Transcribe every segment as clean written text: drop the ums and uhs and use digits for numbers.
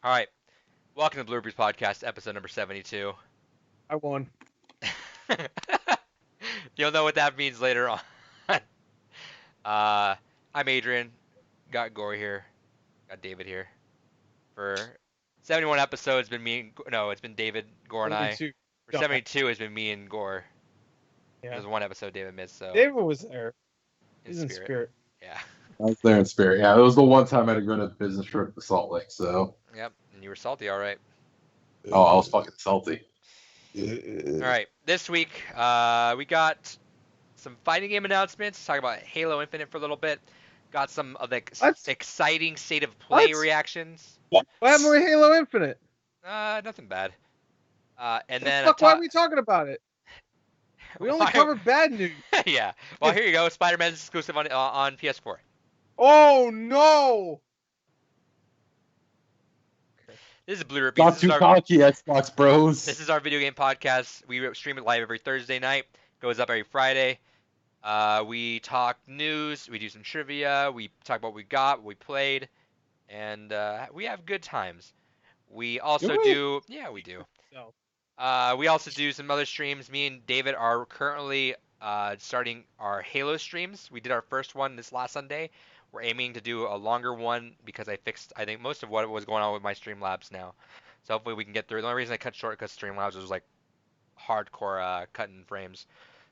All right. Welcome to Blue Breeze Podcast, episode number 72. I won. You'll know what that means later on. I'm Adrian. Got Gore here. Got David here. For 71 episodes, it's been me. It's been David, Gore, and I. 72. For 72, it's been me and Gore. Yeah. There's one episode David missed, so. David was there. In He's in spirit. Yeah. I was there in spirit. Yeah, it was the one time I had to go on a business trip to Salt Lake, so. Yep. And you were salty, all right. Oh, I was fucking salty. All right. This week, we got some fighting game announcements. Talk about Halo Infinite for a little bit. Got some of the exciting state of play reactions. What happened with Halo Infinite? Nothing bad. And then why are we talking about it? We only cover bad news. Yeah. Well, here you go. Spiderman's exclusive on PS4. Oh no! This is Blue Rippy. Not too cocky, Xbox Bros. This is our video game podcast. We stream it live every Thursday night. Goes up every Friday. We talk news. We do some trivia. We talk about what we got, what we played, and we have good times. We also do. Yeah, we do. So. We also do some other streams. Me and David are currently starting our Halo streams. We did our first one this last Sunday. We're aiming to do a longer one because I fixed, I think, most of what was going on with my Streamlabs now. So hopefully we can get through. The only reason I cut short because Streamlabs was like hardcore cutting frames.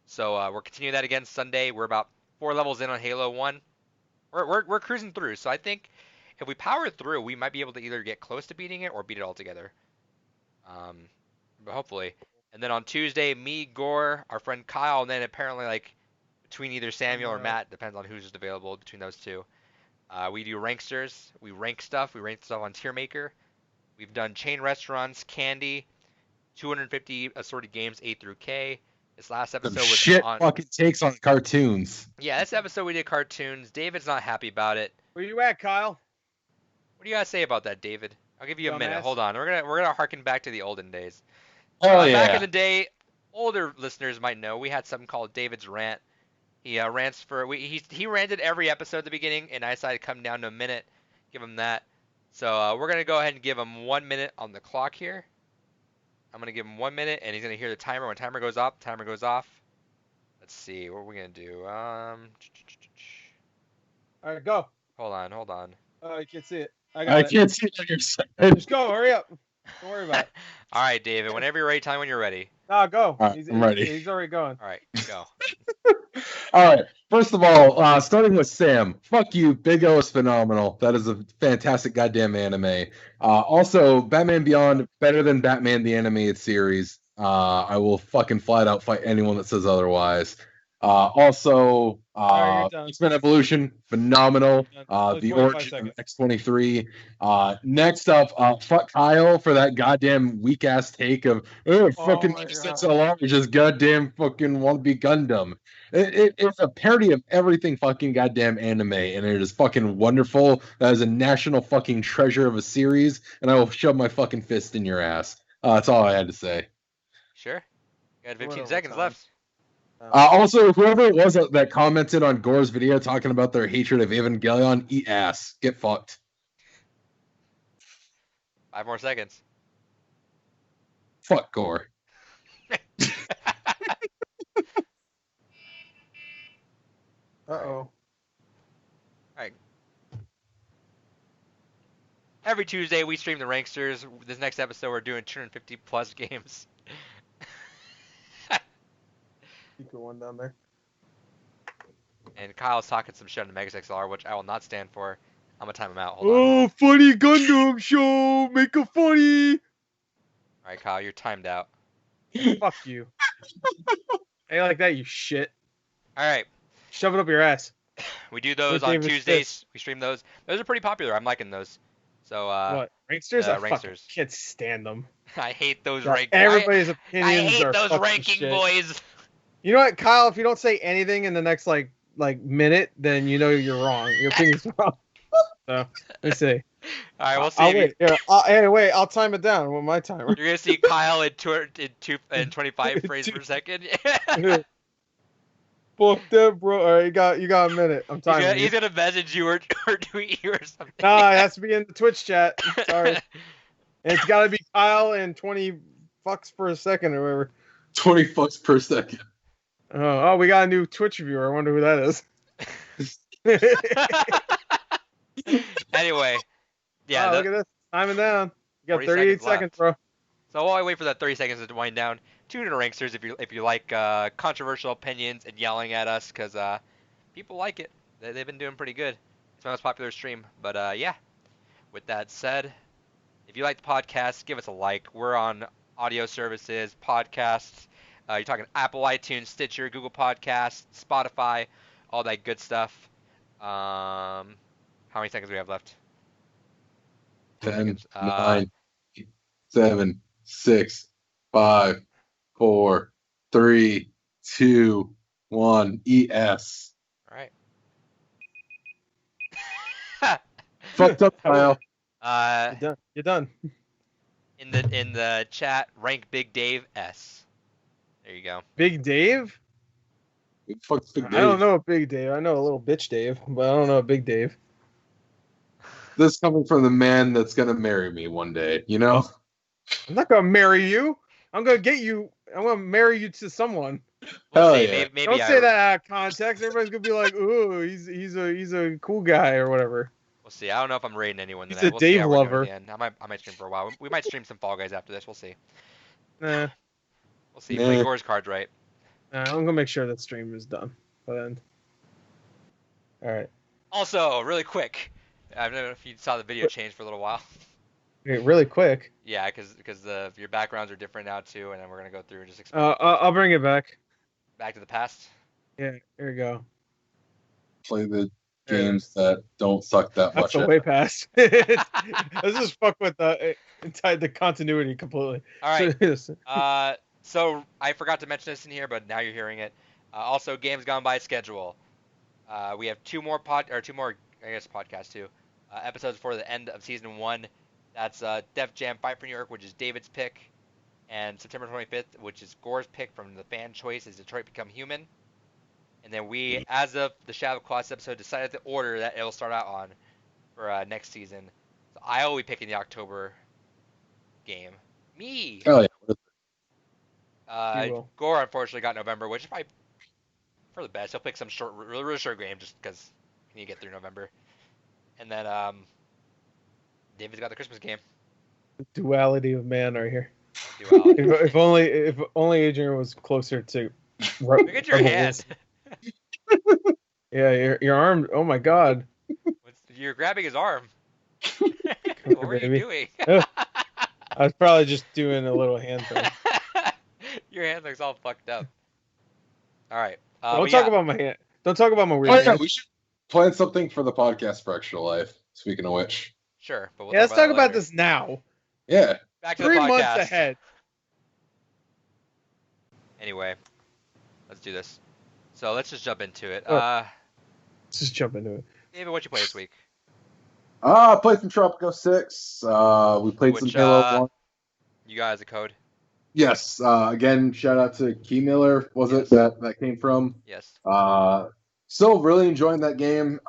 So we're continuing that again Sunday. We're about 4 levels in on Halo 1. We're cruising through. So I think if we power through, we might be able to either get close to beating it or beat it altogether. But hopefully. And then on Tuesday, me, Gore, our friend Kyle, and then apparently like between either Samuel or Matt, depends on who's available between those two. We do ranksters. We rank stuff. We rank stuff on Tier Maker. We've done chain restaurants, candy, 250 assorted games A through K. This last episode was shit fucking takes on cartoons. Yeah, this episode we did cartoons. David's not happy about it. Where you at, Kyle? What do you gotta say about that, David? I'll give you a minute. Hold on. We're gonna harken back to the olden days. Oh yeah. Back in the day, older listeners might know we had something called David's Rant. He rants for he ranted every episode at the beginning, and I decided to come down to a minute, give him that. So we're gonna go ahead and give him 1 minute on the clock here. I'm gonna give him 1 minute, and he's gonna hear the timer. When timer goes up, timer goes off. Let's see, what are we gonna do? All right, go. Hold on. Oh, you can't see it. I can't see it on your side. Just go. Hurry up. Don't worry about it. All right, David. Whenever you're ready, tell me when you're ready. No, go. Right, I'm ready. He's already going. All right, go. All right. First of all, starting with Sam. Fuck you. Big O is phenomenal. That is a fantastic goddamn anime. Also, Batman Beyond better than Batman the Animated Series. I will fucking flat out fight anyone that says otherwise. Also, X-Men Evolution, phenomenal. The Origin of X-23. Next up, fuck Kyle for that goddamn weak ass take of fucking makes so long. It's just goddamn fucking want to be Gundam. It's a parody of everything fucking goddamn anime, and it is fucking wonderful. That is a national fucking treasure of a series, and I will shove my fucking fist in your ass. That's all I had to say. Sure. You got 15 seconds left. Also, whoever it was that commented on Gore's video talking about their hatred of Evangelion, eat ass. Get fucked. 5 more seconds. Fuck Gore. Uh-oh. Alright. Every Tuesday we stream the Ranksters. This next episode we're doing 250 plus games. Keep your one down there. And Kyle's talking some shit on the Megas XLR, which I will not stand for. I'm gonna time him out. Hold on. Funny Gundam show! Make it funny! Alright, Kyle, you're timed out. Fuck you. Ain't like that, you shit. Alright. Shove it up your ass. We do those on Tuesdays. We stream those. Those are pretty popular. I'm liking those. So, what? Ranksters? I Ranksters. Can't stand them. I hate those ranking. Everybody's opinions I hate are those ranking shit. boys. You know what, Kyle? If you don't say anything in the next like minute, then you know you're wrong. Your opinion's wrong. So let's see. All right, we'll see. I'll wait. Anyway, I'll time it down with my timer. You're gonna see Kyle in 25 frames per second. Fuck that, bro. All right, you got a minute. I'm timing. He's gonna message you or tweet you or something. Nah, it has to be in the Twitch chat. Sorry. And it's got to be Kyle and 20 fucks per second or whatever. 20 fucks per second. Oh, we got a new Twitch viewer. I wonder who that is. Anyway, yeah, Wow, look at this. Timing down. You got 40 38 seconds seconds, left. bro. So while I wait for that 30 seconds to wind down, tune in to Ranksters if you like controversial opinions and yelling at us, because people like it. They've been doing pretty good. It's my most popular stream. But yeah, with that said, if you like the podcast, give us a like. We're on audio services, podcasts. You're talking Apple, iTunes, Stitcher, Google Podcasts, Spotify, all that good stuff. How many seconds do we have left? 10, Seconds. 9, 7, 6, 5, 4, 3, 2, 1. ES. All right. Fucked up, Kyle. You're done. In the chat, rank Big Dave S. There you go. Big Dave? Fuck Big Dave. I don't know a Big Dave. I know a little bitch Dave, but I don't know a Big Dave. This coming from the man that's gonna marry me one day, you know? I'm not gonna marry you. I'm gonna get you. I'm gonna marry you to someone. We'll Hell see. yeah. Maybe Don't say that out of context. Everybody's gonna be like, "Ooh, he's a cool guy" or whatever. We'll see. I don't know if I'm rating anyone He's tonight. a We'll see Dave how we're doing lover. at the end. I might stream for a while. We might stream some Fall Guys after this. We'll see. Nah, We'll see. Nah. Play Gore's cards right. I'm gonna make sure that stream is done by the end. All right. Also, really quick, I don't know if you saw the video change for a little while. Okay, really quick. Yeah, because your backgrounds are different now too, and then we're gonna go through and just explain I'll bring it back. back to the past. Yeah, here we go. Play the There it games is. that don't suck that That's much. the way past. Let's just fuck with the continuity completely. All right. Yes. So I forgot to mention this in here, but now you're hearing it. Also, Games Gone By schedule. We have two more podcasts too. Episodes for the end of season 1. That's Def Jam Fight for New York, which is David's pick, and September 25th, which is Gore's pick from the fan choice, is Detroit Become Human. And then we, as of the Shadow Claws episode, decided the order that it'll start out on for next season. So I will be picking the October game. Me. Hell yeah. You will. Gore unfortunately got November, which is probably for the best. He'll pick some really short game just because he need to get through November. And then David's got the Christmas game. Duality of man right here. Duality. If only Adrian was closer to. Look at your hand. Yeah, your arm. Oh my God. You're grabbing his arm. Come What here, were you baby. doing? I was probably just doing a little hand thing. Your hand looks all fucked up. All right. Don't talk about my hand. Don't talk about my weird Oh, yeah, hand. we should plan something for the podcast for Extra Life. Speaking of which. Sure, but we'll Yeah, let's talk that about later. this now. Yeah. Back to 3 the podcast. months ahead. Anyway, let's do this. So let's just jump into it. Oh. Let's just jump into it. David, what you play this week? Played some Tropico 6. We played Which, some Halo 1. You guys a code? Yes. Again, shout out to Key Miller, was Yes. it that came from? Yes. Still really enjoying that game.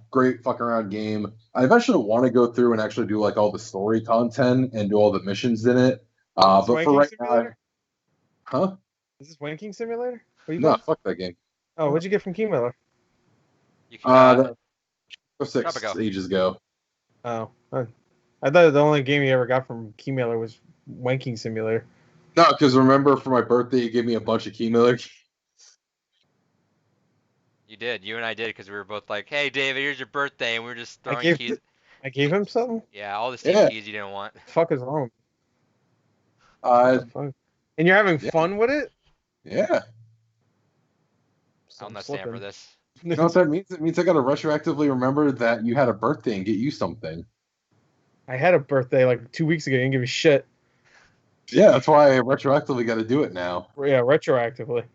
Great fucking around game. I eventually want to go through and actually do like all the story content and do all the missions in it. But for Wanking right now, Simulator? huh? Is this Wanking Simulator? What are you No, playing? fuck that game. Oh, what'd you get from Key Miller? You can, That 6 Tropico. ages ago. Oh, I thought the only game you ever got from Key Miller was Wanking Simulator. No, because remember for my birthday, you gave me a bunch of Key Miller. you did. You and I did because we were both like, "Hey, David, here's your birthday," and we were just throwing gave keys. I gave him something. Yeah, all the Steam Yeah. keys you didn't want. The fuck is wrong? Uh, What the fuck? And you're having Yeah. fun with it? yeah. I'll not stand for this. You know what that means? It means I gotta retroactively remember that you had a birthday and get you something. I had a birthday like 2 weeks ago. You didn't give me shit. Yeah, that's why I retroactively got to do it now. Yeah, retroactively.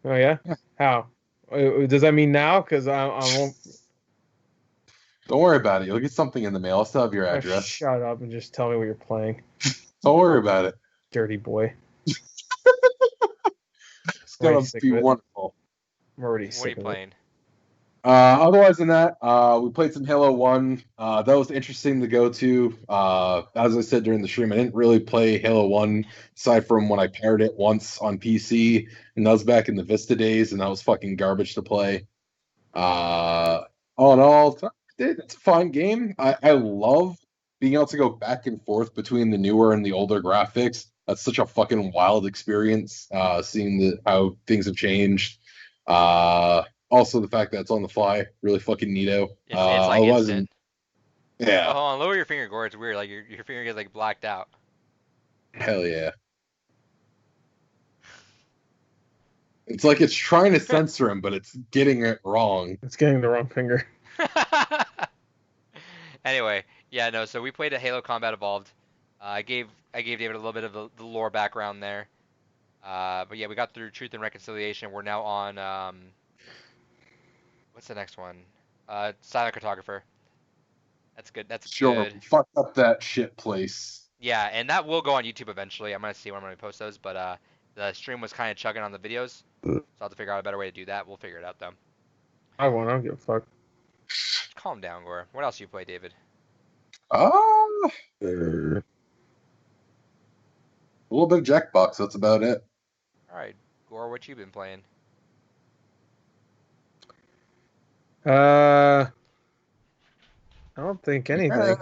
Oh yeah? Yeah. How? Does that mean now? Because I won't. Don't worry about it. You'll get something in the mail. I'll still have your address. Shut up and just tell me what you're playing, Don't worry about it. dirty boy. It's Already gonna sick be of it. wonderful. I'm already What are sick you of it. playing? Otherwise than that, we played some Halo 1. That was interesting to go to. As I said during the stream, I didn't really play Halo 1 aside from when I paired it once on PC, and that was back in the Vista days, and that was fucking garbage to play. All in all, it's a fun game. I love being able to go back and forth between the newer and the older graphics. That's such a fucking wild experience, seeing how things have changed. Also, the fact that it's on the fly, really fucking neato. It's like Otherwise, instant. Oh, yeah, hold on, lower your finger, Gore. It's weird. Like your finger gets like blacked out. hell yeah. It's like it's trying to censor him, but it's getting it wrong. It's getting the wrong finger. Anyway, yeah, no. So we played a Halo Combat Evolved. I gave David a little bit of the lore background there. But yeah, we got through Truth and Reconciliation. We're now on what's the next one? Silent Cartographer. That's good. That's Sure, good. fuck up that shit place. Yeah, and that will go on YouTube eventually. I'm gonna see when I'm gonna post those, but the stream was kind of chugging on the videos, so I'll have to figure out a better way to do that. We'll figure it out though. I don't give a fuck. Calm down, Gore. What else you play, David? Ah, a little bit of Jackbox. That's about it. All right, Gore, what you been playing? I don't think anything.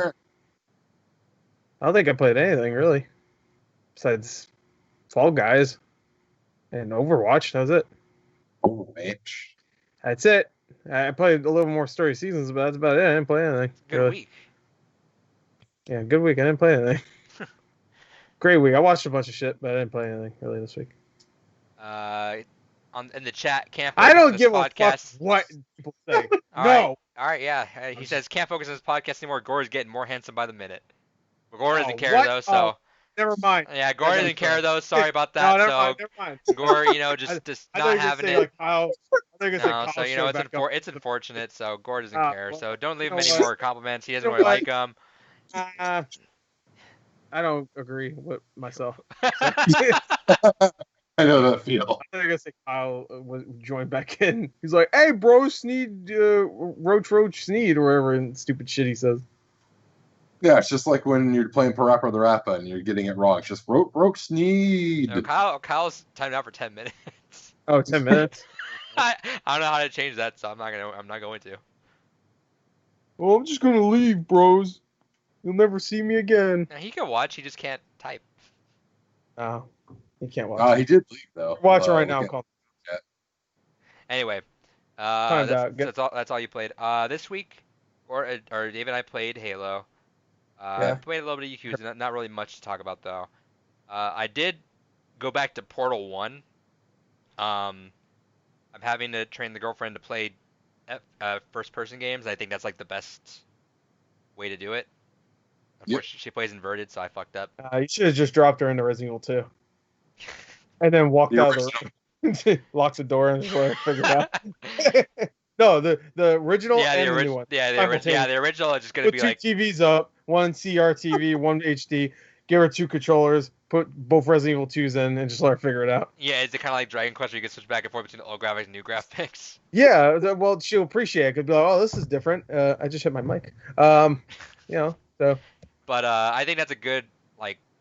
I don't think I played anything really, besides Fall Guys and Overwatch. That was it. Oh, bitch. That's it. I played a little more Story Seasons, but that's about it. I didn't play anything. Good really. week. Yeah, good week. I didn't play anything. Great week. I watched a bunch of shit, but I didn't play anything really this week. In the chat, can't. I don't focus give on a this fuck podcast. what people say. All No. right. All right, yeah. He says can't focus on this podcast anymore. Gore is getting more handsome by the minute. Gore doesn't care what? though, so Never mind. yeah, Gore doesn't care though. Sorry about No, that. never so mind. Never mind. Gore, just I thought not you were gonna having say, it. like, Kyle. I think it's No, like so Kyle it's unfortunate. So Gore doesn't care. well, So don't leave you him know any what? more compliments. He doesn't You know really what? like them. I don't agree with myself. I know that feel. I think I gonna say Kyle was joined back in. He's like, "Hey, bro, Sneed, Roach, Sneed, or whatever," and stupid shit he says. Yeah, it's just like when you're playing Parappa the Rappa and you're getting it wrong. It's just Roke Sneed. No, Kyle's timed out for 10 minutes. Oh, 10 minutes. I don't know how to change that, so I'm not going to. Well, I'm just gonna leave, bros. You'll never see me again. Now, he can watch. He just can't type. Oh, he can't watch. He did leave though. You're watching right now. Call. Anyway, Timed out. that's all you played. This week, or Dave and I played Halo. Yeah. Played a little bit of EQs, not really much to talk about though. I did go back to Portal 1. I'm having to train the girlfriend to play first-person games. I think that's like the best way to do it. Unfortunately, she plays inverted, so I fucked up. You should have just dropped her into Resident Evil 2. And then walked out of the room. Locks the door and just let her figure it out. No, the original and the new one. Yeah, the original is just going to Put be like... two TVs up, one CRTV, one HD, give her two controllers, put both Resident Evil 2s in, and just let her figure it out. Yeah, is it kind of like Dragon Quest where you can switch back and forth between old graphics and new graphics? Yeah, well, she'll appreciate it. Could be like, oh, this is different. I just hit my mic. So... But I think that's a good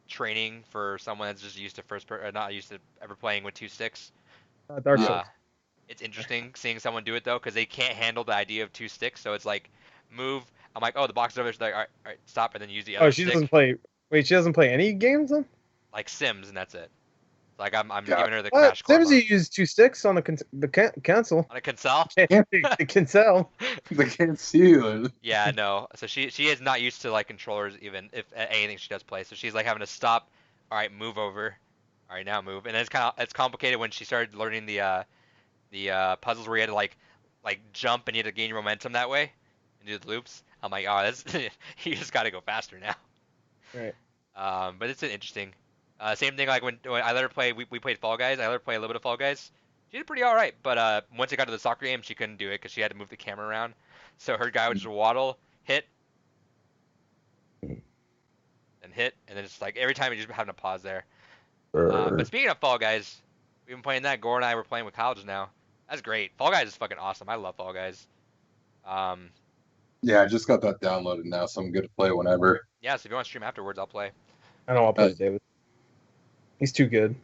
training for someone that's just used to not used to ever playing with two sticks. Dark Souls. It's interesting seeing someone do it though, because they can't handle the idea of two sticks. So it's like move. I'm like, oh, the box is over there. She's like, all right, stop, and then use the other. Oh, she doesn't play. Wait, she doesn't play any games then? Like Sims, and that's it. Like I'm giving her the What? crash course. Sims, you use two sticks on the console. On a console. They can tell. They can't see you. Yeah, no. So she is not used to controllers, even if anything she does play. So she's like having to stop. All right, move over. All right, now move. And it's complicated when she started learning the puzzles where you had to like jump and you had to gain your momentum that way and do the loops. I'm like, oh, that's you just got to go faster now. Right. But it's interesting. Same thing like when I let her play. We played Fall Guys. I let her play a little bit of Fall Guys. She did pretty all right, but once it got to the soccer game, she couldn't do it because she had to move the camera around. So her guy would just waddle, hit, and hit, and then it's like every time you just having to pause there. But speaking of Fall Guys, we've been playing that. Gore and I were playing with Kyle just now. That's great. Fall Guys is fucking awesome. I love Fall Guys. Yeah, I just got that downloaded now, so I'm good to play whenever. Yeah, so if you want to stream afterwards, I'll play. I know I'll play with David. He's too good.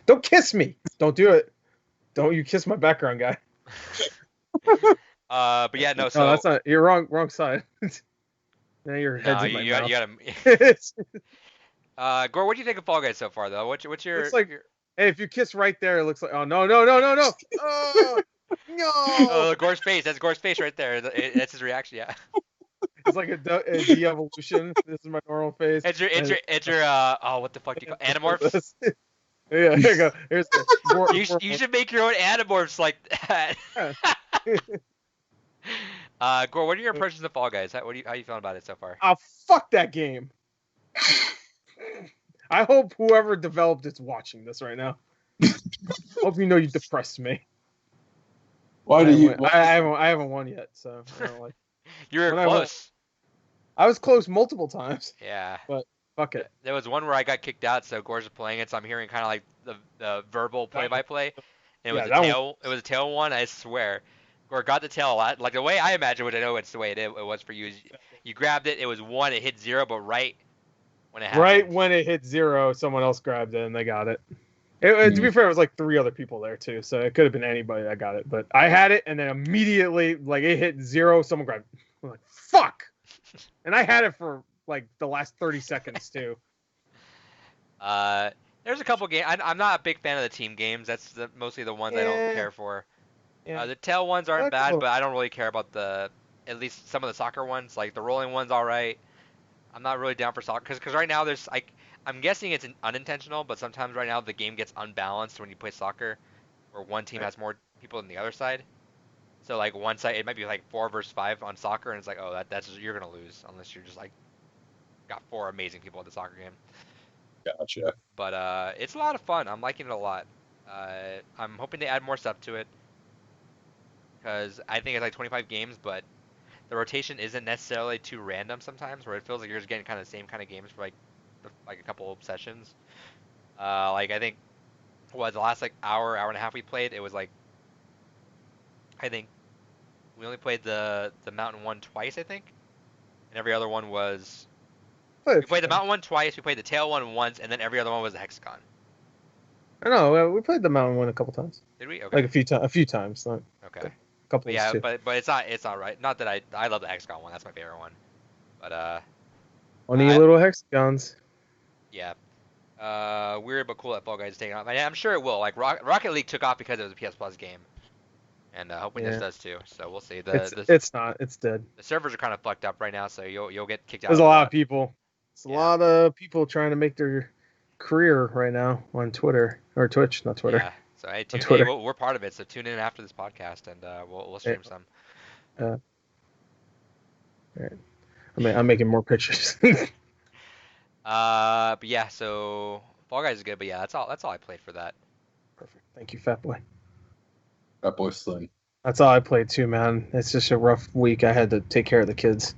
Don't kiss me. Don't do it. Don't you kiss my background guy. But yeah, no. So No, that's not. You're wrong side. Now your head's no, in my you mouth. gotta. Gore, what do you think of Fall Guys so far, though? What's your? Looks like your... Hey, if you kiss right there, it looks like. Oh no! Oh no! Gore's face. That's Gore's face right there. That's his reaction. Yeah. It's like a de-evolution. This is my normal face. It's your. Oh, what the fuck do you call Animorphs? Yeah, here you go. Here's you should make your own Animorphs like that. Gore, what are your impressions of Fall Guys? How you feeling about it so far? Oh, fuck that game. I hope whoever developed it's watching this right now. Hope you know you depressed me. Why do you? I haven't won yet, so I don't like. You were close. I was close multiple times. Yeah. But fuck it. There was one where I got kicked out, so Gore's playing it, so I'm hearing kind of like the verbal play-by-play. And it was a tail one, I swear. Gore got the tail a lot. Like the way I imagine, which I know it's the way it was for you, is you grabbed it, it was 1, it hit 0, but right when it happened. Right when it hit 0, someone else grabbed it and they got it. To be fair, it was like 3 other people there too, so it could have been anybody that got it. But I had it, and then immediately, like it hit 0, someone grabbed it. I'm like, fuck! And I had it for like the last 30 seconds too. There's a couple games. I'm not a big fan of the team games. That's mostly the ones I don't care for. Yeah. The tail ones aren't bad, but I don't really care about at least some of the soccer ones. Like the rolling ones, all right. I'm not really down for soccer because right now there's I'm guessing it's unintentional, but sometimes right now the game gets unbalanced when you play soccer, where one team has more people than the other side. So like one side, it might be like 4 versus 5 on soccer, and it's like, oh, that's just, you're gonna lose unless you're just like got 4 amazing people at the soccer game. Gotcha. But it's a lot of fun. I'm liking it a lot. I'm hoping to add more stuff to it because I think it's like 25 games, but the rotation isn't necessarily too random sometimes, where it feels like you're just getting kind of the same kind of games for like a couple of sessions. Like I think the last like hour and a half we played, it was like I think we only played the mountain one twice, I think, and every other one was we played the mountain one twice, we played the tail one once, and then every other one was the hexagon. I know we played the mountain one a couple times. Did we? Okay. Like a few times. Like okay. A couple. Yeah, but it's not right. Not that I love the hexagon one. That's my favorite one. But funny little hexagons. Yeah. Weird but cool that Fall Guys is taking off. I'm sure it will. Like Rocket League took off because it was a PS Plus game, and hoping this does too. So we'll see. It's not. It's dead. The servers are kind of fucked up right now, so you'll get kicked out. There's a lot of people. It's a lot of people trying to make their career right now on Twitter or Twitch, not Twitter. Yeah. So hey, we're part of it. So tune in after this podcast, and we'll stream some. All right. I'm making more pictures. But yeah, so Fall Guys is good, but yeah, that's all I played for that. Perfect. Thank you, Fat Boy. Fat Boy Slim. That's all I played too, man. It's just a rough week. I had to take care of the kids.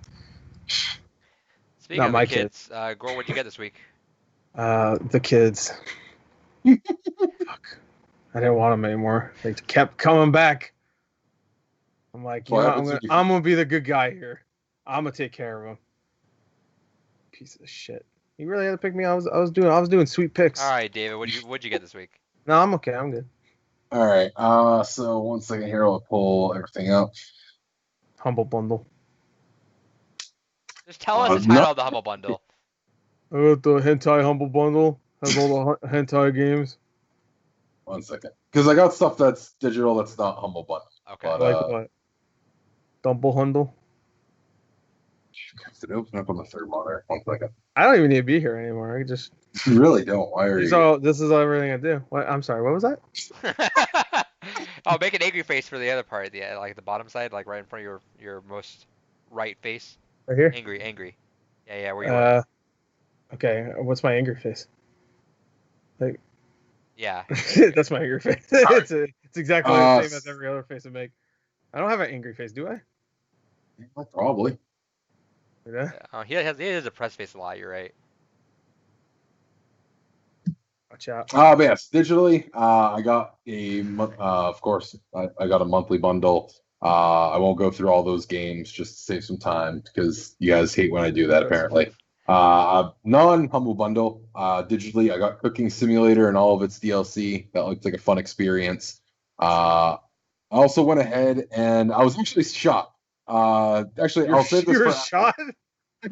Speaking Not of my the kids, Gore, what'd you get this week? The kids. Fuck. I didn't want them anymore. They kept coming back. I'm like, I'm gonna be the good guy here. I'm gonna take care of them. Piece of shit. You really had to pick me. I was doing sweet picks. All right, David, what'd you get this week? No, I'm okay. I'm good. All right. So 1 second here. I'll pull everything up. Humble bundle. Just tell us the title of the Humble Bundle. I got the hentai humble bundle. Has all the hentai games. 1 second, because I got stuff that's digital that's not humble bundle. Okay. But, Like what? Dumble Hundle. Did it open up on the third monitor? 1 second. I don't even need to be here anymore. I just. You really don't. Why are you? So this is everything I do. What? I'm sorry. What was that? Oh, make an angry face for the other part. Yeah, like the bottom side, like right in front of your most right face. Right here. Angry. Yeah. Where you are. Okay. What's my angry face? Like. Yeah. That's my angry face. It's exactly the same as every other face I make. I don't have an angry face, do I? Probably. Yeah. He has a press face a lot. You're right. Watch out. But yes, digitally, I got of course, I got a monthly bundle. I won't go through all those games just to save some time because you guys hate when I do that, apparently. Non-Humble Bundle, digitally, I got Cooking Simulator and all of its DLC. That looked like a fun experience. I also went ahead and I was actually shocked. Actually, I'll save this You're for shot?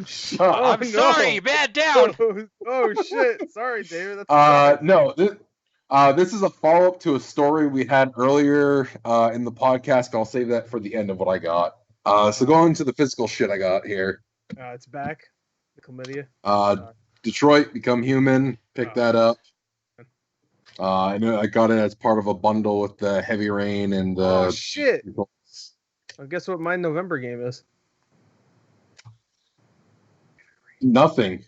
shot. Oh, I'm sorry, bad down. Oh, shit. Sorry, David. That's No, this is a follow-up to a story we had earlier in the podcast. I'll save that for the end of what I got. So going to the physical shit I got here. It's back. The chlamydia. Detroit Become Human. Pick that up. I know I got it as part of a bundle with the Heavy Rain and oh shit! Well, guess what my November game is? Nothing.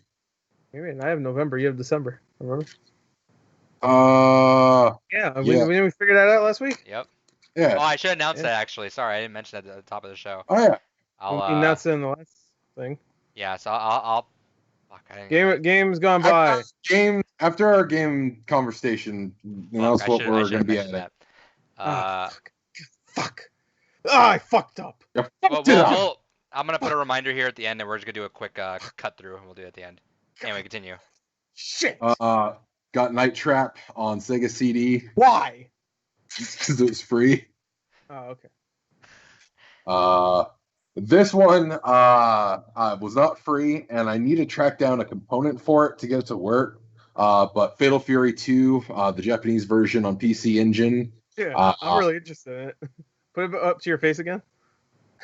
Maybe I have November. You have December. Remember? Yeah. We figured that out last week. Yep. Yeah. Oh, I should announce that actually. Sorry, I didn't mention that at the top of the show. Oh yeah. I'll announce it in the last thing. Yeah. So I'll fuck, game's gone by. After our game conversation, announce what we're going to be at. Fuck. I fucked up. I'm gonna put a reminder here at the end, and we're just gonna do a quick cut through, and we'll do it at the end. Anyway, continue. Shit. Got Night Trap on Sega CD. Why? Because it was free. Oh, okay. This one was not free, and I need to track down a component for it to get it to work. But Fatal Fury 2, the Japanese version on PC Engine. Yeah, I'm really interested in it. Put it up to your face again.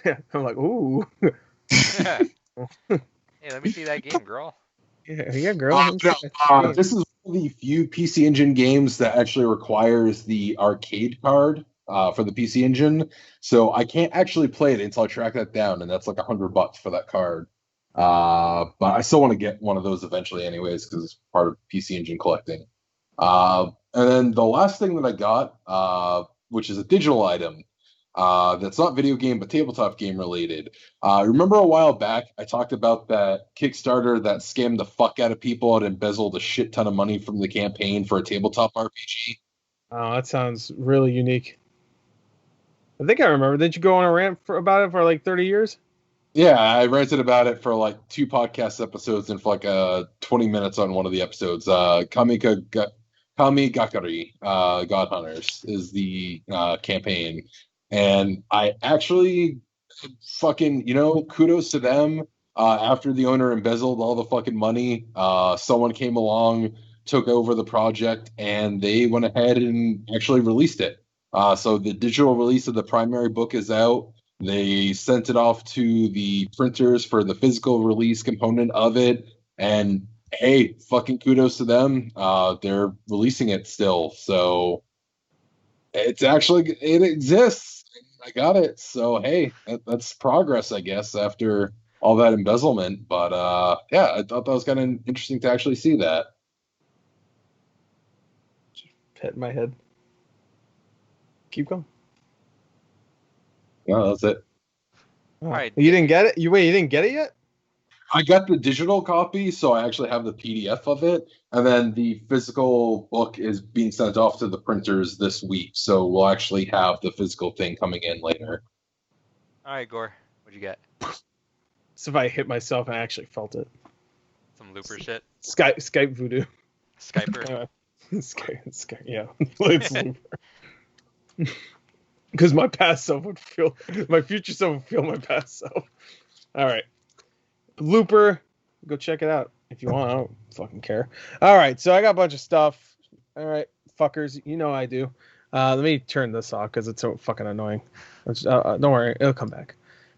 Yeah, I'm like, ooh. Hey, let me see that game, girl. Yeah, girl. This is one of the few PC Engine games that actually requires the arcade card for the PC Engine. So I can't actually play it until I track that down, and that's like $100 for that card. But I still want to get one of those eventually, anyways, because it's part of PC Engine collecting. And then the last thing that I got, which is a digital item, that's not video game but tabletop game related. Remember a while back I talked about that Kickstarter that scammed the fuck out of people and embezzled a shit ton of money from the campaign for a tabletop RPG? Oh, that sounds really unique. I think I remember. Didn't you go on a rant about it for like 30 years? Yeah, I ranted about it for like 2 podcast episodes and for like 20 minutes on one of the episodes. Kami Gakari, God Hunters, is the campaign. And I actually fucking, kudos to them. After the owner embezzled all the fucking money, someone came along, took over the project, and they went ahead and actually released it. So the digital release of the primary book is out. They sent it off to the printers for the physical release component of it. And hey, fucking kudos to them. They're releasing it still. So it exists. I got it. So hey, that's progress, I guess, after all that embezzlement. But yeah, I thought that was kind of interesting to actually see that. Just petting my head. Keep going. No, that's it. All right. You didn't get it? You didn't get it yet? I got the digital copy, so I actually have the PDF of it, and then the physical book is being sent off to the printers this week, so we'll actually have the physical thing coming in later. All right, Gore, what'd you get? So if I hit myself, I actually felt it. Some looper shit. Skype voodoo. Skyper. Skype. Yeah, it's looper. Because my past self would feel, my future self would feel my past self. All right. Looper, go check it out if you want. I don't fucking care. All right, so I got a bunch of stuff. All right, fuckers, you know I do. Let me turn this off because it's so fucking annoying. Don't worry, it'll come back.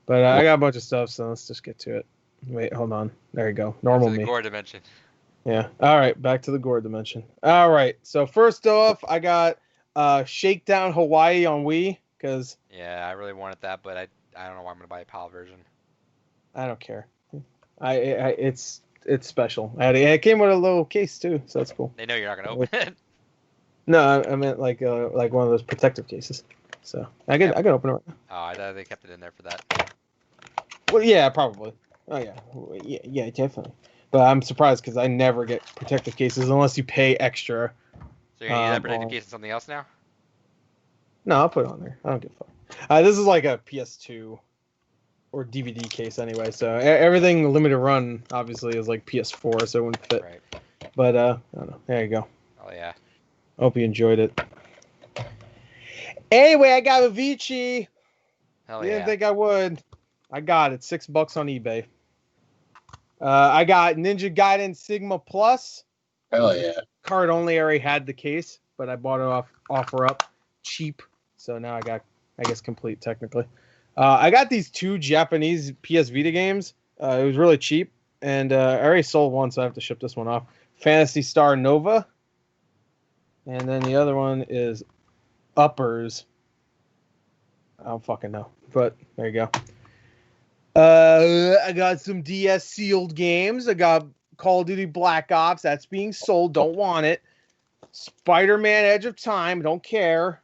But I got a bunch of stuff, so let's just get to it. Wait, hold on. There you go. Normal me. Gore dimension. Yeah. All right, back to the Gore dimension. All right, so first off, I got Shakedown Hawaii on Wii because. Yeah, I really wanted that, but I don't know why I'm gonna buy a PAL version. I don't care. It's special. It came with a little case too, so that's cool. They know you're not gonna open it. No, I meant like one of those protective cases. So I can open it right now. Oh, I thought they kept it in there for that. Well, yeah, probably. Oh yeah, definitely. But I'm surprised because I never get protective cases unless you pay extra. So you're gonna use that protective case in something else now? No, I'll put it on there. I don't give a fuck. This is like a PS2 or DVD case anyway, so everything limited run obviously is like PS4, so it wouldn't fit. Right. But I don't know. There you go. Oh yeah. Hope you enjoyed it. Anyway, I got Avicii. Hell You yeah. didn't think I would. I got it. $6 on eBay. I got Ninja Gaiden Sigma Plus. Hell yeah. Card only. I already had the case, but I bought it off offer up cheap. So now I got, I guess, complete technically. I got these 2 Japanese PS Vita games. It was really cheap, and I already sold one, so I have to ship this one off. Phantasy Star Nova, and then the other one is Uppers. I don't fucking know, but there you go. I got some DS sealed games. I got Call of Duty Black Ops. That's being sold. Don't want it. Spider-Man Edge of Time. Don't care.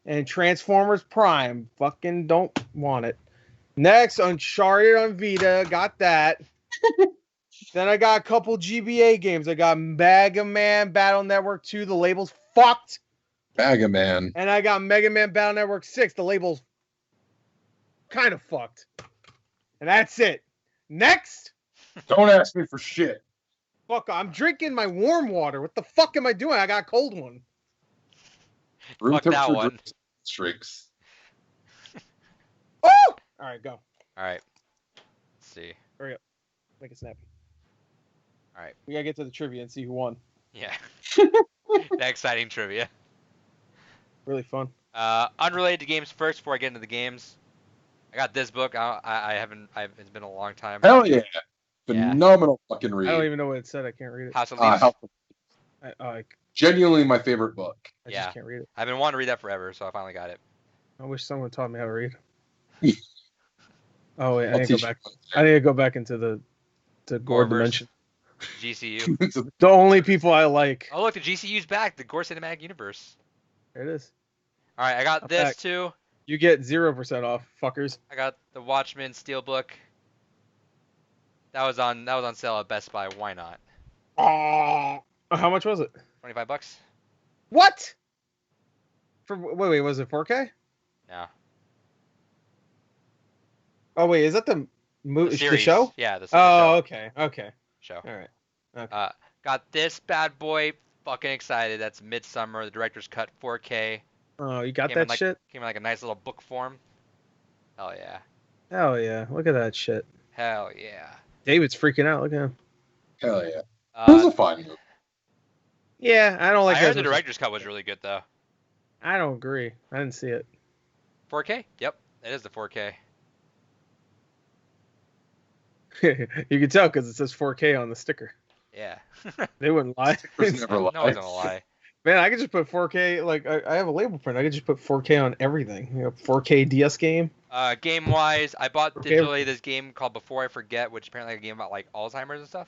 And Transformers Prime. Fucking don't want it. Next, Uncharted on Vita. Got that. Then I got a couple GBA games. I got Mega Man Battle Network 2. The label's fucked. Mega Man. And I got Mega Man Battle Network 6. The label's kind of fucked. And that's it. Next. Don't ask me for shit. Fuck, I'm drinking my warm water. What the fuck am I doing? I got a cold one. Room Fuck that temperature one. Streaks. Oh! All right, go. All right. Let's see. Hurry up. Make it snappy. All right. We gotta get to the trivia and see who won. Yeah. That exciting trivia. Really fun. Unrelated to games first before I get into the games. I got this book. I haven't. It's been a long time. Hell yeah. Phenomenal fucking read. I don't even know what it said. I can't read it. House of Leaves. Genuinely my favorite book. I Yeah. just can't read it. I've been wanting to read that forever, so I finally got it. I wish someone taught me how to read. Oh wait, I I'll need to teach go back. you. I need to go back into the Gore Goreverse. dimension. GCU. The only people I like. Oh look, the GCU's back. The Gore Cinematic Universe. There it is. All right, I got I'm this back. too. You get 0% off, fuckers. I got the Watchmen Steelbook. That was on sale at Best Buy. Why not? Oh, how much was it? $25. What? For wait, was it 4K? No. Oh wait, is that the The series. show? Yeah, the Oh, okay, okay, show. all right. Okay. Got this bad boy. Fucking excited. That's Midsummer, the director's cut 4K. Oh, you got Came in that like, shit? Came in like a nice little book form. Hell yeah. Hell yeah! Look at that shit. Hell yeah. David's freaking out. Look at him. Hell yeah. It was a fun movie. Yeah, I don't like. I it heard as the much as- director's cut was really good though. I don't agree. I didn't see it. 4K? Yep, it is the 4K. You can tell because it says 4K on the sticker. Yeah. They wouldn't lie. Stickers never lie. No one's gonna lie. Man, I could just put 4K. Like I have a label print. I could just put 4K on everything. 4K DS game. Game wise, I bought Okay. digitally this game called Before I Forget, which apparently is a game about like Alzheimer's and stuff.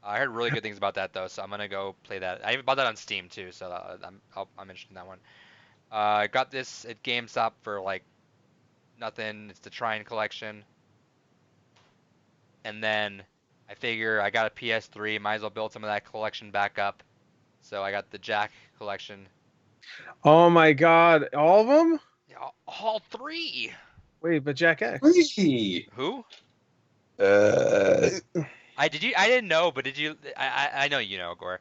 I heard really good things about that though, so I'm gonna go play that. I even bought that on Steam too, so I'm interested in that one. I got this at GameStop for like nothing. It's the Trine collection. And then I figure I got a PS3, might as well build some of that collection back up. So I got the Jack collection. Oh my God! All of them? Yeah, all 3. Wait, but Jack X. Hey. Who? Uh, I didn't know, but did you? I know you know, Gore,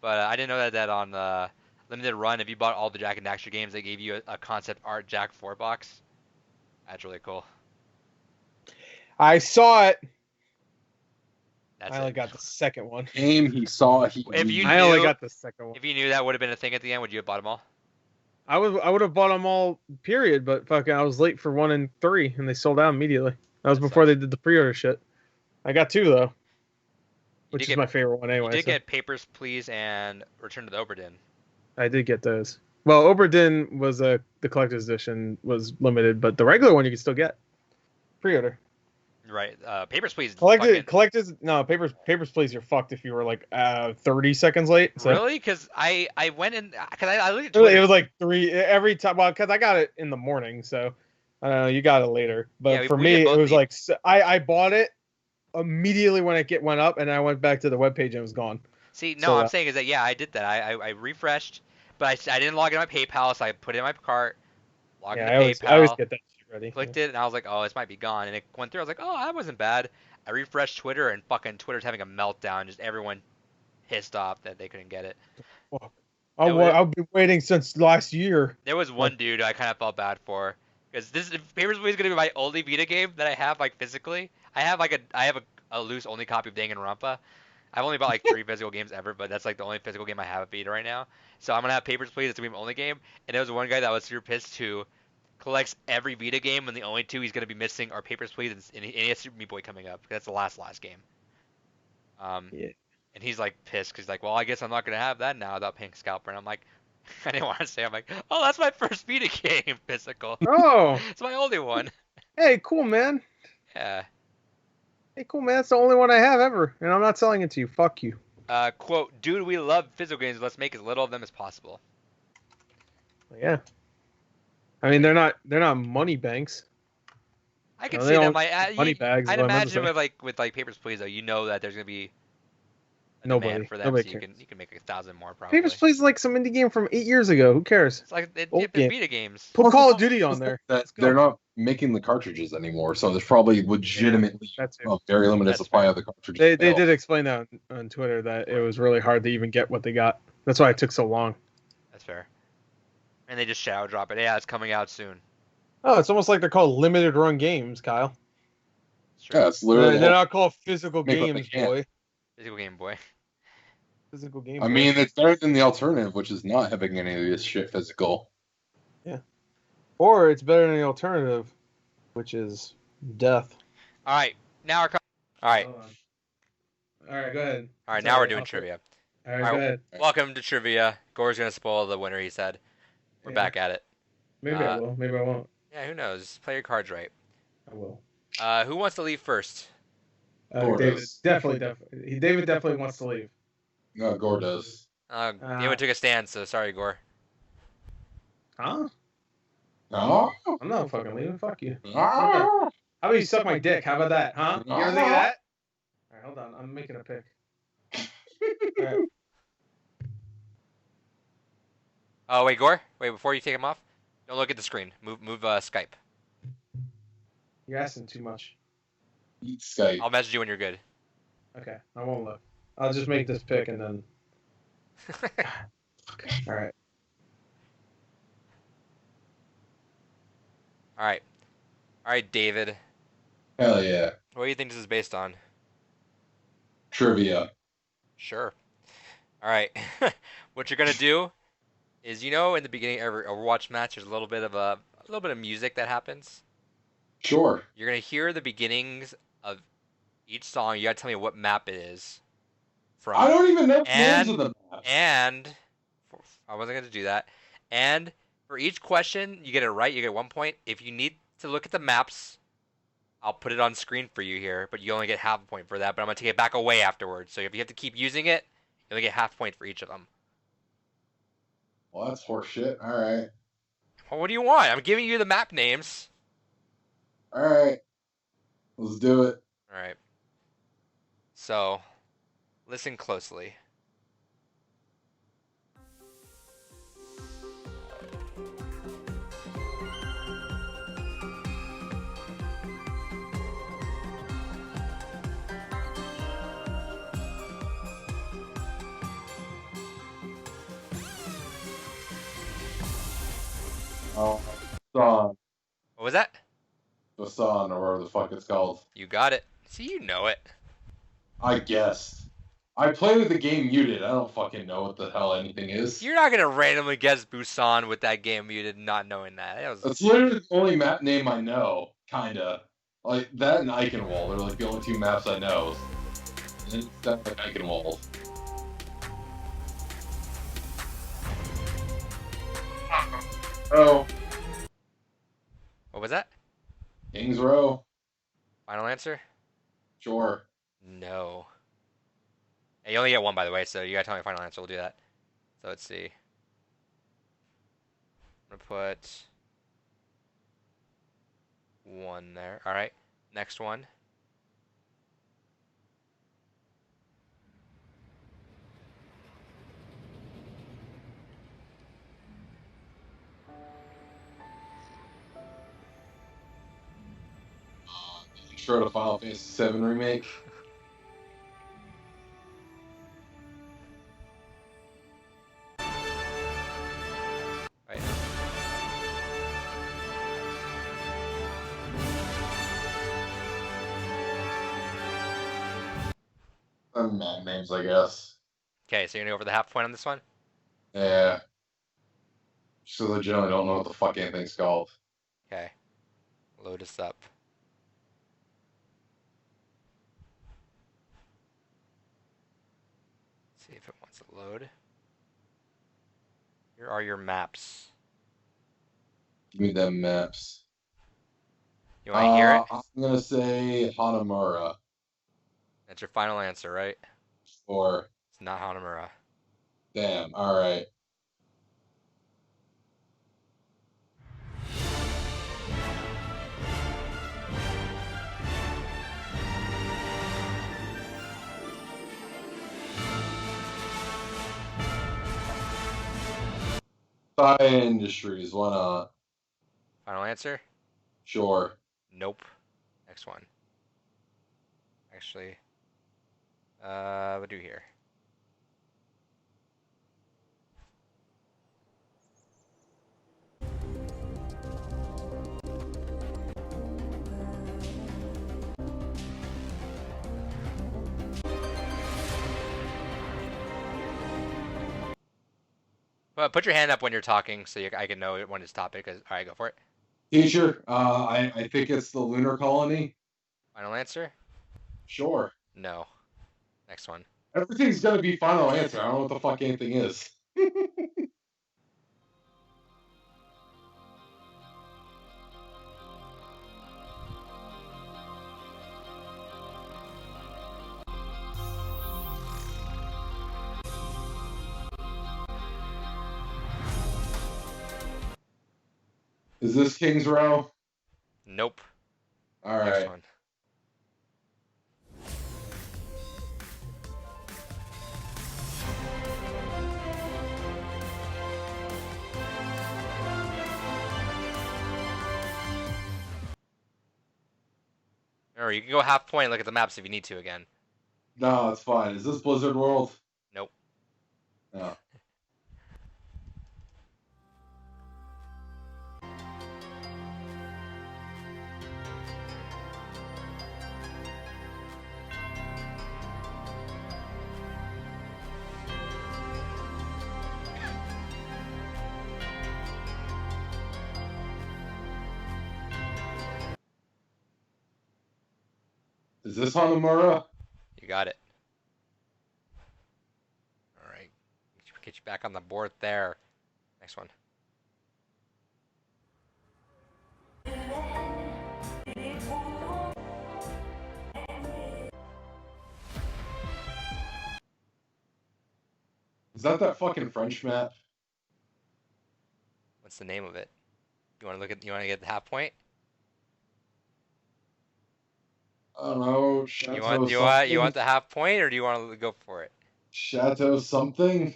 but I didn't know that on limited run, if you bought all the Jack and Daxter games, they gave you a concept art Jack 4 box. That's really cool. I saw it. That's I only it. got the second one. Game he saw. If you I only knew- got the second one. If you knew that would have been a thing at the end, would you have bought them all? I would have bought them all. Period. But fucking, I was late for 1 and 3, and they sold out immediately. That was That before sucks. they did the pre-order shit. I got 2 though, You which did is get- my favorite one anyway. You did so get Papers, Please, and Return to the Oberdin. I did get those. Well, Oberdin was the collector's edition was limited, but the regular one you can still get pre-order. Right. Papers, Please. Collectors, no, papers, please. You're fucked if you were like 30 seconds late. So Really? Because I went in because I looked at it Twitter. was like 3 every time. Well, because I got it in the morning, so you got it later. But Yeah, for we me, did it both was the- like I bought it immediately when it went up, and I went back to the webpage and it was gone. See, no, So, I'm saying is that yeah, I did that. I refreshed, but I didn't log in my PayPal, so I put it in my cart, logged Yeah, into I always PayPal, get that shit ready. clicked it, and I was like, oh, this might be gone. And it went through. I was like, oh, that wasn't bad. I refreshed Twitter, and fucking Twitter's having a meltdown. Just everyone pissed off that they couldn't get it. Fuck. It was, I've been waiting since last year. there was one dude I kind of felt bad for because this Papers, Please is gonna be my only Vita game that I have like physically. I have a loose only copy of Danganronpa. I've only bought like 3 physical games ever, but that's like the only physical game I have at Vita right now. So I'm gonna have Papers, Please. It's gonna be my only game. And there was one guy that was super pissed who collects every Vita game, and the only two he's gonna be missing are Papers, Please, and he has Super Meat Boy coming up. That's the last game. Yeah. And he's like pissed because like, well, I guess I'm not gonna have that now without paying Scalper. And I'm like, I didn't want to say. I'm like, oh, that's my first Vita game physical. Oh, It's my only one. hey, cool, man. Yeah. Hey, cool, man. It's the only one I have ever, and I'm not selling it to you. Fuck you. Quote, dude, we love physical games. Let's make as little of them as possible. Yeah. I mean, they're not money banks. I can No, see they them. don't money bags. I'd is what I meant to imagine say. with Papers, Please, though, you know that there's gonna be a Nobody demand for them, so cares. you can make 1,000 more probably. Papers, Please is like some indie game from 8 years ago. Who cares? It's like Old it's game. Vita games. Put Call of Duty on there. That Let's go. they're not making the cartridges anymore, so there's probably legitimately That's it. a very limited That's supply fair. of the cartridges. They available. did explain that on Twitter that it was really hard to even get what they got. That's why it took so long. That's fair. And they just shadow drop it. Yeah, it's coming out soon. Oh, it's almost like they're called limited run games, Kyle. It's true. Yeah, it's literally. They're not called physical Make what they games, can. boy. Physical Game Boy. Physical game. I boy. mean, it's better than the alternative, which is not having any of this shit physical. Or it's better than the alternative, which is death. All right, now we're all right. Hold on. All right, go ahead. All right, It's now all we're right, doing I'll- trivia. All right, All go right. ahead. Welcome to trivia. Gore's gonna spoil the winner. He said. We're Yeah. back at it. Maybe I will. Maybe I won't. Yeah, who knows? Play your cards right. I will. Who wants to leave first? Gore David does. definitely. David definitely wants to leave. No, Gore does. David took a stand, so sorry, Gore. Huh? No. I'm not fucking leaving. Fuck you. No. How about you suck my dick? How about that? Huh? You ever think of that? All right, hold on. I'm making a pick. All right. Oh wait, Gore. Wait, before you take him off, don't look at the screen. Move Skype. You're asking too much. Eat Skype. I'll message you when you're good. Okay, I won't look. I'll just make this pick and then. All right. All right, David. Hell yeah. What do you think this is based on? Trivia. Sure. All right. What you're gonna do is, in the beginning of every Overwatch match, there's a little bit of music that happens. Sure. You're gonna hear the beginnings of each song. You gotta tell me what map it is from. I don't even know the And- names of the maps. And I wasn't gonna do that. And for each question, you get it right, you get 1 point. If you need to look at the maps, I'll put it on screen for you here, but you only get half a point for that. But I'm gonna take it back away afterwards. So if you have to keep using it, you only get half a point for each of them. Well, that's horseshit. All right. Well, what do you want? I'm giving you the map names. All right. Let's do it. All right. So, listen closely. Oh, Son. What was that? The Sun, or whatever the fuck it's called. You got it. See, you know it. I guessed. I play with the game muted. I don't fucking know what the hell anything is. You're not gonna randomly guess Busan with that game muted, not knowing that. That's literally the only map name I know, kinda. Like, that and Eichenwald are like the only two maps I know. And it's stuff like Eichenwald. Oh, What was that? Kings Row? Final answer? Sure. No. Hey, you only get one, by the way, so you gotta tell me final answer. We'll do that. So let's see. I'm gonna put 1 there. All right. Next one. intro to Final Fantasy VII Remake. Right. Mad names, I guess. Okay, so you're gonna go for the half point on this one? Yeah. So I generally don't know what the fuck anything's called. Okay. Load us up. See if it wants to load. Here are your maps. Give me them maps. You want to hear it? I'm gonna say Hanamura. That's your final answer, right? Or It's not Hanamura. damn. All right. Thai Industries. Why not? Final answer? Sure. Nope. Next one. Actually, we'll do here. Well, put your hand up when you're talking so I can know when it's topic. All right, go for it. Teacher, I think it's the lunar colony. Final answer? Sure. No. Next one. Everything's gonna be final answer. I don't know what the fuck anything is. Is this King's Row? Nope. All Next right. one. Or you can go half point and look at the maps if you need to again. No, it's fine. Is this Blizzard World? Nope. No. Is this Hanamura? You got it. All right. Get you back on the board there. Next one. Is that fucking French map? What's the name of it? You want to look at? You want to get the half point? I don't know. You want the half point, or do you want to go for it? Chateau something?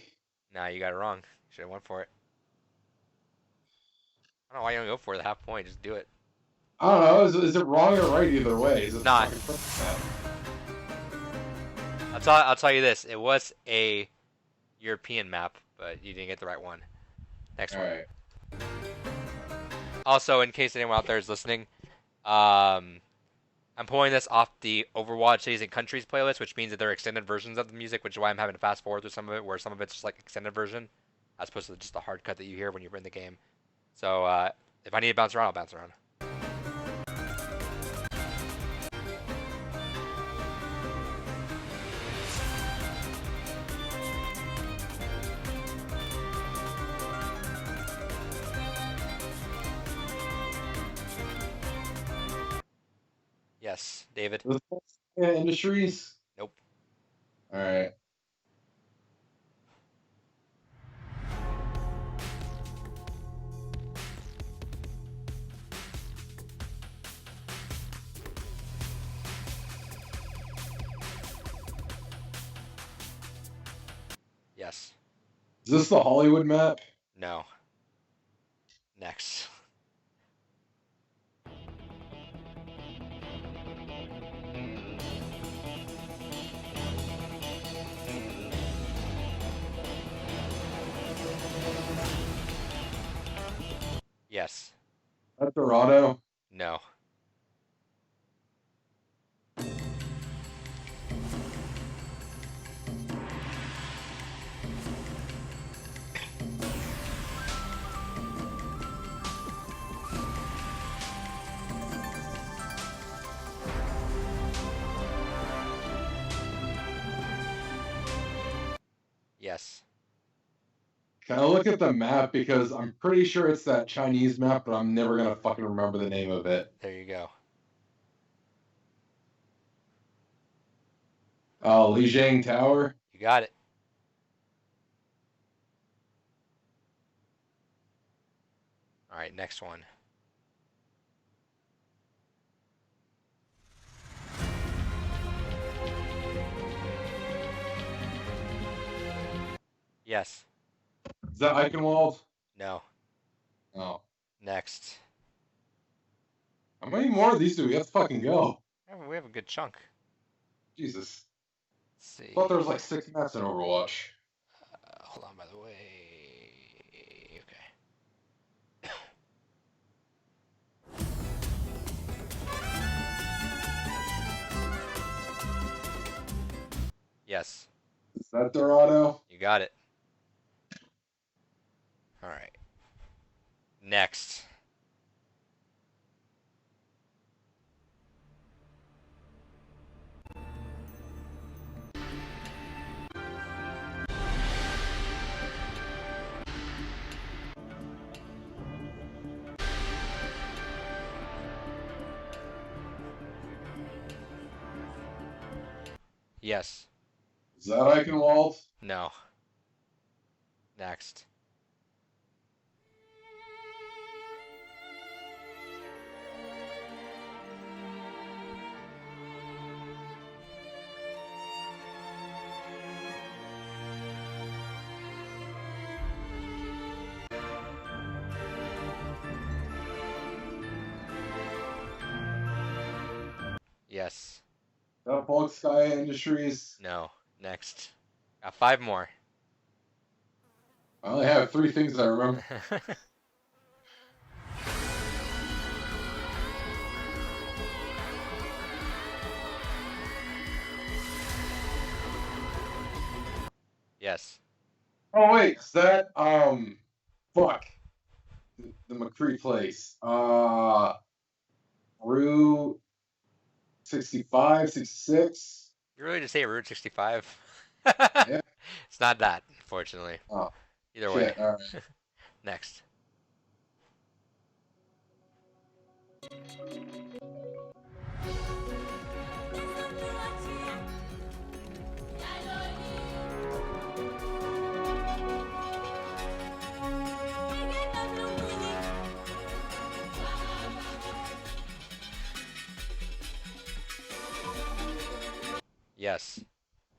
Nah, you got it wrong. Should have went for it. I don't know why you don't go for the half point. Just do it. I don't know. Is it wrong or right either way? Is it Not. fucking French map? I'll tell you this. It was a European map, but you didn't get the right one. Next one. All right. Also, in case anyone out there is listening, I'm pulling this off the Overwatch Cities and Countries playlist, which means that they're extended versions of the music, which is why I'm having to fast forward through some of it, where some of it's just like extended version, as opposed to just the hard cut that you hear when you're in the game. So if I need to bounce around, I'll bounce around. Yes, David. Industries? Nope. All right. Yes. Is this the Hollywood map? No. Next. that Dorado? No. Yes. Can I look at the map because I'm pretty sure it's that Chinese map, but I'm never gonna fucking remember the name of it. There you go. Oh, Lijiang Tower. You got it. All right, next one. Yes. Is that Eichenwald? No. Oh. Next. How many more of these do we have to fucking go? We have a good chunk. Jesus. Let's see. I thought there was like 6 maps in Overwatch. Hold on, by the way. Okay. Yes. Is that Dorado? You got it. All right. Next. Yes. Is that Eichenwald? No. Next. Yes. Is that Bulk Sky Industries? No. Next. Got 5 more. I only have 3 things I remember. Yes. Oh wait, is that fuck. The McCree place. Route 65, 66? You really just say Route 65? Yeah. It's not that, unfortunately. Oh, Either way. shit. All right. Next. Yes.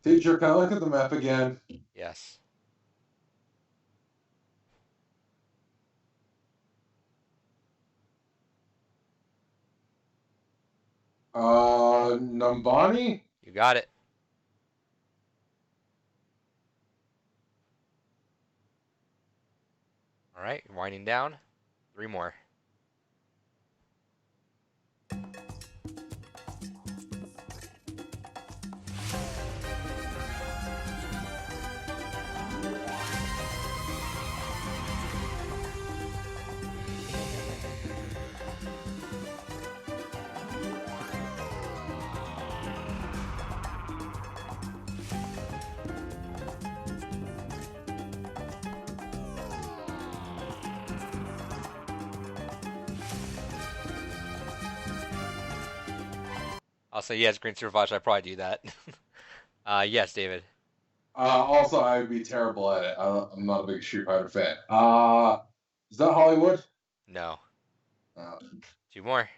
Teacher, can I look at the map again? Yes. Numbani? You got it. All right, winding down. 3 more. I'll say yes, Green Super Flash. I'd probably do that. Yes, David. Also, I would be terrible at it. I'm not a big Street Fighter fan. Is that Hollywood? No. Uh, 2 more.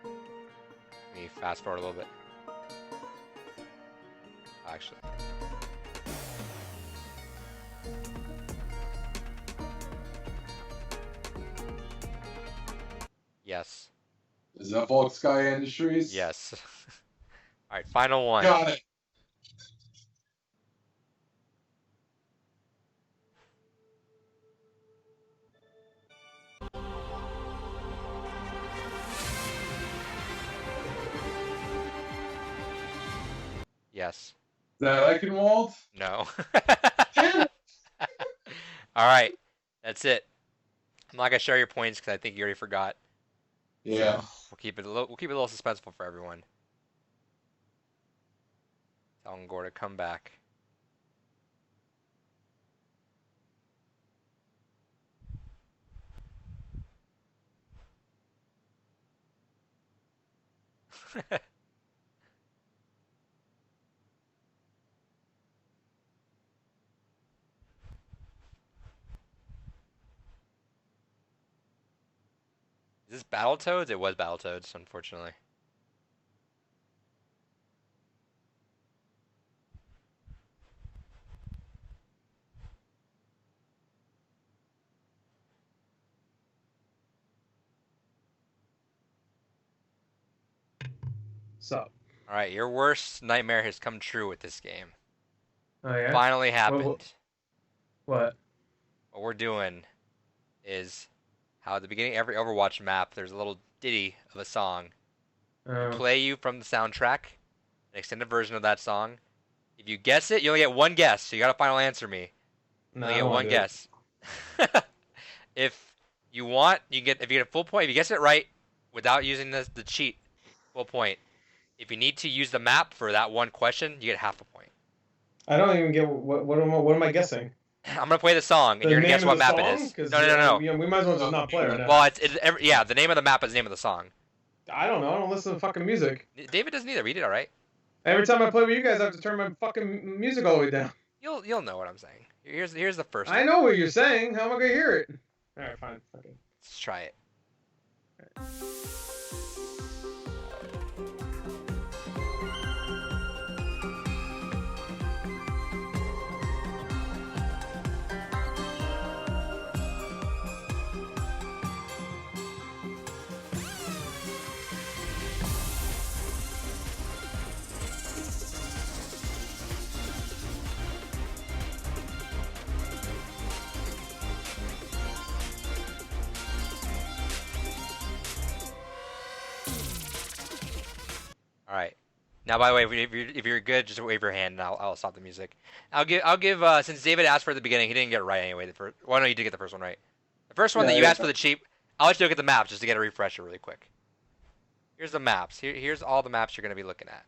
Let me fast forward a little bit. Actually. Yes. Is that Volk Sky Industries? Yes. All right, final one. Got it. Yes. Is that Eichenwald? No. All right, that's it. I'm not gonna share your points because I think you already forgot. Yeah. So we'll keep it a little suspenseful for everyone. Telling Gore to come back. Is this Battletoads? It was Battletoads, unfortunately. So. All right, your worst nightmare has come true with this game. Oh yeah. Finally happened. What? What we're doing is how at the beginning of every Overwatch map, there's a little ditty of a song. Play you from the soundtrack, an extended version of that song. If you guess it, you only get one guess, so you gotta final answer me. You only get one guess. If you want, if you get a full point. If you guess it right without using the cheat, full point. If you need to use the map for that one question, you get half a point. I don't even get what am I guessing? I'm gonna play the song, and you're gonna guess what map it is. No. You know, we might as well just not play right now. Well, yeah, the name of the map is the name of the song. I don't know. I don't listen to fucking music. David doesn't either. We did all right. Every time I play with you guys, I have to turn my fucking music all the way down. You'll know what I'm saying. Here's the first one. I know what you're saying. How am I gonna hear it? All right, fine. Okay. Let's try it. All right. Now, by the way, if you're good, just wave your hand, and I'll stop the music. I'll give since David asked for it at the beginning, he didn't get it right anyway. Well, no, you did get the first one right. The first one that you asked for the cheap, I'll let you look at the maps just to get a refresher really quick. Here's the maps. Here's all the maps you're gonna be looking at.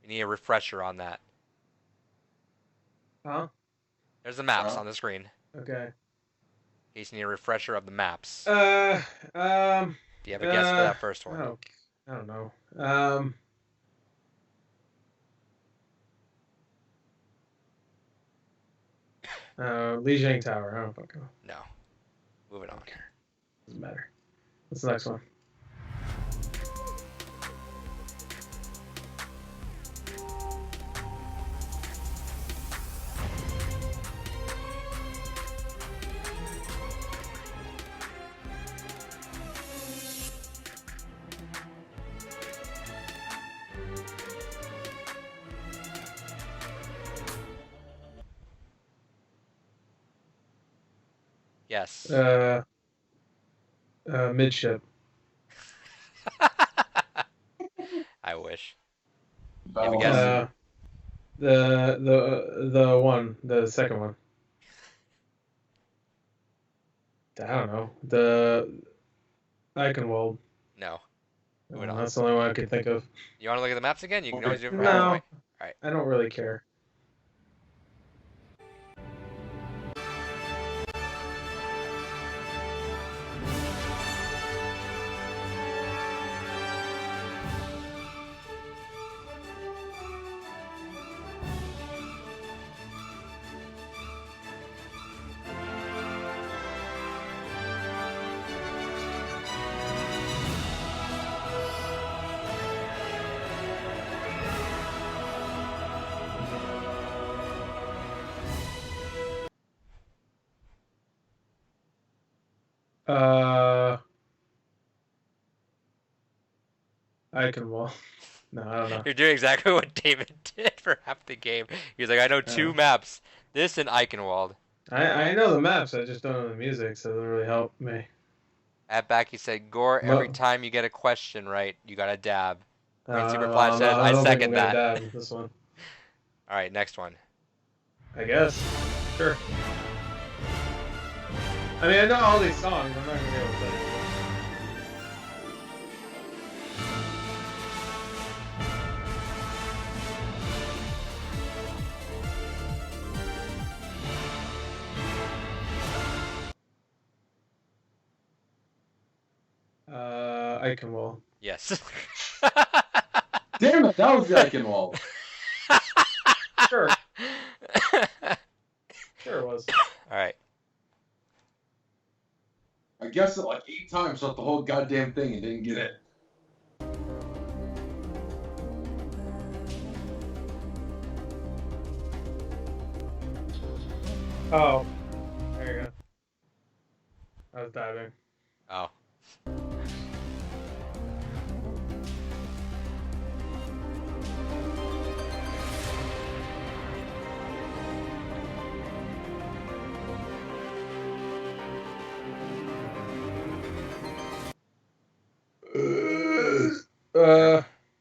You need a refresher on that. Huh? There's the maps on the screen. Okay. In case you need a refresher of the maps. Do you have a guess for that first one? I don't know. Lijiang Tower. I don't fucking know. No. Moving on. Doesn't matter. What's the next one? Yes. Midship. I wish. You have a guess? The second one. I don't know. The Eichenwald. No. That's the only one I could think of. You want to look at the maps again? You can always do it for No. half a point. All right. I don't really care. Iconwall. No, I don't know. You're doing exactly what David did for half the game. He was like, I know 2 maps. This and Eichenwald. I know the maps, I just don't know the music, so it doesn't really help me. At back, he said, Gore, every time you get a question right, you got to dab. Green Super Flash says, I I don't think second I'm gonna that. dab this one. All right, next one. I guess. Sure. I mean, I know all these songs. I'm not gonna be able to play them. Iconwall. Yes. Damn it, that was the Eichenwald. Sure. Sure it was. All right. I guessed it like 8 times throughout the whole goddamn thing and didn't get it. Oh. There you go. I was diving. Oh.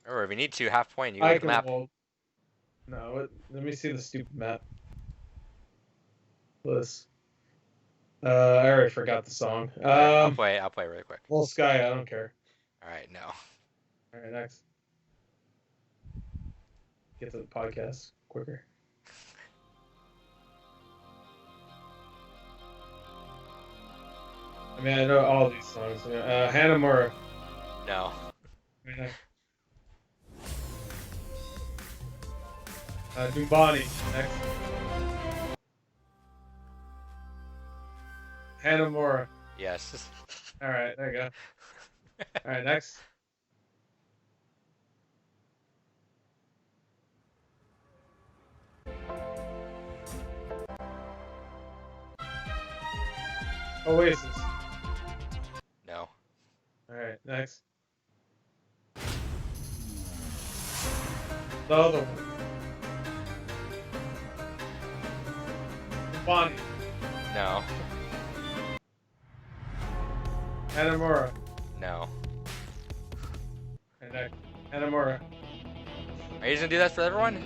Or if you need to, half point, you go to the map. No, let me see the stupid map. This. I already forgot the song. I'll play really quick. Full Sky, I don't care. All right, no. All right, next. Get to the podcast quicker. I mean, I know all these songs. Hanamura. No. Dumbani. Next. Hanamura. Yes. All right, there you go. All right, next. Oasis. No. All right, next. The other one. Bonnie. No. Hanamura. No. And next. Hanamura. Are you just gonna do that for everyone?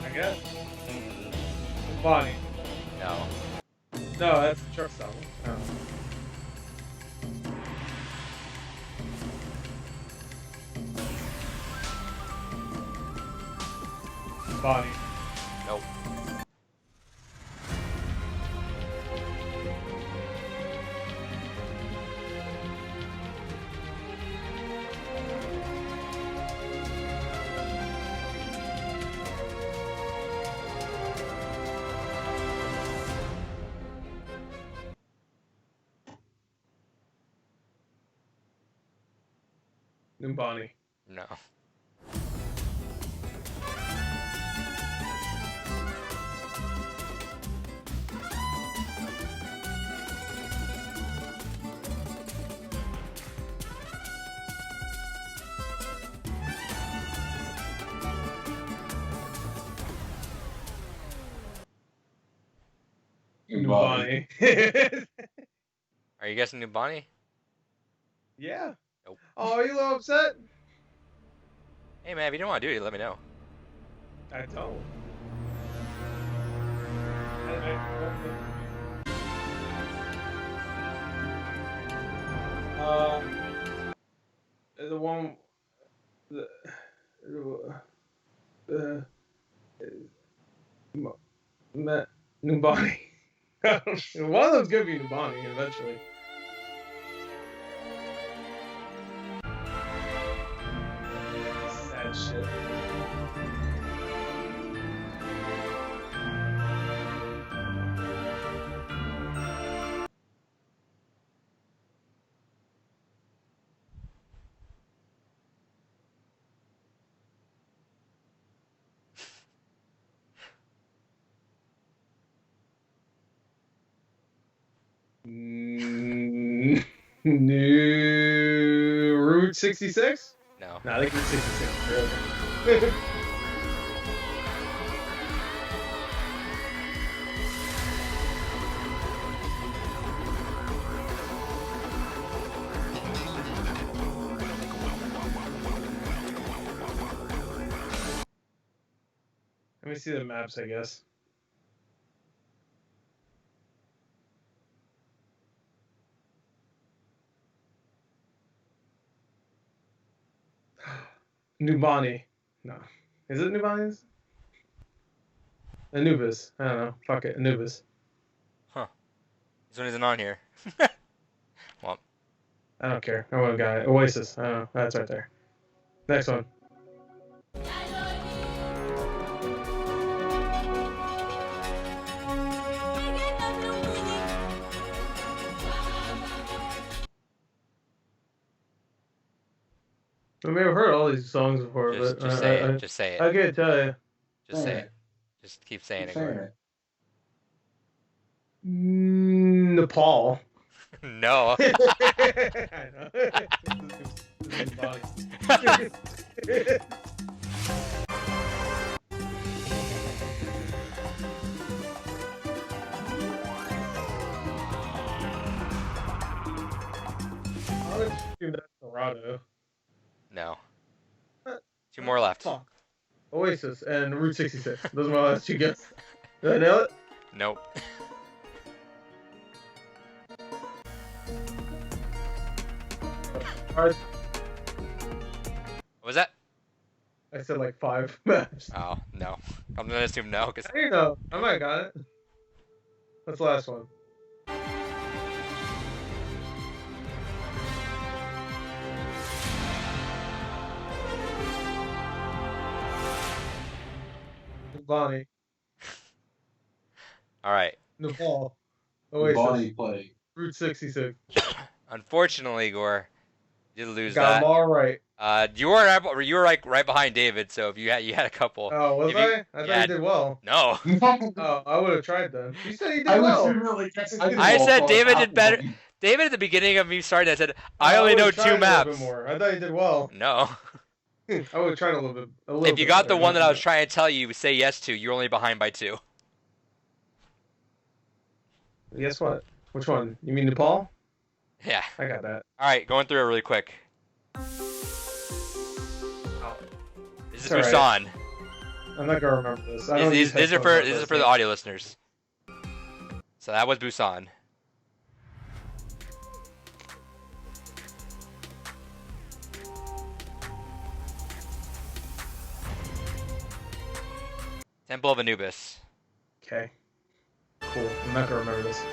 I guess. Bonnie. No. No, that's the truck song. Oh. Bonnie. Nope. Numbani. No. Numbani. Are you guessing Numbani? Yeah. Nope. Oh, are you a little upset? Hey man, if you don't want to do it, let me know. I don't. The one, Numbani. One of them's gonna be Numbani eventually. Sad shit. Naruto. Route 66? No. No, I think Route 66. Let me see the maps, I guess. Nubani. No. Is it Nubani's? Anubis. I don't know. Fuck it. Anubis. Huh. This one isn't on here. Well. I don't care. I want a guy. Oasis. I don't know. That's right there. Next one. I mean, I've heard all these songs before, but Just say it. Just say it. I can't tell you. Just say it. Just keep saying it. Nepal. No. I know. This is funny. I would assume that's Toronto. No. Two more left. Fuck. Oasis and Route 66. Those are my last two guesses. Did I nail it? Nope. Alright. What was that? I said like 5 maps. Oh, no. I'm gonna assume no, because I don't know. I might have got it. That's the last one. Bonnie. Alright. Nepal. Oasis. Bonnie play. Route 66. Unfortunately, Gore, you did lose Got that. them all right. You were like right behind David, so if you had a couple. Oh, was If you- I? I thought you did well. No. Oh, I would have tried then. You said you did I well. was really guessing. I said David did better. David, at the beginning of me starting, I said, I only know would've tried 2 a little maps. bit more. I thought you did well. No. I would have tried a little bit. If you got the one that I was trying to tell you, say yes to, you're only behind by 2. Guess what? Which one? You mean Nepal? Yeah. I got that. Alright, going through it really quick. This is It's Busan. alright. I'm not gonna remember this. I don't These use are headphones for like the audio listeners. So that was Busan. Temple of Anubis. Okay. Cool. I'm not gonna remember this.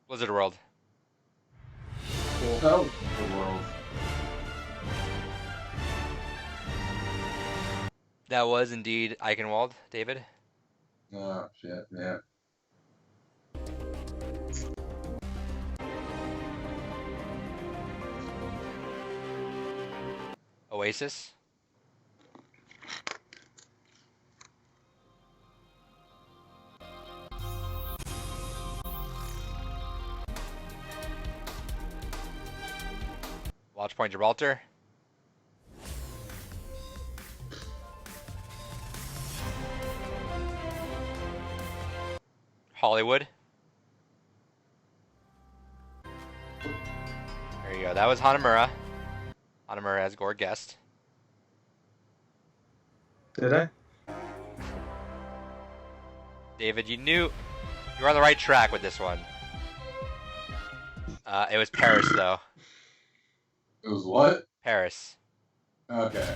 Blizzard World. Cool. Oh, the world. That was indeed Eichenwald, David. Oh shit, yeah. Oasis. Watch Point Gibraltar. Hollywood. There you go. That was Hanamura. Hanamura as Gore guessed. Did I? David, you were on the right track with this one. It was Paris, though. It was what? Paris. Okay.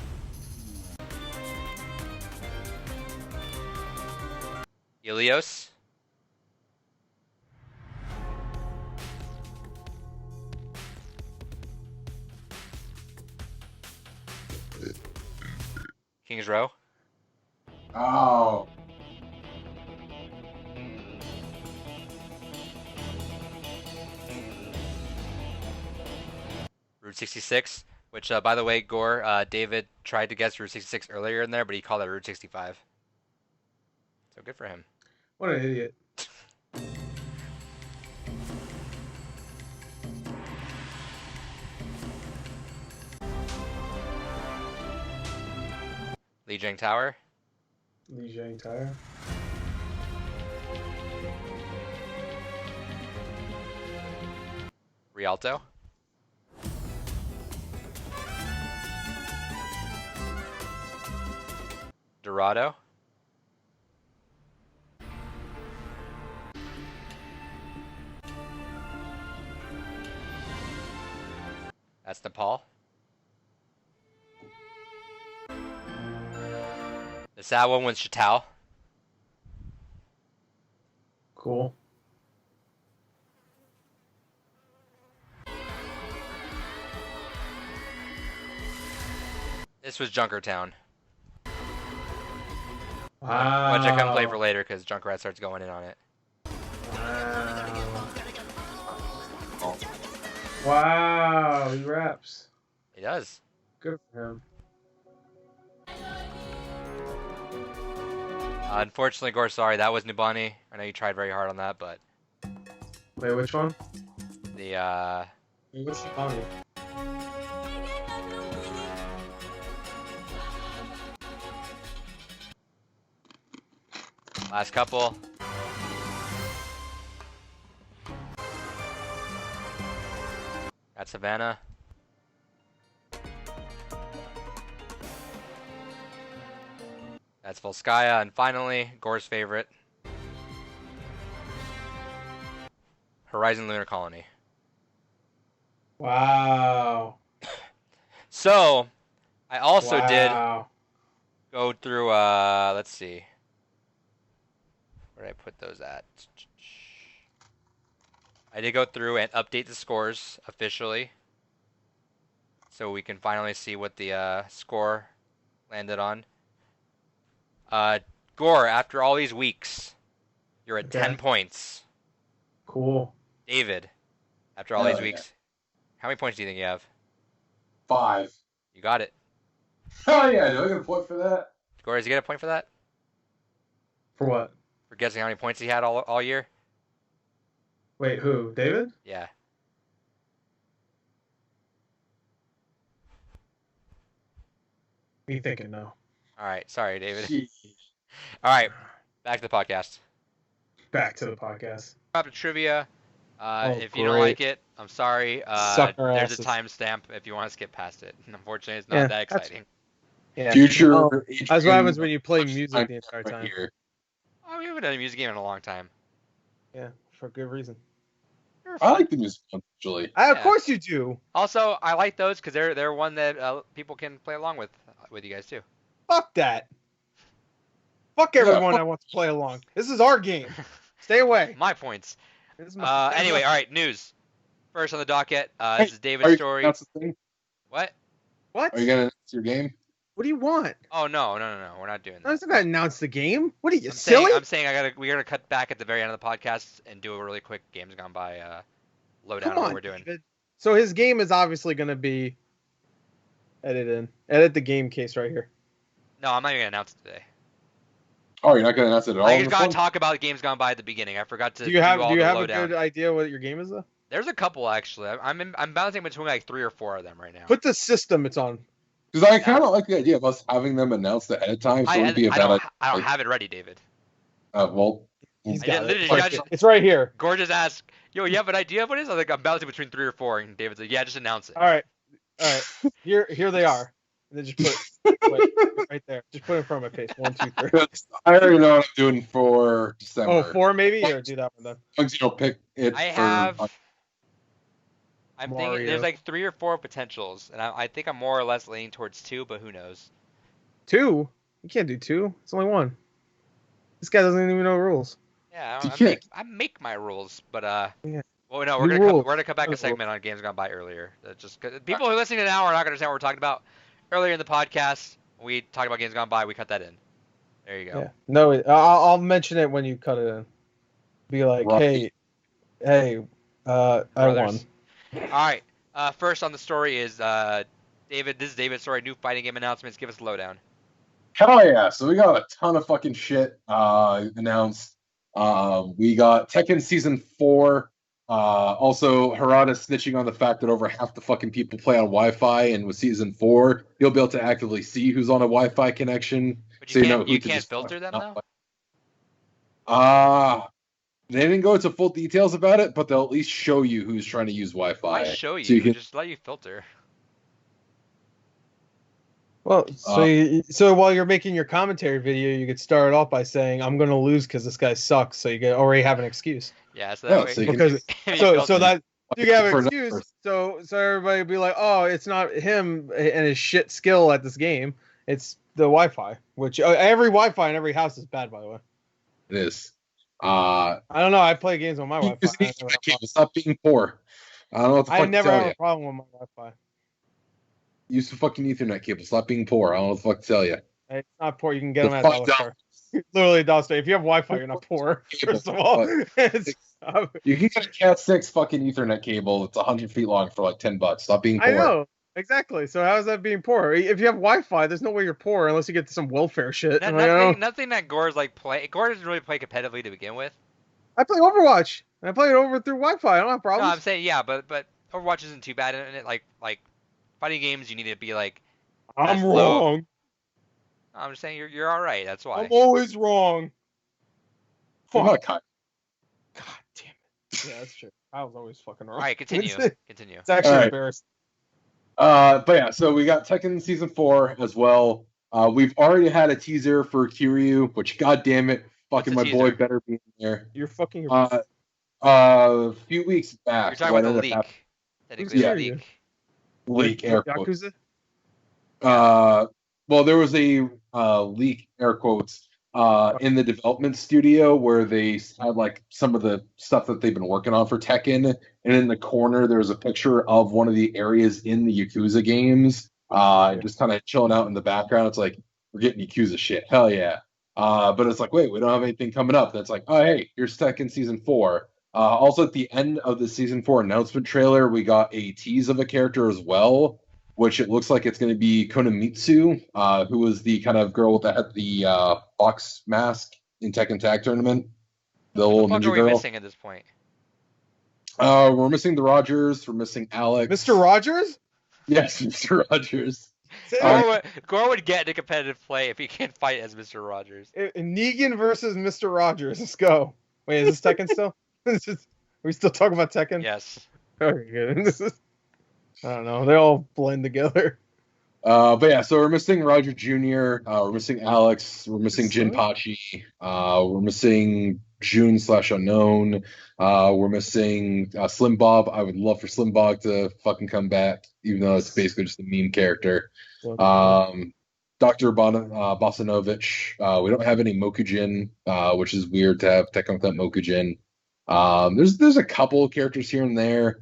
Ilios. Kings Row. Oh. Route 66, which, by the way, Gore, David tried to guess Route 66 earlier in there, but he called it Route 65. So good for him. What an idiot. Lijiang Tower. Lijiang Tower. Rialto. Dorado. That's Nepal. The sad one was Chatal. Cool. This was Junkertown. Wow. Which I couldn't play for later because Junkrat starts going in on it. Wow, he raps. He does. Good for him. Unfortunately, Gore, sorry, that was Nubani. I know you tried very hard on that, but Wait, which one? the What's the song? last couple. Got Savannah. That's Volskaya, and finally, Gore's favorite, Horizon Lunar Colony. Wow. So, I also did Wow. go through, let's see. Where did I put those at? I did go through and update the scores officially. So we can finally see what the score landed on. Gore, after all these weeks, you're at 10 points. Cool. David, after all these weeks, how many points do you think you have? 5. You got it. Oh yeah, do I get a point for that? Gore, does he get a point for that? For what? For guessing how many points he had all year? Wait, who? David? Yeah. Me thinking no. All right. Sorry, David. Jeez. All right. Back to the podcast. Back to the podcast. Up to trivia. If you great. don't like it, I'm sorry. Suck our There's asses. a timestamp if you want to skip past it. Unfortunately, it's not that exciting. Yeah. Future. Oh, that's what happens when you play music the entire right time. here. Oh, we haven't done a music game in a long time. Yeah, for good reason. I like the music one, actually. Of Yeah. course you do. Also, I like those because they're one that people can play along with you guys too. Fuck that. Fuck everyone that wants to play along. This is our game. Stay away. My points. This is my- Anyway, all right, news. First on the docket, Hey, this is David's story. What? What? Are you gonna announce your game? What do you want? Oh no, we're not doing I'm that. not gonna announce the game. What are you, I'm silly? saying we gotta cut back at the very end of the podcast and do a really quick games gone by lowdown Come on what on, we're doing. David. So his game is obviously gonna be edit the game case right here. No, I'm not even gonna announce it today. Oh, you're not gonna announce it at all? I on just this gotta one? talk about games gone by at the beginning. I forgot to Do you have all a the lowdown. good idea what your game is though? There's a couple actually. I'm bouncing between like 3 or 4 of them right now. Put the system it's on. Because I kind of like the idea of us having them announced ahead of time, so it would be a bad idea. I don't have it ready, David. Well, He's I got did it. literally It's right here. Gorgeous asked, "Yo, you have an idea of what it is?" I was like, "I'm bouncing between 3 or 4," and David's like, "Yeah, just announce it." All right. Here they are. And then just put right there. Just put it in front of my face. 1, 2, 3. I already know what I'm doing for December. Oh, 4 maybe? Or do that one then. As long as you don't pick it I'm Mario. thinking there's like 3 or 4 potentials, and I think I'm more or less leaning towards 2, but who knows? 2? You can't do 2. It's only 1. This guy doesn't even know rules. Yeah, You I make my rules, but Yeah. well, no, New we're rules. gonna come back a New segment on games gone by earlier. Just 'cause people who are listening now are not gonna understand what we're talking about. Earlier in the podcast, we talked about games gone by. We cut that in. There you go. Yeah. No, I'll mention it when you cut it in. Be like, Right. hey, I won. Brothers. All right. First on the story is David. This is David's story. New fighting game announcements. Give us a lowdown. Hell yeah! So we got a ton of fucking shit announced. We got Tekken Season 4 Also, Harada snitching on the fact that over half the fucking people play on Wi-Fi, and with season 4, you'll be able to actively see who's on a Wi-Fi connection, But so you know who you to can't just filter them not though. play. They didn't go into full details about it, but they'll at least show you who's trying to use Why Wi-Fi, show so you you? can. Just let you filter. Well, Uh, so while you're making your commentary video, you could start off by saying, "I'm going to lose because this guy sucks," so you can already have an excuse. Yeah, so that yeah, way so you can. Because if you so filter. that you can have an For another excuse. person. So everybody would be like, "Oh, it's not him and his shit skill at this game. It's the Wi-Fi." Which every Wi-Fi in every house is bad, by the way. It is. I don't know. I play games on my Keep Wi-Fi. using Ethernet cable. Stop being poor. I don't know what the I fuck to never tell have you. a problem with my Wi-Fi. Use the fucking Ethernet cable. Stop being poor. I don't know what the fuck to tell you. It's not poor. You can get The them at fuck dollar down. store. Literally dollar store. If you have Wi-Fi, you're not poor. First of all, You can get a Cat 6 fucking Ethernet cable that's 100 feet long for like $10. Stop being I poor. know exactly. So how is that being poor? If you have Wi-Fi, there's no way you're poor unless you get some welfare shit. Nothing that Gore's like play. Gore doesn't really play competitively to begin with. I play Overwatch. And I play it over through Wi-Fi. I don't have No, I'm problems. saying yeah, but Overwatch isn't too bad in it. Like fighting games, you need to be like I'm as low. wrong. I'm just saying you're all right. That's I'm why. always wrong. Well, Fuck. not God damn it. Yeah, that's true. I was always fucking wrong. All right, continue. It's Continue. actually All right. embarrassing. But yeah, so we got Tekken Season 4 as well. We've already had a teaser for Kiryu, which, god damn it, fucking my boy teaser? better be in there. You're fucking. A few weeks back, You're talking what about the ended up leak. Who's Technically, a Kiryu? leak. leak air quotes. Yakuza? Well, there was a leak air quotes in the development studio where they had like some of the stuff that they've been working on for Tekken, and in the corner there was a picture of one of the areas in the Yakuza games, just kind of chilling out in the background. It's like we're getting Yakuza shit, hell yeah! But it's like, wait, we don't have anything coming up. That's like, oh hey, here's Tekken Season 4. Also, at the end of the Season 4 announcement trailer, we got a tease of a character as well, which it looks like it's going to be Konomitsu, who was the kind of girl that had the box mask in Tekken Tag Tournament, the What little the fuck ninja are we girl. missing at this point? We're missing the Rogers. We're missing Alex. Mr. Rogers? Yes, Mr. Rogers. Gore would get into competitive play if he can't fight as Mr. Rogers. Negan versus Mr. Rogers. Let's go. Wait, is this Tekken still? Are we still talking about Tekken? Yes. Okay, good. I don't know. They all blend together. But yeah, so we're missing Roger Jr., we're missing Alex, we're missing Jinpachi, we're missing June/Unknown, we're missing Slim Bob. I would love for Slim Bob to fucking come back, even though it's basically just a meme character. Dr. Bosanovich. We don't have any Mokujin, which is weird to have Tekken without Mokujin. There's a couple of characters here and there.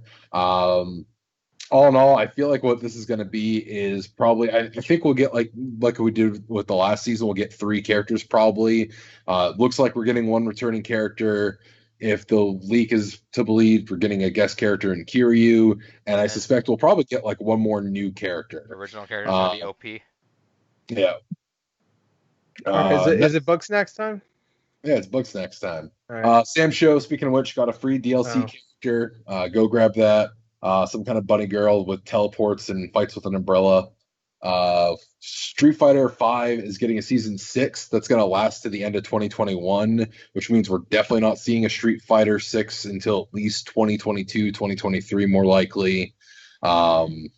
All in all, I feel like what this is going to be is probably. I think we'll get like we did with the last season. We'll get 3 characters probably. Looks like we're getting 1 returning character. If the leak is to believe, we're getting a guest character in Kiryu, and I suspect we'll probably get like 1 more new character. The original character is going to be OP. Yeah. Is it Bugsnax time? Yeah, it's Bugsnax time. Right. Sam Show, speaking of which, got a free DLC character. Go grab that. Some kind of bunny girl with teleports and fights with an umbrella. Street Fighter 5 is getting a season 6 that's going to last to the end of 2021, which means we're definitely not seeing a Street Fighter 6 until at least 2022, 2023, more likely. And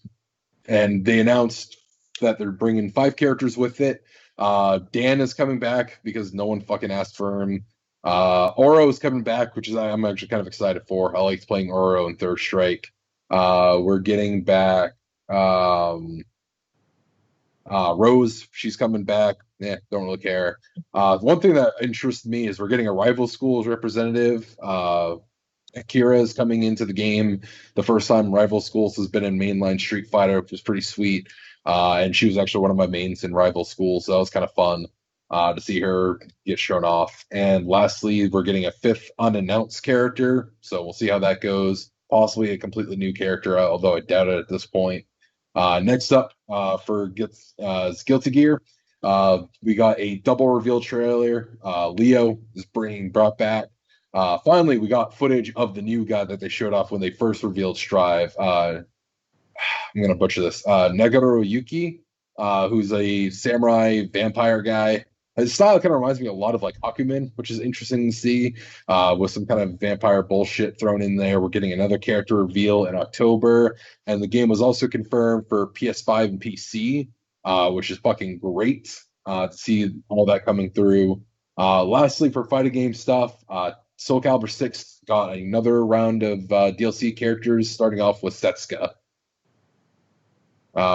they announced that they're bringing 5 characters with it. Dan is coming back because no one fucking asked for him. Oro is coming back, which is I'm actually kind of excited for. I liked playing Oro in Third Strike. We're getting back Rose. She's coming back. Don't really care. One thing that interests me is we're getting a rival schools representative. Akira is coming into the game. The first time Rival Schools has been in mainline Street Fighter, which was pretty sweet. And she was actually one of my mains in Rival Schools, so that was kind of fun to see her get shown off. And lastly, we're getting a 5th unannounced character, so we'll see how that goes. Possibly a completely new character, although I doubt it at this point. Next up for Guilty Gear, we got a double reveal trailer. Leo is brought back. Finally, we got footage of the new guy that they showed off when they first revealed Strive. I'm gonna butcher this. Negoro Yuki, who's a samurai vampire guy. His style kind of reminds me a lot of like Akumen, which is interesting to see, with some kind of vampire bullshit thrown in there. We're getting another character reveal in October, and the game was also confirmed for PS5 and PC, which is fucking great to see all that coming through. Lastly, for fighting game stuff, Soul Calibur 6 got another round of DLC characters, starting off with Setsuka.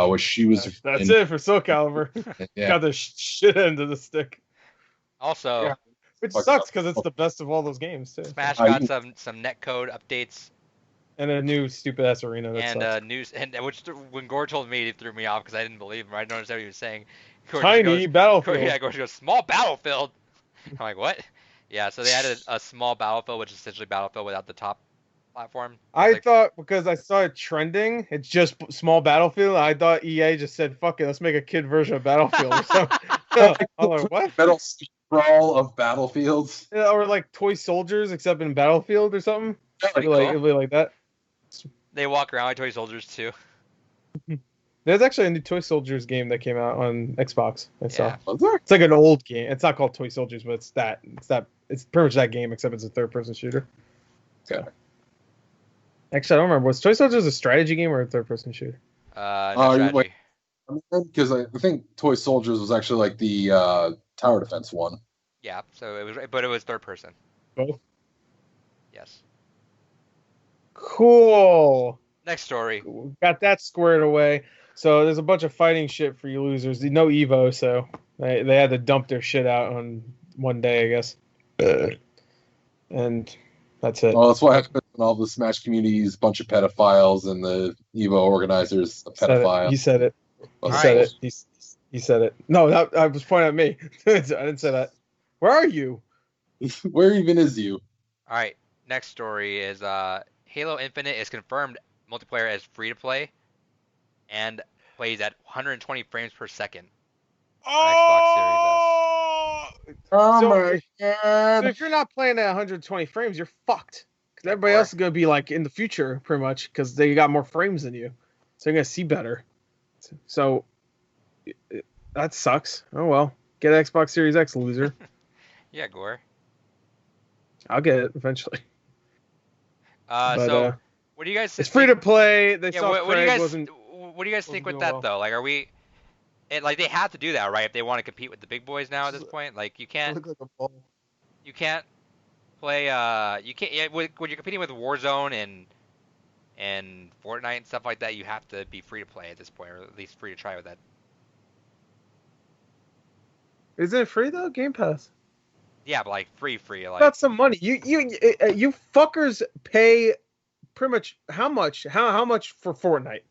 Which she was. That's it for Soul Calibur. Yeah. Got the shit end of the stick. Also, Yeah. Which sucks because it's the best of all those games too. Smash got some netcode updates and a new stupid ass arena. That news, and which when Gore told me, it threw me off because I didn't believe him. I didn't understand what he was saying. Gore Tiny battlefield. Yeah, Gore goes small battlefield. I'm like, what? Yeah, so they added a small battlefield, which is essentially Battlefield without the top platform. I thought because I saw it trending, it's just small Battlefield. I thought EA just said, "Fuck it, let's make a kid version of Battlefield." Or something. I'm like, what? Metal sprawl of battlefields. Yeah, or like Toy Soldiers, except in Battlefield or something. Cool. Like that. They walk around like Toy Soldiers too. There's actually a new Toy Soldiers game that came out on Xbox. I saw. Yeah. Was there? It's like an old game. It's not called Toy Soldiers, but it's that. It's pretty much that game, except it's a third-person shooter. Okay. Actually, I don't remember. Was Toy Soldiers a strategy game or a third-person shooter? No strategy. Because I think Toy Soldiers was actually like the tower defense one. Yeah, so it was third person. Both. Yes. Cool. Next story. Got that squared away. So there's a bunch of fighting shit for you losers. No Evo, so they had to dump their shit out on one day, I guess. And that's it. Well, that's why I have to put in all the Smash communities, bunch of pedophiles, and the Evo organizers, a pedophile. He said it. He said it. He said it. No, I was pointing at me. I didn't say that. Where are you? Where even is you? All right. Next story is Halo Infinite is confirmed multiplayer as free to play, and plays at 120 frames per second. Oh my god! So if you're not playing at 120 frames, you're fucked. Because everybody else is gonna be like in the future, pretty much, because they got more frames than you, so you're gonna see better. So that sucks. Oh well, get an Xbox Series X, loser. Yeah, Gore. I'll get it eventually. So what do you guys? It's free to play. They saw what do you guys? wasn't. What do you guys think with that though? Like, are we? Like they have to do that, right? If they want to compete with the big boys now at this point, like you can't. Look like a ball. You can't play. You can't. Yeah, when you're competing with Warzone and Fortnite and stuff like that, you have to be free to play at this point, or at least free to try with that. Isn't it free though? Game Pass. Yeah, but like free. Like that's some money. You fuckers pay pretty much how much? How much for Fortnite?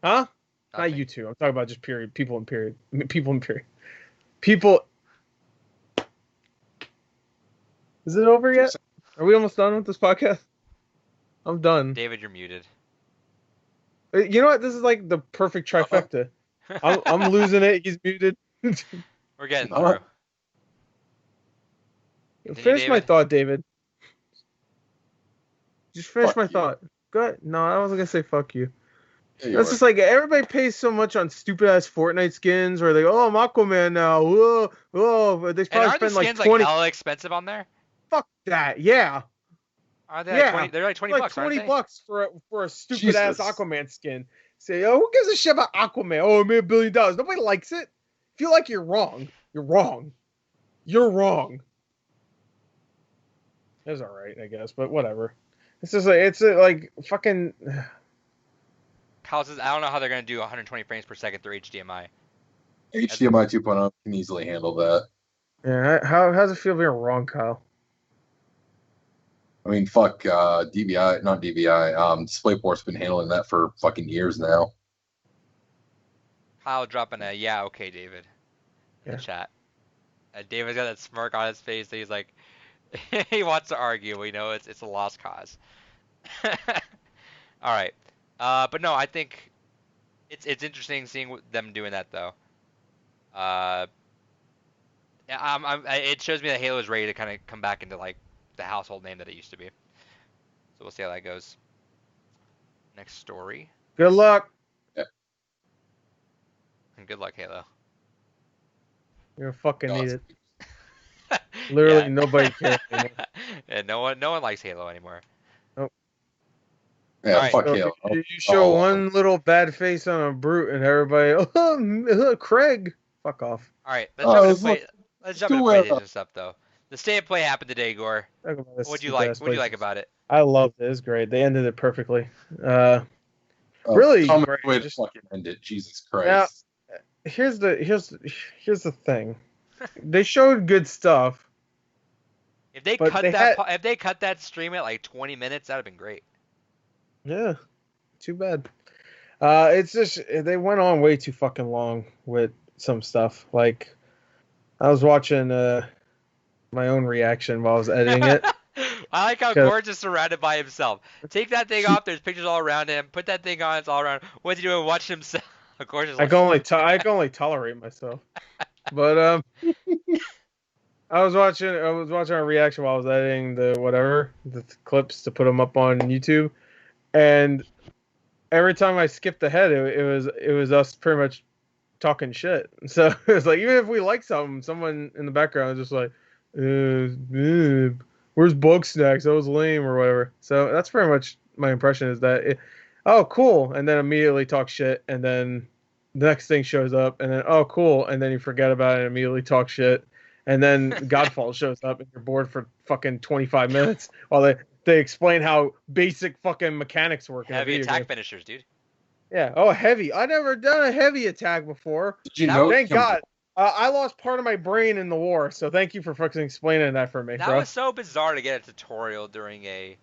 Huh? Nothing. Not you two. I'm talking about just period. People in period. People in period. People. Is it over yet? Are we almost done with this podcast? I'm done. David, you're muted. You know what? This is like the perfect trifecta. I'm losing it. He's muted. We're getting through. Finish my thought, David. Just finish my thought. Go ahead. No, I wasn't gonna say fuck you. Yeah, that's just like everybody pays so much on stupid ass Fortnite skins, where they go, "Oh, I'm Aquaman now." Whoa. But they probably spend like 20. Like hella expensive on there? Fuck that. Yeah. Are they? Yeah. Like 20, they're like $20 bucks. $20 bucks for a stupid ass Aquaman skin. Say, oh, who gives a shit about Aquaman? Oh, I made $1 billion. Nobody likes it. If you like, you're wrong. You're wrong. You're wrong. It's all right, I guess, but whatever. It's just like fucking. Kyle says, I don't know how they're gonna do 120 frames per second through HDMI. HDMI 2.0 can easily handle that. Yeah, how's it feel being wrong, Kyle? I mean, fuck, DVI, not DVI. DisplayPort's been handling that for fucking years now. Kyle dropping a yeah, okay, David. In the chat. David's got that smirk on his face that he's like, he wants to argue. We know it's a lost cause. All right. But no, I think it's interesting seeing them doing that though. It shows me that Halo is ready to kind of come back into like the household name that it used to be. So we'll see how that goes. Next story. Good luck. And good luck, Halo. You're gonna fucking need it. Yeah. Literally nobody cares anymore. And no one likes Halo anymore. Nope. Yeah, All right. fuck So Halo. you show one little bad face on a brute, and everybody, oh, Craig, fuck off. All right, let's jump into do it. PlayStation stuff though. The state of play happened today, Gore. Talk about this What'd you stupid like? ass What'd you like PlayStation. about it? I loved it. It was great. They ended it perfectly. Really great. Way to fucking end it. Jesus Christ. Now, here's the thing. They showed good stuff. If they But cut they that had- if they cut that stream at like 20 minutes, that'd have been great. Yeah, too bad. It's just they went on way too fucking long with some stuff. Like I was watching my own reaction while I was editing it. I like how Gore's just surrounded by himself. Take that thing off. There's pictures all around him. Put that thing on. It's all around. What's he doing? Watch himself. Gore's just I like, can only tolerate myself. But I was watching a reaction while I was editing the clips to put them up on YouTube, and every time I skipped ahead, it was us pretty much talking shit. So it was like even if we like something, someone in the background was just like, "Where's Bug Snacks? That was lame," or whatever. So that's pretty much my impression is that oh cool, and then immediately talk shit, and then the next thing shows up, and then oh cool, and then you forget about it and immediately talk shit. And then Godfall shows up, and you're bored for fucking 25 minutes while they explain how basic fucking mechanics work. heavy in a video attack game. finishers, dude. Yeah. Oh, heavy. I never done a heavy attack before. Did you know? Thank God. I lost part of my brain in the war, so thank you for fucking explaining that for me, That bro. was so bizarre to get a tutorial during a.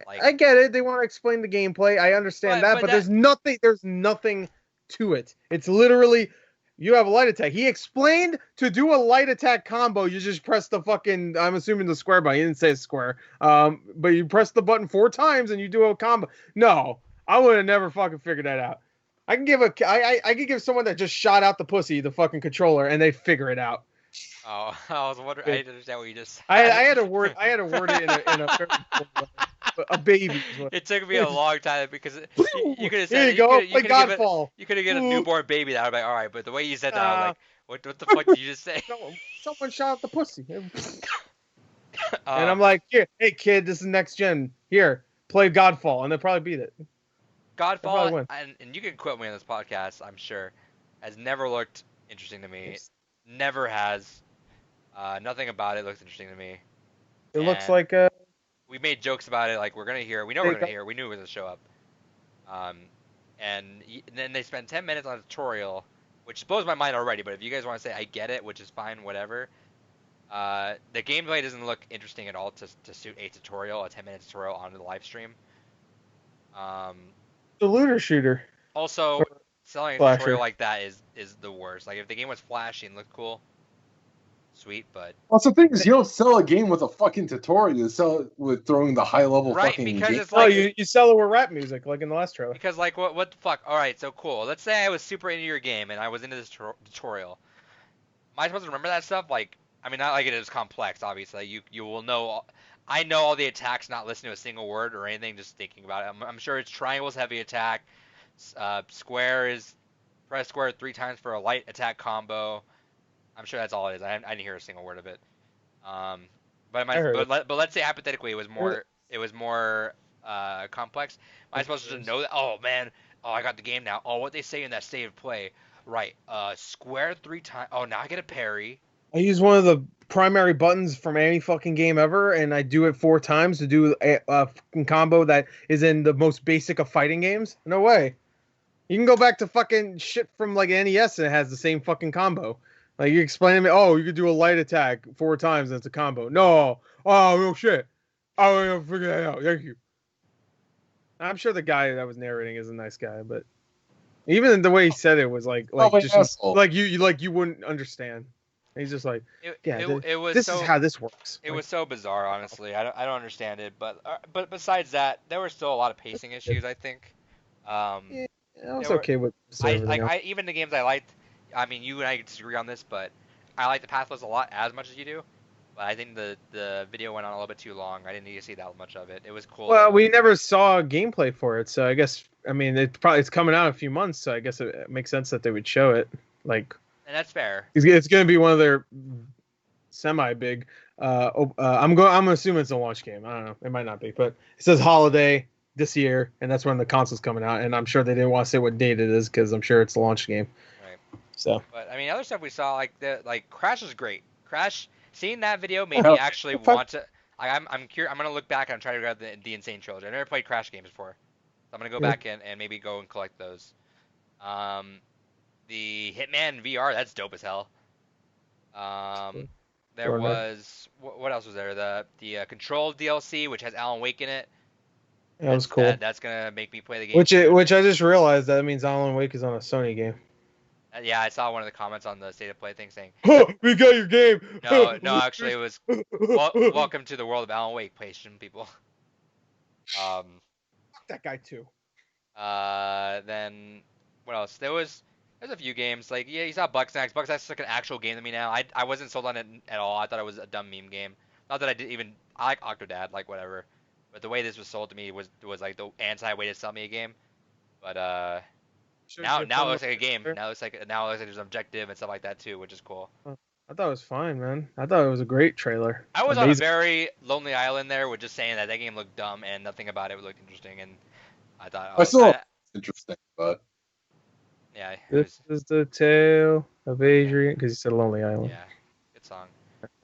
Like, I get it. They want to explain the gameplay. I understand but there's nothing. There's nothing to it. It's literally. You have a light attack. He explained to do a light attack combo. You just press the fucking. I'm assuming the square button. He didn't say square. But you press the button 4 times and you do a combo. No, I would have never fucking figured that out. I can give I could give someone that just shot out the pussy the fucking controller and they'd figure it out. Oh, I was wondering. I didn't understand what you just said. I had to word it in a very a baby. It took me a long time because you could have said Here you go. Play Godfall. You could have given a newborn baby that. I'd be like, all right, but the way you said that, I was like, what the fuck did you just say? Someone shot out the pussy. And I'm like, here, hey kid, this is next gen. Here, play Godfall, and they'll probably beat it. Godfall, and you can quote me on this podcast, I'm sure, has never looked interesting to me. Never has. Nothing about it looks interesting to me. It looks like we made jokes about it, like we're gonna hear. We know we're gonna hear. We knew it was gonna show up. And then they spend 10 minutes on a tutorial, which blows my mind already. But if you guys want to say I get it, which is fine, whatever. The gameplay doesn't look interesting at all to suit a tutorial, a 10-minute tutorial onto the live stream. The looter shooter. Also, selling a tutorial like that is the worst. Like if the game was flashy and looked cool, sweet, but well, the thing is, you don't sell a game with a fucking tutorial. You sell it with throwing the high level fucking because game. it's like you sell it with rap music, like in the last trailer. Because like what the fuck? All right, so cool. Let's say I was super into your game and I was into this tutorial. Am I supposed to remember that stuff? Like, I mean, not like it is complex. Obviously, you will know. I know all the attacks, not listening to a single word or anything, just thinking about it. I'm sure it's triangle's heavy attack. Square is press square 3 times for a light attack combo. I'm sure that's all it is. I didn't hear a single word of it. But let's say hypothetically it was more complex. Am I supposed to know that? Oh man, I got the game now. Oh, what they say in that state of play, right? Square 3 times. Oh, now I get a parry. I use one of the primary buttons from any fucking game ever, and I do it 4 times to do a fucking combo that is in the most basic of fighting games. No way. You can go back to fucking shit from like NES and it has the same fucking combo. Like you explain to me, oh, you could do a light attack 4 times and it's a combo. No. Oh, no shit. Oh, I'll figure that out. Thank you. I'm sure the guy that was narrating is a nice guy, but even the way he said it was like just like you wouldn't understand. He's just like, this is how this works. It was so bizarre, honestly. I don't understand it, but besides that, there were still a lot of pacing issues, I think. Yeah, I was okay with even the games I liked. I mean, you and I disagree on this, but I like the Pathless a lot as much as you do. But I think the video went on a little bit too long. I didn't need to see that much of it. It was cool Well, though. we never saw gameplay for it, so I guess I mean it's coming out in a few months, so I guess it makes sense that they would show it. Like And that's fair. it's going to be one of their semi big. I'm assuming it's a launch game. I don't know. It might not be, but it says holiday this year, and that's when the console's coming out. And I'm sure they didn't want to say what date it is because I'm sure it's a launch game. Right. So. But I mean, other stuff we saw like Crash is great. Crash, seeing that video made me actually want to. I'm curious. I'm gonna look back and try to grab the Insane trilogy. I never played Crash games before, so I'm gonna go back and maybe go and collect those. The Hitman VR, that's dope as hell. There was what else was there? The Control DLC, which has Alan Wake in it. That was cool. That's gonna make me play the game. Which I just realized that means Alan Wake is on a Sony game. Yeah, I saw one of the comments on the State of Play thing saying, "Oh, we got your game." No, actually it was welcome to the world of Alan Wake, PlayStation people. Fuck that guy too. Then what else? There's a few games like you saw Bugsnax. Bugsnax is like an actual game to me now. I wasn't sold on it at all. I thought it was a dumb meme game. Not that I like Octodad, like whatever. But the way this was sold to me was like the anti way to sell me a game. But now it looks like a game. Now it looks like there's an objective and stuff like that too, which is cool. I thought it was fine, man. I thought it was a great trailer. I was on a very lonely island there with just saying that game looked dumb and nothing about it looked interesting, and I thought I saw it's interesting, but yeah. This is the tale of Adrian, because he said Lonely Island. Yeah, good song.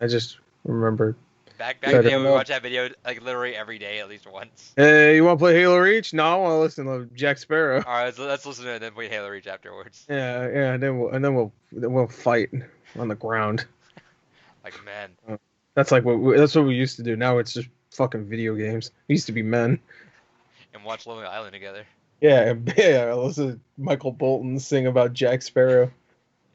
I just remembered. Back then, we watched that video like literally every day, at least once. Hey, you want to play Halo Reach? No, I want to listen to Jack Sparrow. All right, let's listen to it and then play Halo Reach afterwards. Yeah, and then we'll fight on the ground. Like men. That's what we used to do. Now it's just fucking video games. We used to be men. And watch Lonely Island together. Yeah. Listen to Michael Bolton sing about Jack Sparrow.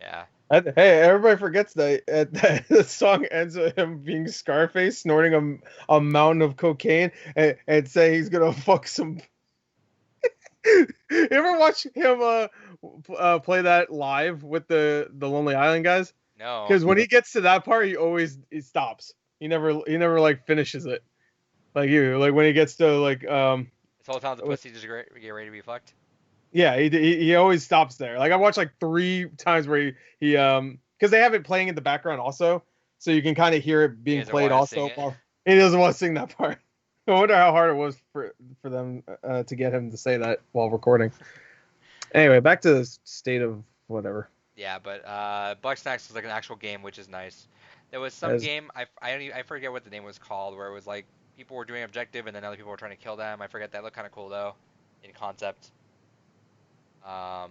Yeah. Hey, everybody forgets that the song ends with him being Scarface, snorting a mountain of cocaine, and saying he's gonna fuck some. You ever watch him play that live with the Lonely Island guys? No. Because when he gets to that part, he stops. He never like finishes it. Like when he gets to like This whole time the pussy just get ready to be fucked. Yeah, he always stops there. Like I watched like 3 times where he because they have it playing in the background also, so you can kind of hear it being played also. He doesn't want to sing that part. I wonder how hard it was for them to get him to say that while recording. Anyway, back to the state of whatever. Yeah, but Bugsnax was like an actual game, which is nice. There was some game I forget what the name was called, where it was like people were doing objective and then other people were trying to kill them. I forget. That looked kind of cool though, in concept. What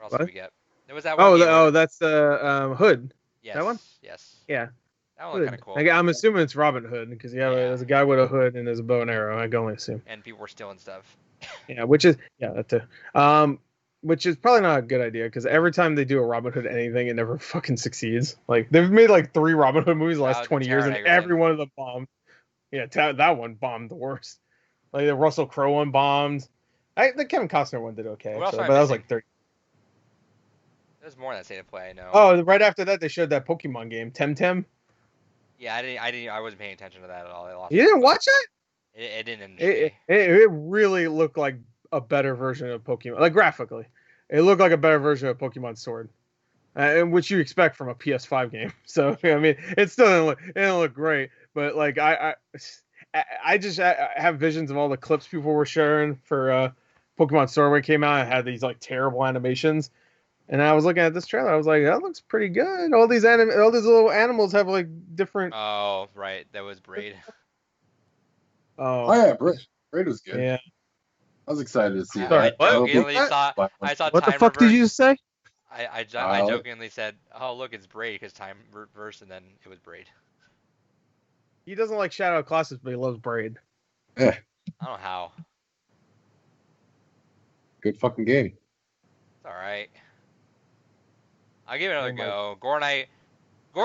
else did we get? There was that one. That's the Hood. Yes. That one? Yes. Yeah. That one looked kind of cool. I'm assuming it's Robin Hood because there's a guy with a hood and there's a bow and arrow. I can only assume. And people were stealing stuff. Yeah, that too. Which is probably not a good idea because every time they do a Robin Hood anything, it never fucking succeeds. Like they've made like 3 Robin Hood movies the last 20 years, and every one of them bombed. Yeah, that one bombed the worst. Like the Russell Crowe one bombed. The Kevin Costner one did okay, actually, but that was like 30. There's more than State of Play, I know. Oh, right after that, they showed that Pokemon game, Temtem. Yeah, I wasn't paying attention to that at all. You didn't watch that? It didn't interest me. It really looked like a better version of Pokemon, like graphically. It looked like a better version of Pokemon Sword, and which you expect from a PS5 game. So I mean, it didn't look great, but like I just have visions of all the clips people were sharing for Pokemon Sword when it came out. It had these like terrible animations. And I was looking at this trailer. I was like, that looks pretty good. All these little animals have like different. Oh, right. That was Braid. Oh yeah, Braid was good. Yeah. I was excited to see that. I saw what the fuck did you say? I jokingly said, oh, look, it's Braid because time reversed, and then it was Braid. He doesn't like Shadow Colossus, but he loves Braid. Yeah. I don't know how. Good fucking game. It's all right. I'll give it another go. Gore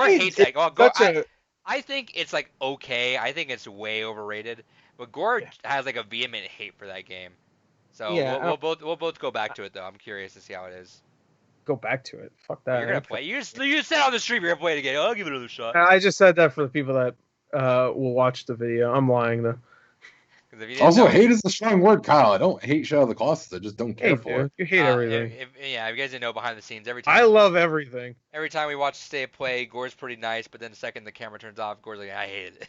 hates that. Well, I think it's like okay. I think it's way overrated. But Gore has like a vehement hate for that game. So we'll both go back to it though. I'm curious to see how it is. go back to it. Fuck that. You're gonna play. You said on the stream you're gonna play it again. I'll give it another shot. I just said that for the people that will watch the video. I'm lying though. Also, hate is a strong word, Kyle. I don't hate Shadow of the Colossus. I just don't care for it. You hate everything. If you guys didn't know, behind the scenes, every time I love everything. Every time we watch Stay Play, Gore's pretty nice, but then the second the camera turns off, Gore's like, I hated it.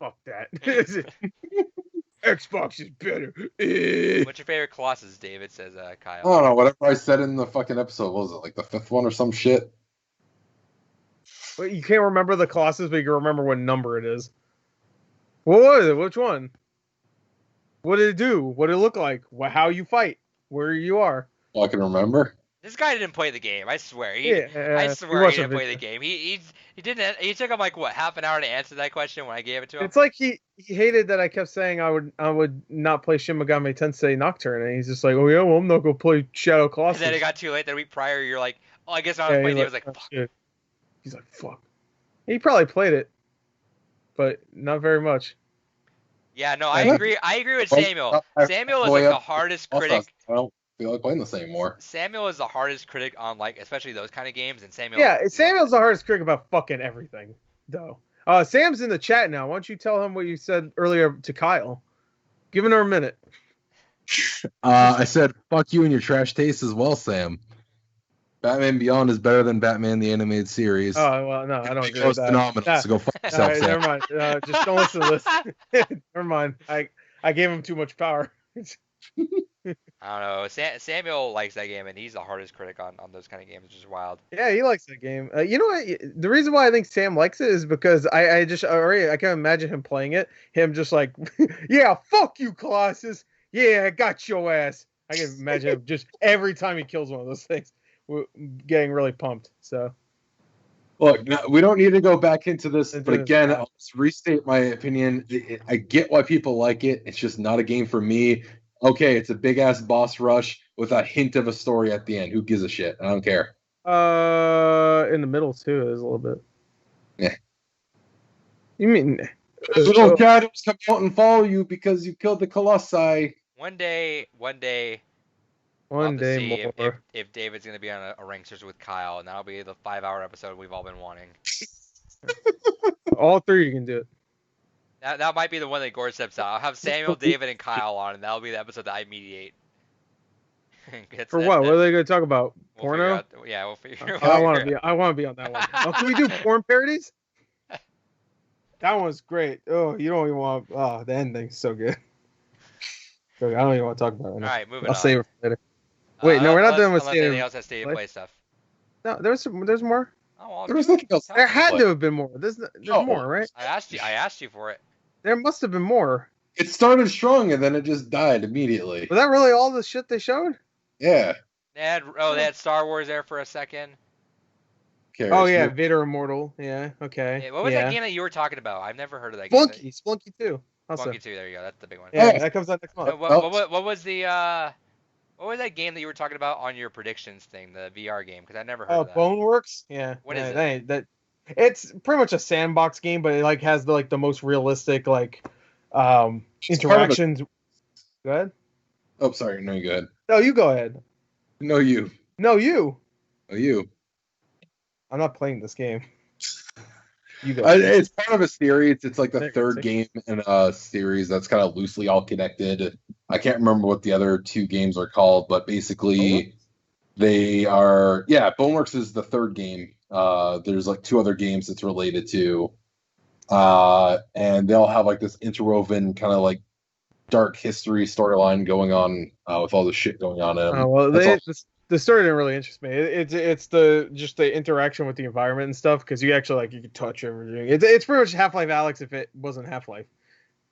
Fuck that. Xbox is better. What's your favorite Colossus, David? Says Kyle. I don't know. Whatever I said in the fucking episode, what was it, like the 5th one or some shit? But you can't remember the Colossus, but you can remember what number it is. What was it? Which one? What did it do? What did it look like? How you fight? Where you are? All I can remember. This guy didn't play the game. I swear. I swear he didn't play the game. He didn't. He took him like what, half an hour to answer that question when I gave it to him. It's like he hated that I kept saying I would not play Shin Megami Tensei Nocturne, and he's just like, oh yeah, well I'm not gonna play Shadow Colossus. And then it got too late. The week prior, you're like, oh, I guess I was playing. He was like, fuck. Shit. He's like, fuck. He probably played it, but not very much. Yeah, no, I agree. I agree with Samuel. Samuel is like the hardest critic. I don't feel like playing this anymore. Samuel is the hardest critic on like, especially those kind of games. And Samuel's the hardest critic about fucking everything, though. Sam's in the chat now. Why don't you tell him what you said earlier to Kyle? Giving her a minute. I said, fuck you and your trash taste as well, Sam. Batman Beyond is better than Batman the Animated Series. Oh, well, no, I don't agree with that. Phenomenal, so go fuck yourself, right, Sam. never mind. Just don't listen to this. Never mind. I gave him too much power. I don't know. Samuel likes that game, and he's the hardest critic on those kind of games, which is wild. Yeah, he likes that game. You know what? The reason why I think Sam likes it is because I can imagine him playing it. Him just like, yeah, fuck you, Colossus. Yeah, I got your ass. I can imagine him just every time he kills one of those things, getting really pumped. So, look, we don't need to go back into this, but again, I'll just restate my opinion. I get why people like it. It's just not a game for me. Okay, it's a big ass boss rush with a hint of a story at the end. Who gives a shit? I don't care. In the middle too, is a little bit. Yeah. You mean little shadows come out and follow you because you killed the Colossi? One day more. If David's gonna be on a Ranksters with Kyle, and that'll be the 5-hour episode we've all been wanting. All three, you can do it. That might be the one that Gore steps out. I'll have Samuel, David, and Kyle on, and that'll be the episode that I mediate. For what? What are they going to talk about? Porno? We'll figure. I want to be on that one. Oh, can we do porn parodies? That one's great. Oh, you don't even want. Oh, the ending's so good. I don't even want to talk about it. All right, moving on. I'll save it for later. Wait, no, we're not done with Unless anything else has State of Play stuff. No, there's more. Oh, well, there was nothing else. There had to have been more. There's more, right? I asked you for it. There must have been more. It started strong and then it just died immediately. Was that really all the shit they showed? Yeah. They had Star Wars there for a second. Oh yeah, Vader Immortal. Yeah, okay. Yeah, what was that game that you were talking about? I've never heard of that game. Splunky 2. Splunky 2, there you go. That's the big one. Yeah, that comes out next month. What was that game that you were talking about on your predictions thing, the VR game? Because I never heard of that. Boneworks? Yeah. What is it? It's pretty much a sandbox game, but it has the most realistic interactions. Go ahead. Oh, sorry. No, you go ahead. No, you go ahead. No, you. No, you. Oh, you. I'm not playing this game. You go. It's part of a series. It's like the third game in a series that's kind of loosely all connected. I can't remember what the other two games are called, but basically they are. Yeah, Boneworks is the third game. There's two other games it's related to, and they'll have this interwoven kind of dark history storyline going on with all the shit going on in them. Oh well, the story didn't really interest me. It's the interaction with the environment and stuff, because you actually you could touch everything. It's pretty much Half-Life Alyx if it wasn't Half-Life.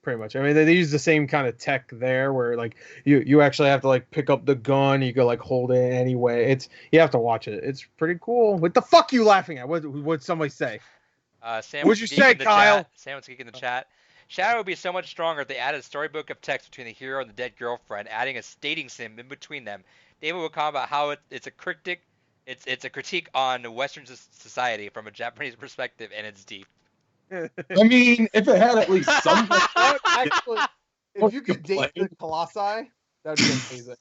Pretty much. I mean, they use the same kind of tech there, where you actually have to pick up the gun. You go hold it anyway. You have to watch it. It's pretty cool. What the fuck are you laughing at? What'd somebody say? What'd you say, Kyle? Sam was geeking in the chat. Shadow would be so much stronger if they added a storybook of text between the hero and the dead girlfriend, adding a dating sim in between them. David will comment about how it's a critique. It's a critique on Western society from a Japanese perspective, and it's deep. I mean, if it had at least some. Actually, if you could date the Colossi, that'd be amazing.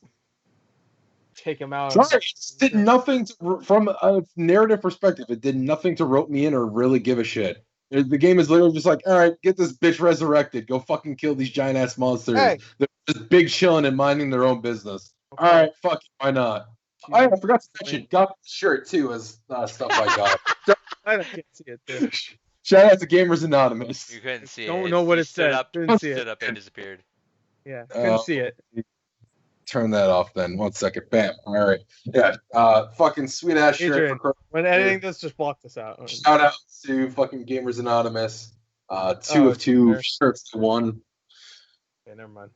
take him out. Sorry, it did nothing from a narrative perspective. It did nothing to rope me in or really give a shit. The game is literally just like, all right, get this bitch resurrected. Go fucking kill these giant ass monsters. Hey. They're just big chilling and minding their own business. Okay. All right, fuck it, why not? I forgot to mention, got the shirt too as stuff I got. I can't see it. Too. Shout out to Gamers Anonymous. You couldn't see it. Don't know what it said. Couldn't see stood it. up and disappeared. Yeah, couldn't see it. Turn that off then. 1 second. Bam. All right. Yeah. Fucking sweet ass shirt. When editing this, just block this out. Shout out to fucking Gamers Anonymous. 2 of 2 shirts to 1. Okay, never mind.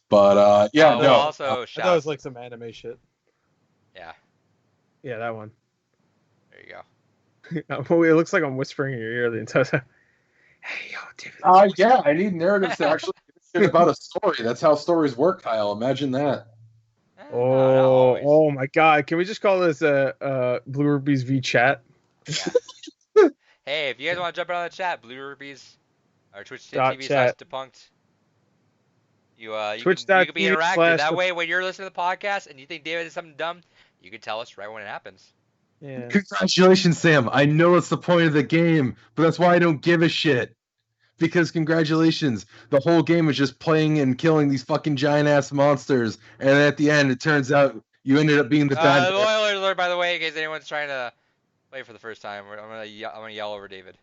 But yeah, no. Also, I thought it was like some anime shit. Yeah. Yeah, that one. There you go. It looks like I'm whispering in your ear the entire time. Hey, yo, David. Yeah, I need narratives to actually get about a story. That's how stories work, Kyle. Imagine that. Oh my God! Can we just call this Blue Rubies v Chat? Yeah. Hey, if you guys want to jump around the chat, Blue Rubies or Twitch.tv/depunked. You can be interactive. That way, when you're listening to the podcast and you think David did something dumb, you can tell us right when it happens. Yeah. Congratulations, Sam. I know it's the point of the game, but that's why I don't give a shit. Because congratulations, the whole game is just playing and killing these fucking giant ass monsters, and at the end, it turns out you ended up being the bad. Spoiler alert, by the way, in case anyone's trying to play for the first time, I'm gonna yell over David.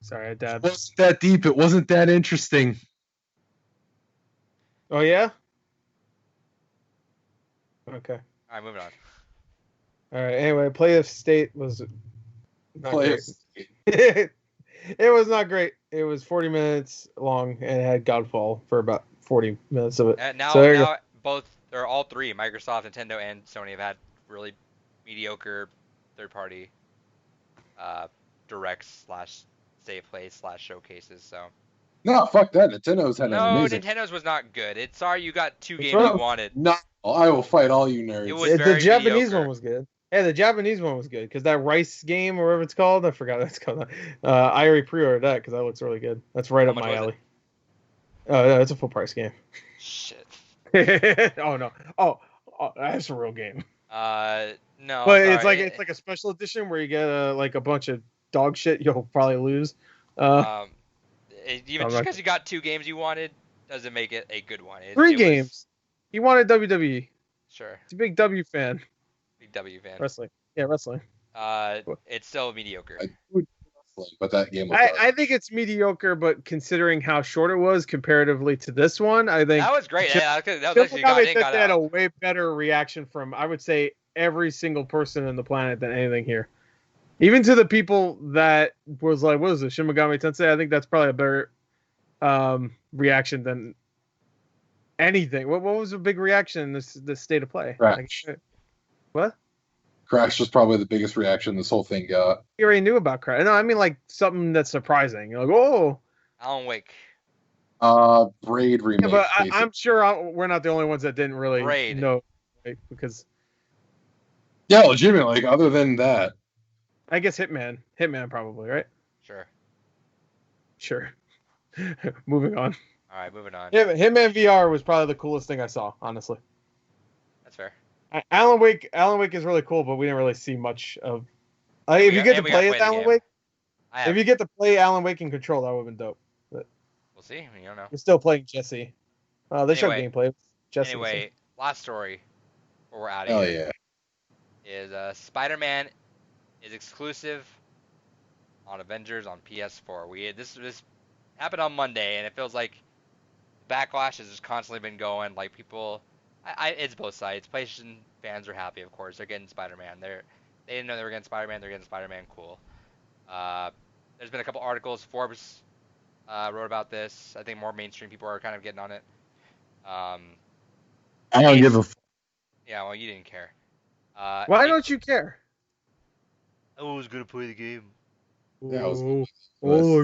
Sorry, I dabbed. It wasn't that deep. It wasn't that interesting. Oh yeah. Okay. All right, moving on. All right. Anyway, Play of State was not great. It was not great. It was 40 minutes long and it had Godfall for about 40 minutes of it. And now all three, Microsoft, Nintendo, and Sony have had really mediocre third-party directs/save plays/showcases. So. No, fuck that. Nintendo's had an amazing. Nintendo's was not good. It's sorry you got 2 games you wanted. No, I will fight all you nerds. It was very the Japanese mediocre. one was good. Yeah, the Japanese one was good because that Rice game or whatever it's called, I forgot what it's called. I already pre-ordered that because that looks really good. That's right up my alley. No, it's a full price game. Shit. Oh no. Oh, that's a real game. No. But it's like a special edition where you get a bunch of dog shit you'll probably lose. Just because you got 2 games you wanted doesn't make it a good one. 3 games. He wanted WWE. Sure. He's a big W fan. Big W fan. Wrestling. Yeah, wrestling. It's still mediocre. But that game was I think it's mediocre, but considering how short it was comparatively to this one, I think that was great. That was actually got had a way better reaction from, I would say, every single person on the planet than anything here. Even to the people that was like, what is it, Shin Megami Tensei? I think that's probably a better reaction than anything. What was a big reaction in this state of play? Crash. What? Crash was probably the biggest reaction this whole thing got. You already knew about Crash. No, I mean like something that's surprising. You're like, oh. Alan Wake. Braid remake. Yeah, but I'm sure we're not the only ones that didn't really know, right? Because. Yeah, legitimately. Like, other than that. I guess Hitman probably, right? Sure. Moving on. All right, moving on. Hitman VR was probably the coolest thing I saw, honestly. That's fair. Alan Wake is really cool, but we didn't really see much of. If you get to play as Alan Wake, if you get to play Alan Wake in Control, that would have been dope. But we'll see. You don't know. You're still playing Jesse. They showed gameplay. Jesse. Anyway, last story before we're out of here. Is Spiderman is exclusive on Avengers on PS4. This happened on Monday, and it feels like backlash has just constantly been going. Like people, it's both sides. PlayStation fans are happy, of course. They're getting Spider-Man. They didn't know they were getting Spider-Man. They're getting Spider-Man. Cool. There's been a couple articles. Forbes wrote about this. I think more mainstream people are kind of getting on it. I don't give a. Yeah, well, you didn't care. Why don't you care? I was gonna play the game. I like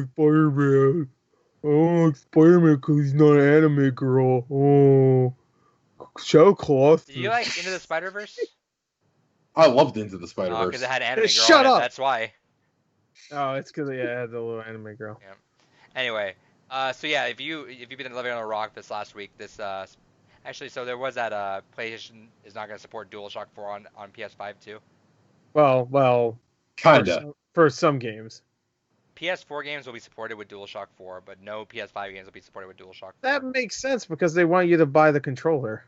Spider-Man. I don't like Spider-Man because he's not an anime girl. Oh, so close. Did you like Into the Spider-Verse? I loved Into the Spider-Verse. Because it had anime girl. Shut up. That's why. Oh, it's because it had the little anime girl. Yeah. Anyway, so yeah, if you've been living on a rock this last week, this Actually, so there was that PlayStation is not going to support DualShock 4 on PS5 too. Well, Kinda. for some games. PS4 games will be supported with DualShock 4, but no PS5 games will be supported with DualShock 4. That makes sense because they want you to buy the controller.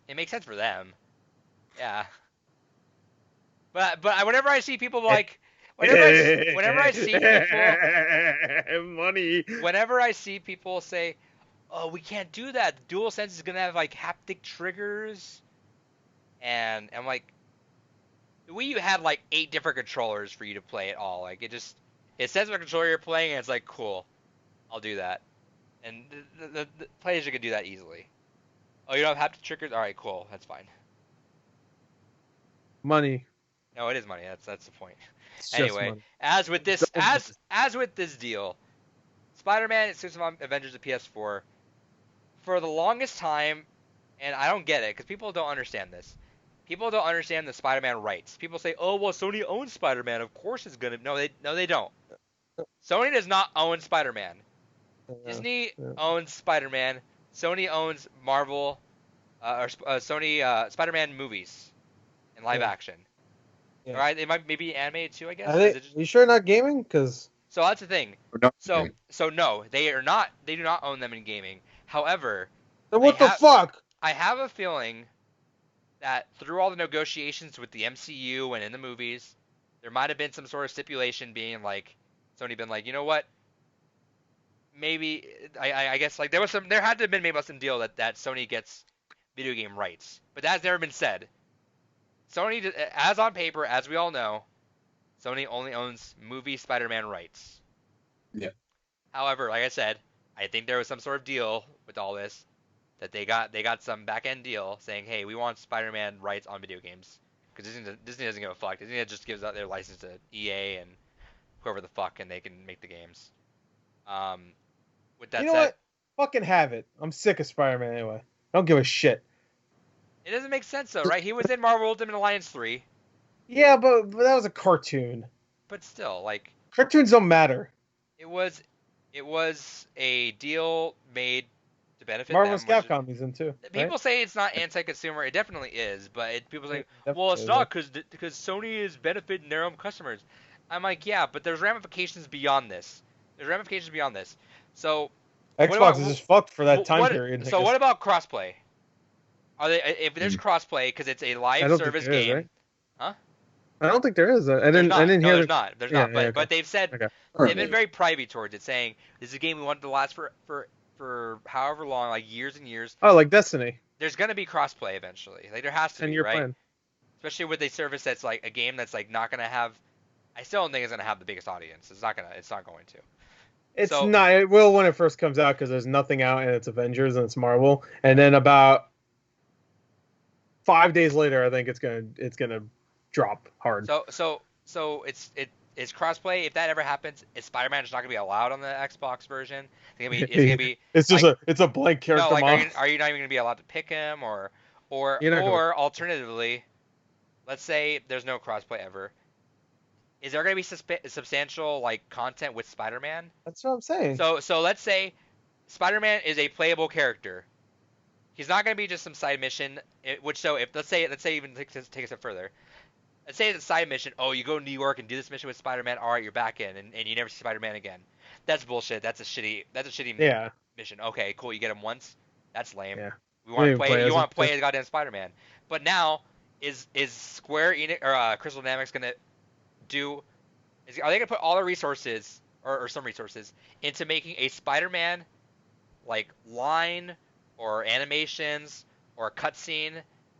It makes sense for them. Yeah. But whenever I see people like whenever I see people money. Whenever I see people say, "Oh, we can't do that. The DualSense is gonna have like haptic triggers," and I'm like, the Wii U had like 8 different controllers for you to play it all. Like it says what controller you're playing, and it's like, cool, I'll do that. And the PlayStation could do that easily. Oh, you don't have haptic triggers? All right, cool, that's fine. Money. No, it is money. That's the point. It's Anyway, money. as with this deal, Spider-Man exclusive on Avengers to PS4 for the longest time, and I don't get it because people don't understand this. People don't understand the Spider-Man rights. People say, "Oh, well, Sony owns Spider-Man. Of course it's gonna." No, they don't. Sony does not own Spider-Man. Disney owns Spider-Man. Sony owns Marvel, Sony Spider-Man movies and live action. Yeah. All right, they might maybe animated too, I guess. Are you sure not gaming? Because so that's the thing. So no, they are not. They do not own them in gaming. However, then what the fuck? I have a feeling that through all the negotiations with the MCU and in the movies, there might have been some sort of stipulation being like, Sony been like, you know what? Maybe I guess like there had to have been maybe some deal that Sony gets video game rights, but that's never been said. Sony, as on paper, as we all know, Sony only owns movie Spider-Man rights. Yeah. However, like I said, I think there was some sort of deal with all this that they got some back-end deal saying, hey, we want Spider-Man rights on video games because Disney doesn't give a fuck. Disney just gives out their license to EA and whoever the fuck, and they can make the games. With that you know said, what? Fucking have it. I'm sick of Spider-Man anyway. I don't give a shit. It doesn't make sense though, right? He was in Marvel Ultimate Alliance 3. Yeah, but that was a cartoon. But still, like, cartoons don't matter. It was a deal made to benefit Marvel's them. Capcom is in too. People say it's not anti-consumer. It definitely is, but people say, it well, it's not because Sony is benefiting their own customers. I'm like, yeah, but there's ramifications beyond this. So Xbox is just fucked for that time period. So what about crossplay? If there's crossplay because it's a live service game, right? huh? I don't think there is. I didn't hear. There's not. There's not. But they've said they've been very private towards it, saying this is a game we want to last for however long, like years and years. Oh, like Destiny. There's gonna be crossplay eventually. Like there has to be, right? Plan. Especially with a service that's like a game that's like not gonna have. I still don't think it's gonna have the biggest audience. It's not going to. It's not. It will when it first comes out because there's nothing out and it's Avengers and it's Marvel, and then about 5 days later, I think it's gonna drop hard. So it's crossplay. If that ever happens, is Spider-Man just not gonna be allowed on the Xbox version? It's gonna be. It's just like, it's a blank character. No, like are you not even gonna be allowed to pick him or alternatively, let's say there's no crossplay ever. Is there gonna be substantial like content with Spider-Man? That's what I'm saying. So let's say Spider-Man is a playable character. He's not going to be just some side mission. Let's say even take a step further. Let's say it's a side mission. Oh, you go to New York and do this mission with Spider-Man. All right, you're back in, and you never see Spider-Man again. That's bullshit. That's a shitty mission. Okay, cool. You get him once. That's lame. Yeah. You want to play as goddamn Spider-Man. But now is Square Enix or Crystal Dynamics going to do? Are they going to put all their resources or some resources into making a Spider-Man like line or animations or a cutscene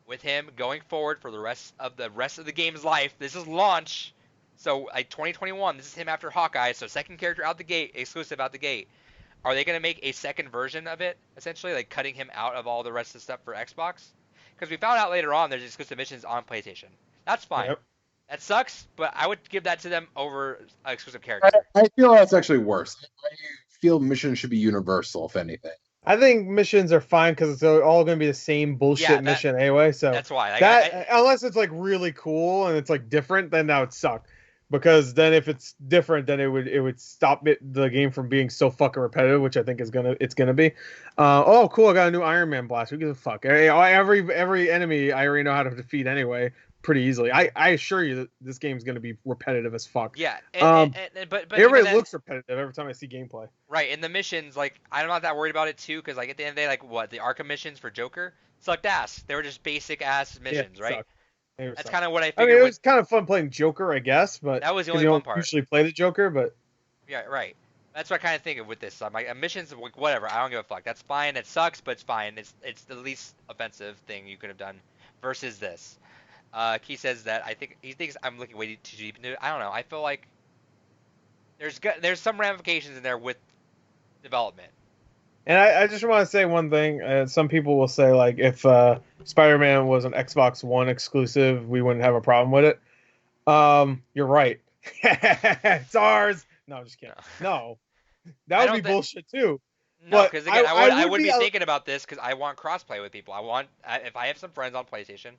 with him going forward for the rest of the game's life? This is launch, so like 2021. This is him after Hawkeye, so second character out the gate, exclusive out the gate. Are they going to make a second version of it, essentially, like cutting him out of all the rest of the stuff for Xbox? Because we found out later on there's exclusive missions on PlayStation. That's fine. Yep. That sucks, but I would give that to them over an exclusive character. I feel that's actually worse. I feel missions should be universal, if anything. I think missions are fine because it's all going to be the same bullshit mission anyway. So that's why. Unless it's like really cool and it's like different, then that would suck. because then if it's different, then it would stop the game from being so fucking repetitive, which I think it's gonna be. Oh, cool! I got a new Iron Man blast. Who gives a fuck? Every enemy I already know how to defeat anyway, pretty easily. I assure you that this game's gonna be repetitive as fuck. Yeah, but it already looks repetitive every time I see gameplay. Right, and the missions, like, I'm not that worried about it too, because like at the end of the day, like what the Arkham missions for Joker sucked ass. They were just basic ass missions, right? That's kind of what I figured. I mean, it was kind of fun playing Joker, I guess, but that was the only fun part. Usually play the Joker, but yeah, right. That's what I kind of think of with this. I'm like, missions, whatever. I don't give a fuck. That's fine. It sucks, but it's fine. It's the least offensive thing you could have done versus this. Key says that he thinks I'm looking way too deep into it. I don't know. I feel like there's some ramifications in there with development. And I just want to say one thing. Some people will say, like, if Spider-Man was an Xbox One exclusive, we wouldn't have a problem with it. You're right. It's ours. No, I'm just kidding. No. That would be bullshit, too. No, because again, I wouldn't be thinking about this because I want crossplay with people. If I have some friends on PlayStation,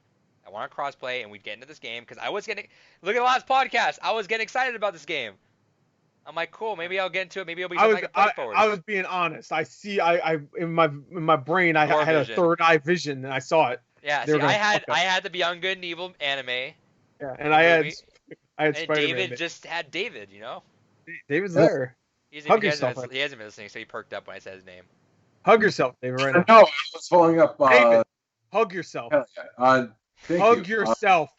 I want to crossplay, and we'd get into this game because I was getting. Look at the last podcast. I was getting excited about this game. I'm like, cool. Maybe I'll get into it. Maybe it'll be something I can play forward. I was being honest. I see. I in my brain, I had a third eye vision, and I saw it. Yeah. See, I had the Beyond Good and Evil anime. Yeah, and I had and Spider-Man. David just had David. You know. David's there. Hug yourself. He hasn't been listening, so he perked up when I said his name. Hug yourself, David. Right now. No, I was following up. David, hug yourself. Hug yourself.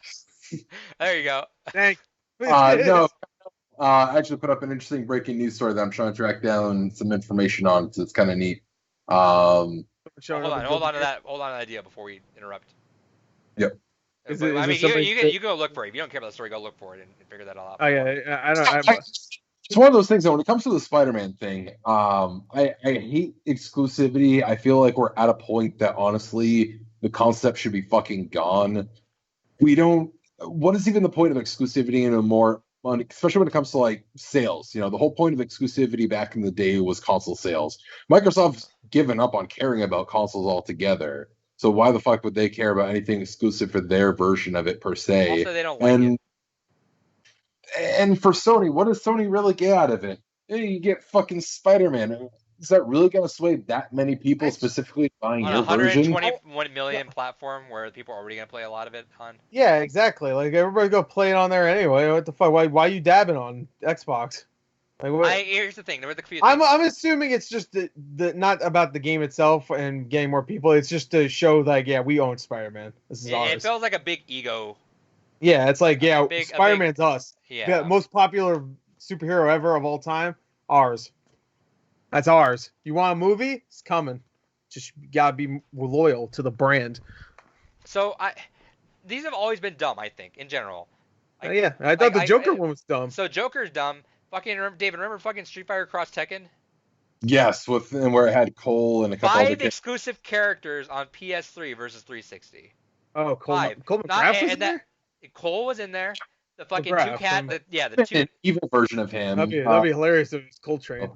There you go. Thanks. No. I actually put up an interesting breaking news story that I'm trying to track down some information on, so it's kind of neat. Hold on to that idea before we interrupt. Yep. You go look for it. If you don't care about the story, go look for it and figure that all out. Oh yeah, I don't. It's one of those things that when it comes to the Spider-Man thing, I hate exclusivity. I feel like we're at a point that honestly the concept should be fucking gone. What is even the point of exclusivity in a more, especially when it comes to like sales? You know, the whole point of exclusivity back in the day was console sales. Microsoft's given up on caring about consoles altogether. So why the fuck would they care about anything exclusive for their version of it per se? Also, they don't like it. And for Sony, what does Sony really get out of it? You get fucking Spider-Man. Is that really going to sway that many people specifically buying your version? 121 million platform where people are already going to play a lot of it on. Yeah, exactly. Like everybody go play it on there anyway. What the fuck? Why you dabbing on Xbox? Like what? Here's the thing. There were the few I'm assuming it's just the not about the game itself and getting more people. It's just to show like, yeah, we own Spider-Man. This is ours. It feels like a big ego. Yeah, it's like, yeah, Spider-Man's us. Yeah. Most popular superhero ever of all time, ours. That's ours. You want a movie? It's coming. Just gotta be loyal to the brand. So these have always been dumb, I think, in general. Like, yeah, I thought the Joker one was dumb. So Joker's dumb. Fucking remember fucking Street Fighter Cross Tekken? Yes, and where it had Cole and a couple other exclusive characters on PS3 versus 360. Oh, Cole McGrath was in there? Cole was in there. The fucking the two evil version of him. That'd be hilarious if it was Coltrane.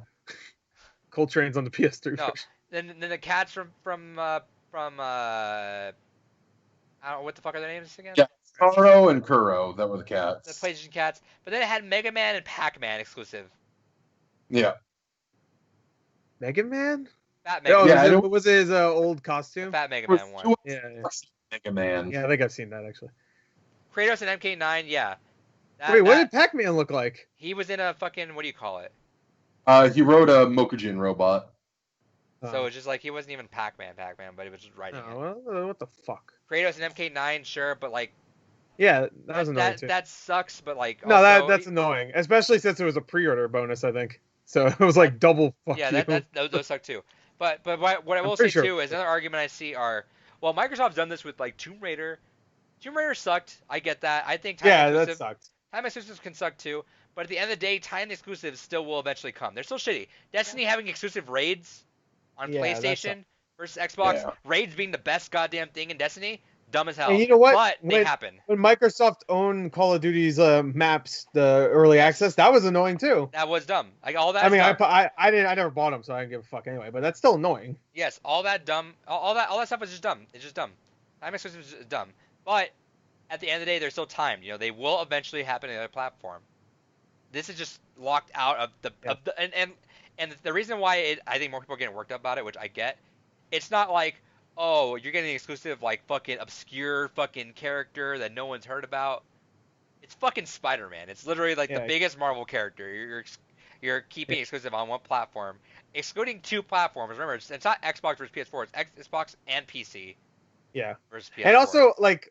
Coltrane's on the PS3 version. Then the cats from I don't know what the fuck are their names again? Yeah, Kuro and Kuro, that were the cats. The PlayStation cats. But then it had Mega Man and Pac-Man exclusive. Yeah. Mega Man? Fat Mega Man. Was it his old costume? The Fat Mega Man one. Yeah. Mega Man. Yeah, I think I've seen that actually. Kratos and MK9, yeah. Wait, what did Pac-Man look like? He was in a fucking, what do you call it? He rode a Mokujin robot. So it's just like he wasn't even Pac-Man, but he was just riding it. Well, what the fuck? Kratos and MK9, sure, but like. Yeah, that was annoying too. That sucks, but like. No, that's annoying, especially since it was a pre-order bonus, I think. So it was like double fuck you. Yeah, those suck too. But what I will say too is another argument I see are, well, Microsoft's done this with like Tomb Raider. Tomb Raider sucked. I get that. I think that sucked. Time exclusives can suck too. But at the end of the day, time exclusives still will eventually come. They're still shitty. Destiny having exclusive raids on PlayStation versus Xbox. Yeah. Raids being the best goddamn thing in Destiny. Dumb as hell. And you know what? But they happen. When Microsoft owned Call of Duty's maps, the early access, that was annoying too. That was dumb. Like all that. I mean, I never bought them, so I didn't give a fuck anyway. But that's still annoying. Yes, all that dumb. All that stuff was just dumb. It's just dumb. Time exclusives is dumb. But at the end of the day, they're still timed. You know, they will eventually happen on the other platform. This is just locked out of the and the reason why I think more people are getting worked up about it, which I get, it's not like, oh, you're getting an exclusive like fucking obscure fucking character that no one's heard about. It's fucking Spider-Man. It's literally like the biggest Marvel character. You're keeping exclusive on one platform, excluding 2 platforms. Remember, it's not Xbox versus PS4. It's Xbox and PC. Yeah. Versus PS4. And also like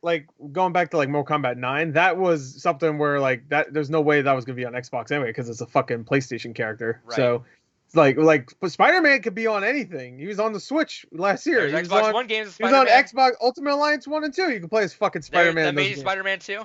going back to like Mortal Kombat 9, that was something where like that there's no way that was gonna be on Xbox anyway because it's a fucking PlayStation character. Right. So it's like Spider-Man could be on anything. He was on the Switch last year. There's Xbox One games. He was on Xbox Ultimate Alliance 1 and 2. You can play as fucking Spider-Man. The Amazing Spider-Man 2.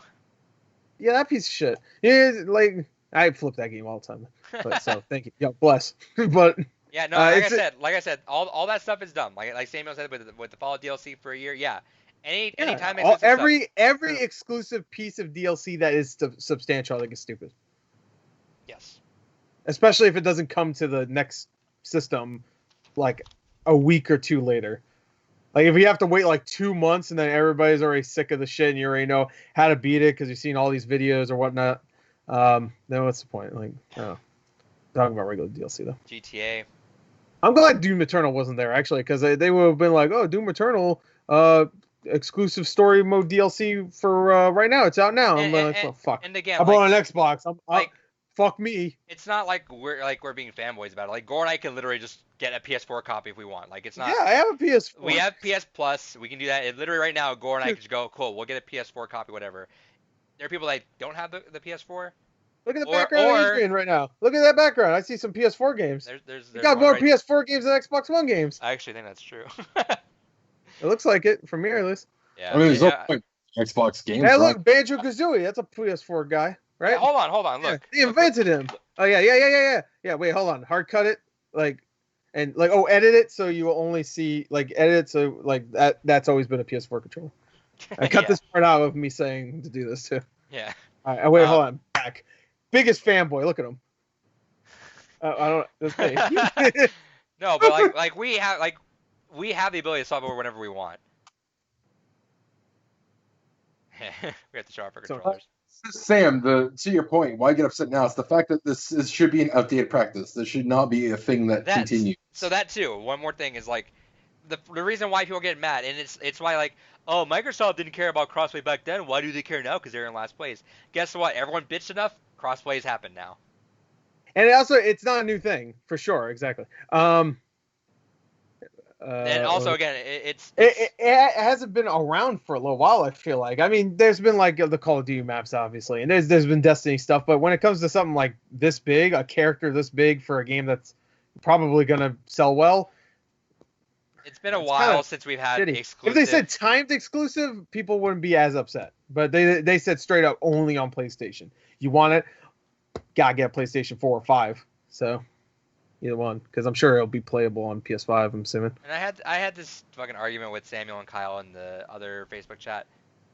Yeah, that piece of shit. Yeah, like I flip that game all the time. But so thank you. Yo, bless. But yeah, no, like I said, all that stuff is done. Like Samuel said with the Fallout DLC for a year. Yeah, anytime every exclusive piece of DLC that is substantial, I think is stupid. Yes. Especially if it doesn't come to the next system like a week or 2 later. Like if you have to wait like 2 months and then everybody's already sick of the shit and you already know how to beat it because you've seen all these videos or whatnot, then what's the point? Like, I don't know. Talking about regular DLC though. GTA. I'm glad Doom Eternal wasn't there actually because they would have been like, oh, Doom Eternal, exclusive story mode DLC for right now. It's out now. I'm like, oh, fuck. And again, I bought an Xbox. Fuck me. It's not like we're being fanboys about it. Like Gore and I can literally just get a PS4 copy if we want. Like it's not. Yeah, I have a PS4. We have PS Plus. We can do that. It literally right now, Gore and I can just go, cool. We'll get a PS4 copy, whatever. There are people that don't have the PS4. Look at the background on your screen right now. Look at that background. I see some PS4 games. There's you got more PS4 games than Xbox One games. I actually think that's true. It looks like it from here, at least. Yeah. I mean, there's no point Xbox games. Hey, look, Banjo-Kazooie. That's a PS4 guy, right? Yeah, hold on. Look. Yeah, they invented him. Oh, yeah. Yeah, wait, hold on. Hard cut it. Edit it so you will only see, edit it so, that's always been a PS4 controller. I cut this part out of me saying to do this, too. Yeah. All right, wait, hold on. Back. Biggest fanboy. Look at him. I don't. That's me. No, but we have the ability to swap over whenever we want. We have to show off our controllers. Sam, to your point, why get upset now? It's the fact that this should be an outdated practice. This should not be a thing that continues. So that too. One more thing is the reason why people get mad, and it's why oh, Microsoft didn't care about crossplay back then. Why do they care now? Because they're in last place. Guess what? Everyone bitched enough. Crossplays happen now. And also, it's not a new thing for sure. Exactly. And also, again, it hasn't been around for a little while. I feel like. I mean, there's been the Call of Duty maps, obviously, and there's been Destiny stuff. But when it comes to something like this big, a character this big for a game that's probably gonna sell well, it's been a while since we've had exclusive. If they said timed exclusive, people wouldn't be as upset. But they said straight up only on PlayStation. You want it, gotta get a PlayStation 4 or 5. So. Either one, because I'm sure it'll be playable on PS5. I'm assuming. And I had this fucking argument with Samuel and Kyle in the other Facebook chat.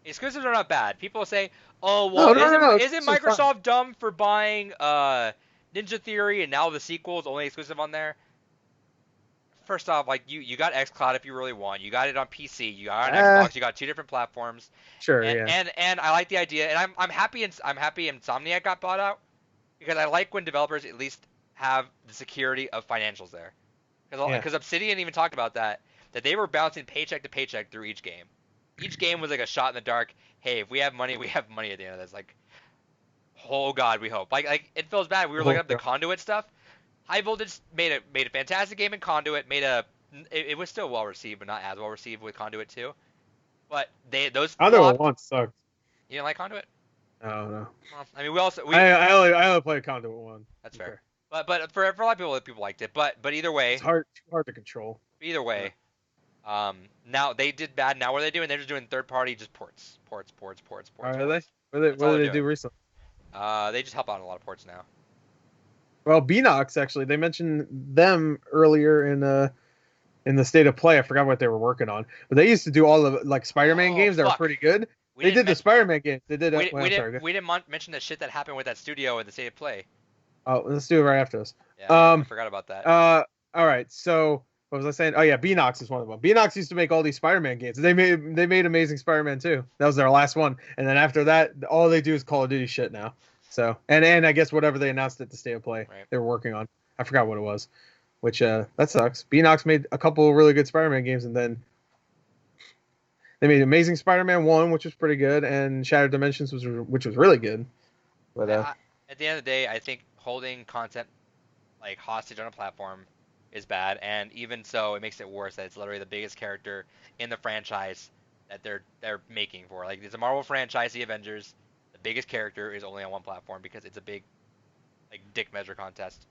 Exclusives are not bad. People say, "Oh, well, isn't Microsoft dumb for buying Ninja Theory and now the sequel is only exclusive on there?" First off, you got xCloud if you really want. You got it on PC. You got it on Xbox. You got 2 different platforms. Sure. And I like the idea, and I'm happy Insomniac got bought out because I like when developers at least have the security of financials there, because Obsidian even talked about that they were bouncing paycheck to paycheck through each game. Each game was like a shot in the dark. Hey, if we have money, we have money at the end of this. Oh God, we hope. It feels bad. We were looking up the Conduit stuff. High Voltage made a fantastic game in Conduit. It was still well received, but not as well received with Conduit 2. But those other one sucked. You didn't like Conduit? Oh no. Well, I mean, I only played Conduit 1. That's fair. But for a lot of people liked it. But either way, it's too hard to control. Either way, now they did bad. Now what are they doing? They're just doing third party ports. Are they? What did they do recently? They just help out on a lot of ports now. Well, Beanox actually, they mentioned them earlier in the state of play. I forgot what they were working on, but they used to do all the Spider-Man games that were pretty good. They did the Spider-Man games. They did. We didn't mention the shit that happened with that studio in the state of play. Oh, let's do it right after this. Yeah, I forgot about that. All right. So what was I saying? Oh yeah, Beanox is one of them. Beanox used to make all these Spider-Man games. They made Amazing Spider-Man 2. That was their last one. And then after that, all they do is Call of Duty shit now. So and I guess whatever they announced at the State of Play, Right. they were working on. I forgot what it was, which that sucks. Beanox made a couple of really good Spider-Man games, and then they made Amazing Spider-Man 1, which was pretty good, and Shattered Dimensions, which was really good. But At the end of the day, I think holding content like hostage on a platform is bad, and even so, it makes it worse that it's literally the biggest character in the franchise that they're making for. Like it's a Marvel franchise, the Avengers. The biggest character is only on one platform because it's a big like dick measure contest.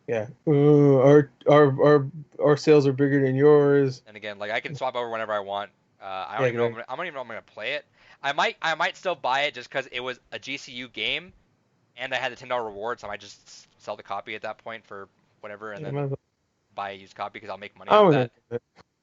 yeah. Our sales are bigger than yours. And again, like I can swap over whenever I want. I don't Yeah, even know. I don't even know if I'm gonna play it. I might still buy it just because it was a GCU game, and I had the $10 reward, so I might just sell the copy at that point for whatever, and then buy a used copy because I'll make money off that.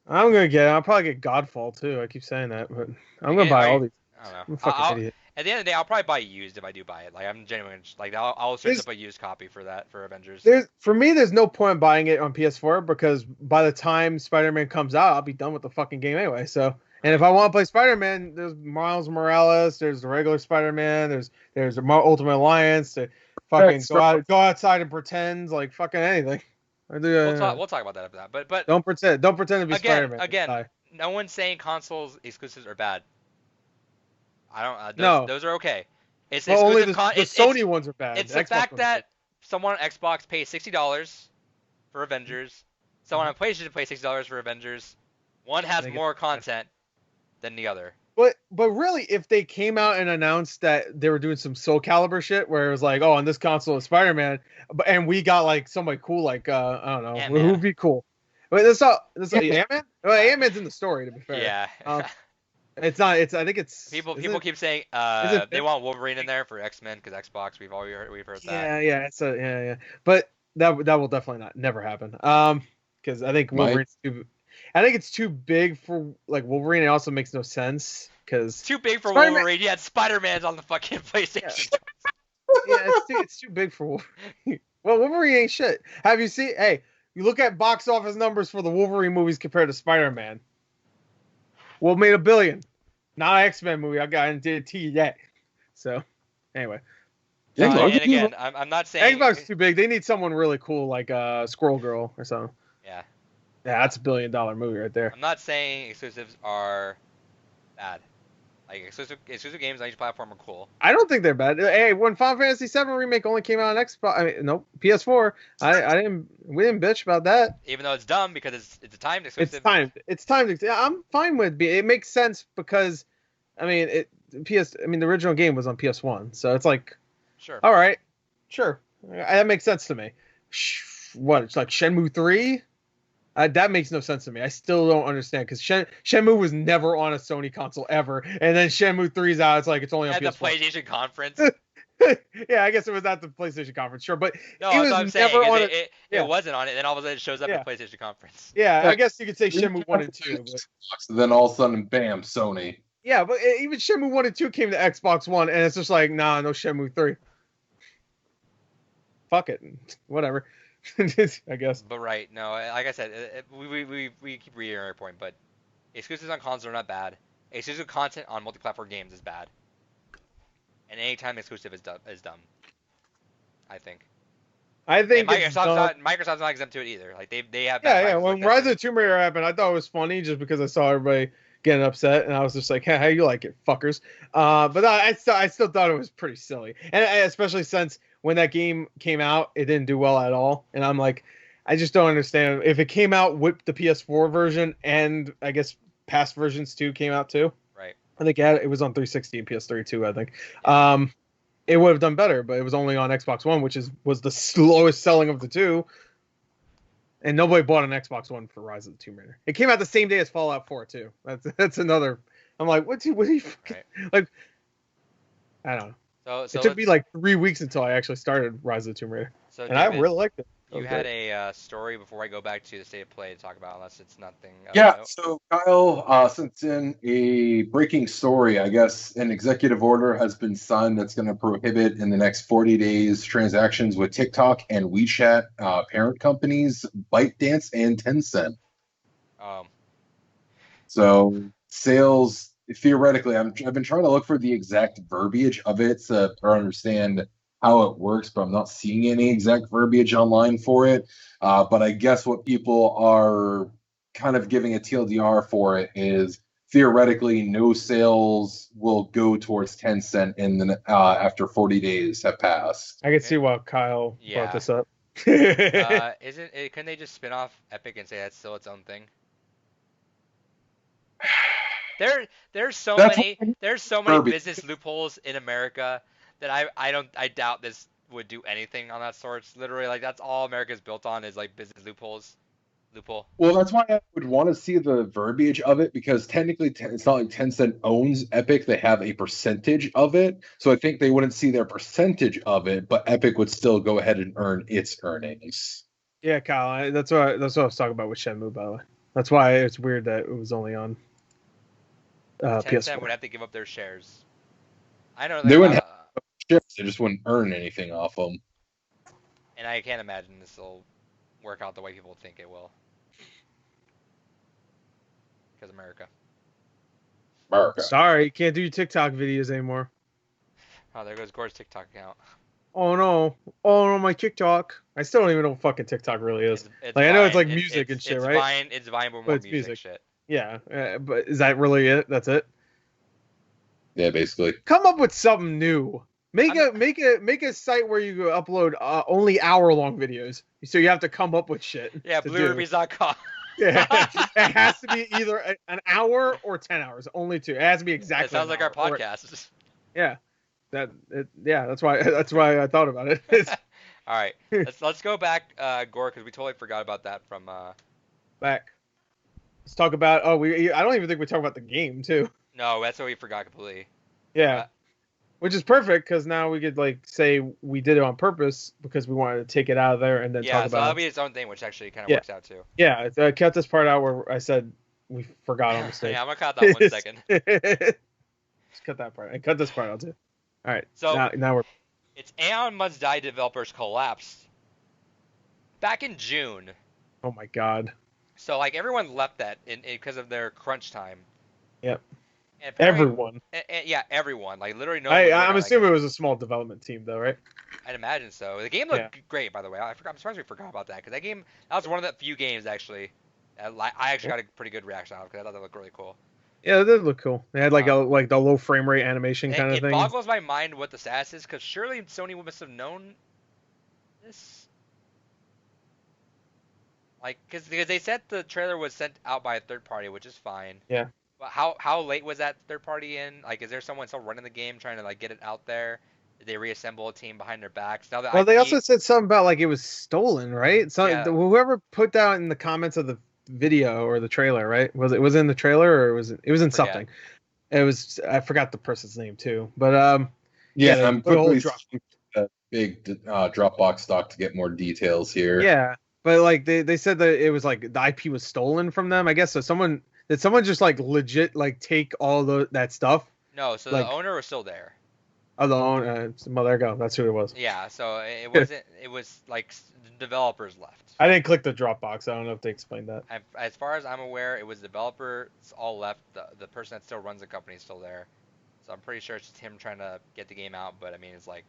I'm gonna get it. I'll probably get Godfall too. I keep saying that, but I'm gonna buy all these. I don't know. I'm a fucking idiot. At the end of the day, I'll probably buy used if I do buy it. Like I'm genuinely like I'll search up a used copy for that for Avengers. For me, there's no point in buying it on PS4 because by the time Spider-Man comes out, I'll be done with the fucking game anyway. So, and if I want to play Spider-Man, there's Miles Morales, there's the regular Spider-Man, there's the Ultimate Alliance. To fucking go outside and pretend like fucking anything. We'll talk about that after that. But don't pretend to be Spider-Man. Again, no one's saying consoles exclusives are bad. I don't. Those are okay. It's only the Sony ones are bad. It's the fact that someone on Xbox pays $60 for Avengers, someone on PlayStation pays $60 for Avengers. One has more content than the other. But really, if they came out and announced that they were doing some Soul Calibur shit, where it was like, oh, on this console is Spider-Man, and we got like somebody cool, like I don't know, Ant-Man. who would be cool? Wait, this Ant-Man? Well, Ant-Man's in the story, to be fair. Yeah. It's not. I think it's people keep saying they want Wolverine in there for X-Men because Xbox. We've heard that. Yeah. But that will definitely never happen. Because I think Wolverine's too. I think it's too big for like Wolverine. It also makes no sense because too big for Wolverine. Yeah, Spider-Man's on the fucking PlayStation. Yeah, it's too big for Wolverine. Well, Wolverine ain't shit. Have you seen? Hey, you look at box office numbers for the Wolverine movies compared to Spider-Man. What made $1 billion? Not an X-Men movie. I guarantee you that. So, anyway. And again, I'm not saying Xbox is too big. They need someone really cool like Squirrel Girl or something. Yeah. Yeah, that's $1 billion movie right there. I'm not saying exclusives are bad. Like exclusive games on each platform are cool. I don't think they're bad. Hey, when Final Fantasy VII remake only came out on Xbox, PS4, we didn't bitch about that. Even though it's dumb because it's a timed exclusive. It's timed. I'm fine with it. It makes sense because, the original game was on PS1, so it's like, sure, all right, sure, that makes sense to me. What? It's like Shenmue 3. That makes no sense to me. I still don't understand because Shenmue was never on a Sony console ever, and then Shenmue 3's out. It's like it's only on PS4. At the PlayStation conference. Yeah, I guess it was at the PlayStation conference, sure, but no, it was I'm saying, never on it wasn't on it. Then all of a sudden it shows up at the PlayStation conference. Yeah, I guess you could say Shenmue 1 and 2. But... Then all of a sudden, bam, Sony. Yeah, but even Shenmue 1 and 2 came to Xbox One, and it's just like, nah, no Shenmue 3. Fuck it, whatever. I guess. But right, no, like I said, we keep reiterating our point, but exclusives on consoles are not bad. Exclusive content on multi-platform games is bad, and anytime exclusive is dumb. I think. Microsoft's not exempt to it either. Like they have. Yeah. When Rise of the Tomb Raider happened, I thought it was funny just because I saw everybody getting upset, and I was just like, "Hey, how you like it, fuckers?" But I still thought it was pretty silly, and especially since when that game came out, it didn't do well at all, and I'm like, I just don't understand if it came out with the PS4 version, and I guess past versions too came out too. Right. I think it was on 360 and PS3 too. I think. It would have done better, but it was only on Xbox One, which was the slowest selling of the two. And nobody bought an Xbox One for Rise of the Tomb Raider. It came out the same day as Fallout 4 too. That's another. I'm like, what are you fucking, like? I don't know. So it took me like 3 weeks until I actually started Rise of the Tomb Raider, and David, I really liked it. You had a story before I go back to the State of Play to talk about, unless it's nothing. Yeah, so Kyle sent in a breaking story. I guess an executive order has been signed that's going to prohibit in the next 40 days transactions with TikTok and WeChat parent companies, ByteDance and Tencent. So sales theoretically, I've been trying to look for the exact verbiage of it to understand how it works, but I'm not seeing any exact verbiage online for it. But I guess what people are kind of giving a TLDR for it is theoretically no sales will go towards Tencent after 40 days have passed. I can see why Kyle brought this up. Isn't it? Can they just spin off Epic and say that's still its own thing? There's so many business loopholes in America that I doubt this would do anything on that sort. Literally, like that's all America's built on is like business loophole. Well, that's why I would want to see the verbiage of it, because technically it's not like Tencent owns Epic; they have a percentage of it. So I think they wouldn't see their percentage of it, but Epic would still go ahead and earn its earnings. Yeah, Kyle. That's what I was talking about with Shenmue, by the way. That's why it's weird that it was only on Tencent PS4. would have to give up their shares. I don't know. They wouldn't have shares; they just wouldn't earn anything off them. And I can't imagine this will work out the way people think it will. Because America. Sorry, you can't do your TikTok videos anymore. Oh, there goes Gore's TikTok account. Oh no, my TikTok. I still don't even know what fucking TikTok really is. It's like I know it's like music and shit, it's right? It's Vine, but But it's music shit. Yeah, but is that really it? That's it? Yeah, basically. Come up with something new. Make a site where you upload only hour-long videos. So you have to come up with shit. Yeah, bluereviews.com. Yeah, it has to be either an hour or 10 hours. Only two. It has to be exactly. It sounds like our podcast. Yeah, that's why I thought about it. All right, let's go back, Gore, because we totally forgot about that from back. Let's talk about. I don't even think we talked about the game too. No, that's what we forgot completely. Yeah, which is perfect because now we could like say we did it on purpose because we wanted to take it out of there and then talk about. Yeah, so that'll be its own thing, which actually kind of works out too. Yeah, I cut this part out where I said we forgot on mistake. Yeah, I'm gonna cut that 1 second. Just cut that part and cut this part out too. All right. So now we're. It's Aeon Must Die developers collapsed back in June. Oh my god. So like everyone left that because of their crunch time. Yep. Everyone. Yeah, everyone. Like literally no. I'm assuming it was a small development team though, right? I'd imagine so. The game looked great, by the way. I'm surprised we forgot about that because that was one of the few games actually. I actually got a pretty good reaction out of because I thought that looked really cool. Yeah, it did look cool. They had like the low frame rate animation kind of thing. It boggles my mind what the status is because surely Sony must have known this. Like, because they said the trailer was sent out by a third party, which is fine. Yeah. But how late was that third party in? Like, is there someone still running the game trying to like get it out there? Did they reassemble a team behind their backs? Now that they also said something about like it was stolen, right? So whoever put that in the comments of the video or the trailer, right? Was it in the trailer or was it in something? It was I forgot the person's name too, but I'm quickly a big Dropbox doc to get more details here. Yeah. But like they said that it was like the IP was stolen from them, I guess. So someone just like legit like take all that stuff? No, so the owner was still there. Oh, the owner. Well, there you go. That's who it was. Yeah, so it wasn't. It was like the developers left. I didn't click the Dropbox. I don't know if they explained that. As far as I'm aware, it was developers all left. The person that still runs the company is still there. So I'm pretty sure it's just him trying to get the game out. But I mean, it's like,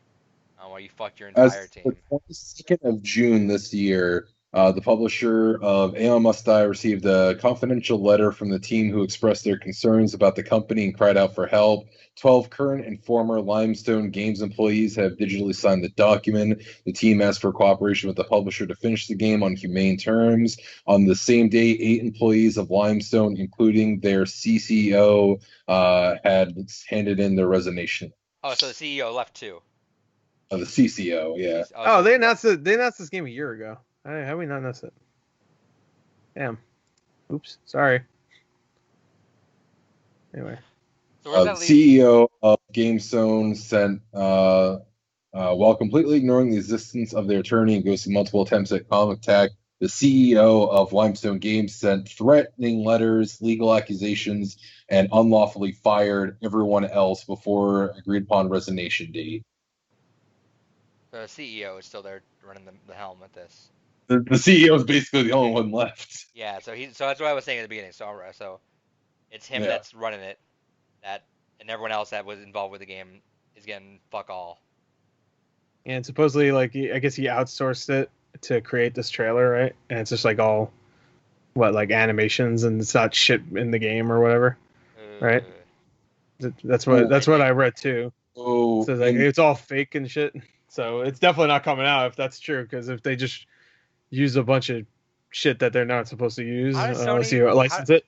well, you fucked your entire team. The 22nd of June this year. The publisher of Aeon Must Die received a confidential letter from the team who expressed their concerns about the company and cried out for help. 12 current and former Limestone Games employees have digitally signed the document. The team asked for cooperation with the publisher to finish the game on humane terms. On the same day, 8 employees of Limestone, including their CCO, had handed in their resignation. Oh, so the CEO left too. The CCO, yeah. Oh, they announced this game a year ago. How we not notice it? Damn. Oops. Sorry. Anyway. So the CEO of GameZone sent, while completely ignoring the existence of their attorney and ghosting multiple attempts at contact, the CEO of Limestone Games sent threatening letters, legal accusations, and unlawfully fired everyone else before agreed upon resignation date. The CEO is still there running the helm at this. The CEO is basically the only one left. Yeah, so that's what I was saying at the beginning. So it's him that's running it. that and everyone else that was involved with the game is getting fuck all. And supposedly, like, I guess he outsourced it to create this trailer, right? And it's just like all like animations, and it's not shit in the game or whatever, right? That's what I read too. Oh, So like it's all fake and shit. So it's definitely not coming out if that's true. Because if they just use a bunch of shit that they're not supposed to use, unless you license it.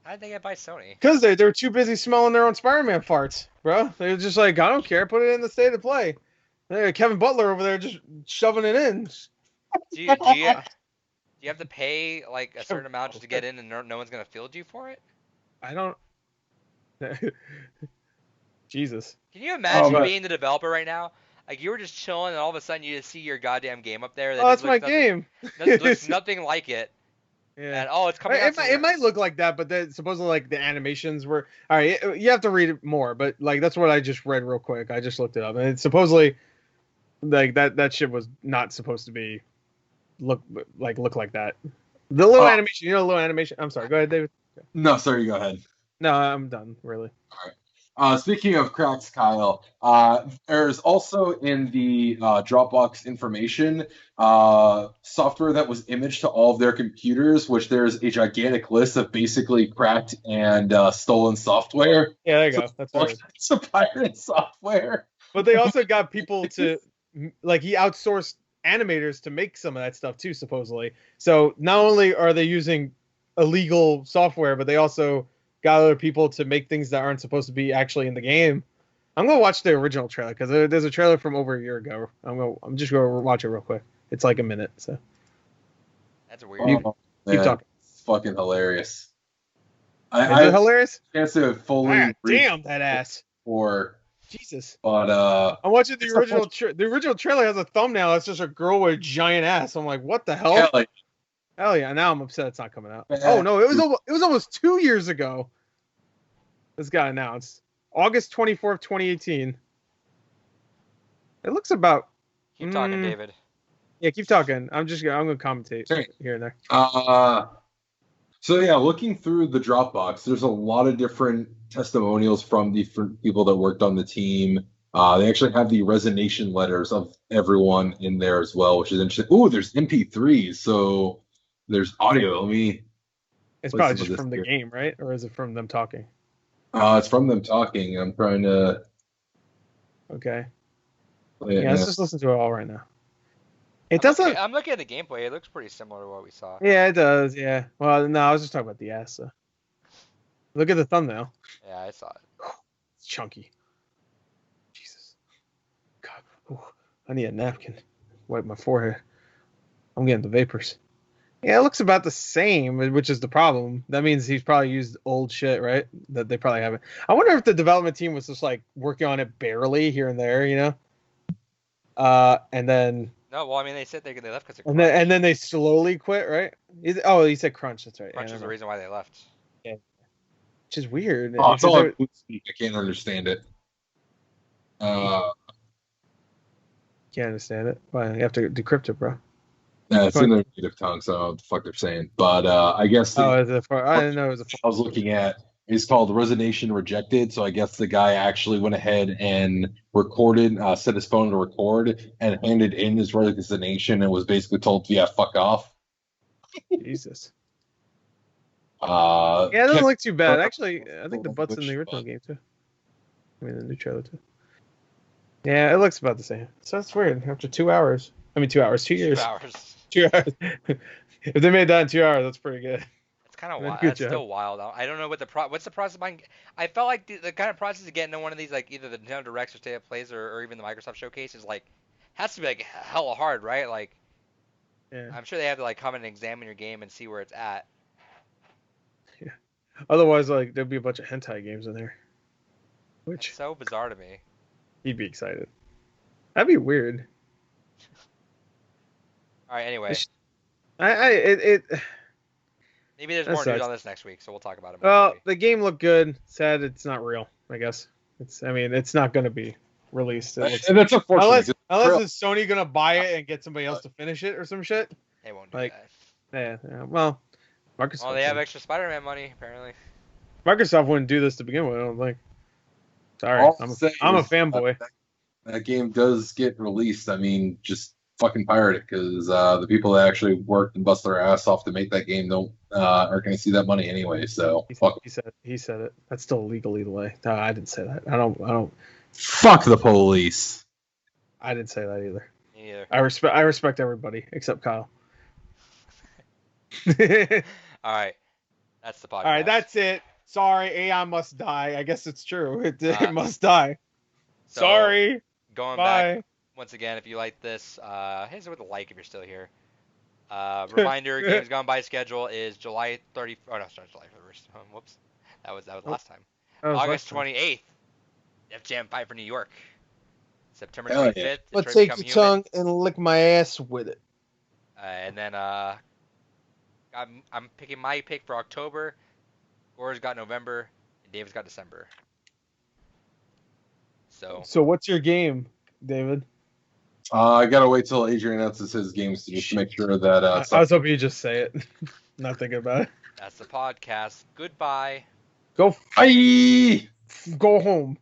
How did they get by Sony? Because they're too busy smelling their own Spider-Man farts, bro. They're just like, I don't care, put it in the state of play. Kevin Butler over there just shoving it in. Do you have to pay like a certain amount just to get in, and no one's gonna field you for it? I don't. Jesus. Can you imagine being the developer right now? Like you were just chilling, and all of a sudden you just see your goddamn game up there. That's my game. That looks nothing like it. Yeah. And it's coming out. It might look like that, but supposedly like the animations were all right. You have to read it more, but like that's what I just read real quick. I just looked it up, and it's supposedly like that shit was not supposed to be look like that. The little animation, the little animation. I'm sorry. Go ahead, David. No, sorry. Go ahead. No, I'm done. Really. All right. Speaking of cracks, Kyle, there's also in the Dropbox information software that was imaged to all of their computers, which there's a gigantic list of basically cracked and stolen software. Yeah, there you go. That's right. It's a pirate software. But they also got people to, like, he outsourced animators to make some of that stuff too, supposedly. So not only are they using illegal software, but they also got other people to make things that aren't supposed to be actually in the game. I'm gonna watch the original trailer because there's a trailer from over a year ago. I'm just gonna watch it real quick. It's like a minute, so. That's weird. Keep talking. It's fucking hilarious. Is it hilarious? Can't say it fully. Damn that ass. Or Jesus. But I'm watching the original. The original trailer has a thumbnail that's just a girl with a giant ass. I'm like, what the hell? Yeah, like, hell yeah! Now I'm upset it's not coming out. Oh no, it was almost 2 years ago. This got announced August 24th, 2018. It looks about. Keep talking, David. Yeah, keep talking. I'm gonna commentate here and there. So yeah, looking through the Dropbox, there's a lot of different testimonials from different people that worked on the team. They actually have the resignation letters of everyone in there as well, which is interesting. Oh, there's MP3s, so there's audio. It's probably just from the game, right? Or is it from them talking? It's from them talking. I'm trying to. Okay. Yeah, let's just listen to it all right now. It doesn't. I'm looking at the gameplay. It looks pretty similar to what we saw. Yeah, it does. Yeah. Well, no, I was just talking about the ass. So. Look at the thumbnail. Yeah, I saw it. It's chunky. Jesus. God. Ooh, I need a napkin. Wipe my forehead. I'm getting the vapors. Yeah, it looks about the same, which is the problem. That means he's probably used old shit, right? That they probably haven't. I wonder if the development team was just like working on it barely here and there, and then. No, well, I mean, they said they left because of crunch. And then they slowly quit, right? He said crunch. That's right. Crunch is the reason why they left. Yeah. Which is weird. Oh, it's all speak. I can't understand it. Can't understand it. Well, you have to decrypt it, bro. Yeah, it's in their native tongue, so I don't know what the fuck they're saying. But I guess I didn't know it was I was looking at is called Resignation Rejected. So I guess the guy actually went ahead and recorded, set his phone to record, and handed in his resignation, and was basically told, "Yeah, fuck off." Jesus. Yeah, it doesn't look too bad. Actually, I think the butt's in the original game too. I mean, the new trailer too. Yeah, it looks about the same. So that's weird. After 2 hours. I mean, 2 hours. 2 years. 2 hours. 2 hours. If they made that in 2 hours, that's pretty good. It's kind of wild. That's still wild. I don't know what's the process behind. I felt like the kind of process of getting to one of these, like either the Nintendo Directs or State of Plays or even the Microsoft Showcase is like has to be like hella hard, right? Like, yeah. I'm sure they have to like come and examine your game and see where it's at. Yeah. Otherwise, like there'd be a bunch of hentai games in there. Which it's so bizarre to me. You'd be excited. That'd be weird. All right. Anyway. Maybe there's more news on this next week, so we'll talk about it. Well, the game looked good. Sad it's not real. I guess it's not going to be released. And that's unfortunate. Unless is Sony going to buy it and get somebody else to finish it or some shit. They won't do that. Yeah. Well, Microsoft. Well, they have extra Spider-Man money apparently. Microsoft wouldn't do this to begin with. I don't think. Sorry, I'm a fanboy. That game does get released. I mean, just fucking pirate it, because the people that actually worked and bust their ass off to make that game aren't going to see that money anyway. So he said it. That's still illegal either way. No, I didn't say that. I don't. Fuck the police. I didn't say that either. Me either. I respect everybody except Kyle. All right, that's the podcast. All right, that's it. Sorry, Aeon must die. I guess it's true. It must die. So, sorry. Going Bye. back once again, if you like this, hit us with a like if you're still here. Reminder: Games Gone By schedule is July 30. Oh no, sorry, July 1st. Whoops, that was last time. August 28th, Def Jam 5 for New York. September 25th. But take your tongue and lick my ass with it. And then I'm picking my pick for October. Gore's got November, and David's got December. So what's your game, David? I gotta wait till Adrian announces his games to just make sure that. I was hoping you just say it. Not thinking about it. That's the podcast. Goodbye. Go home.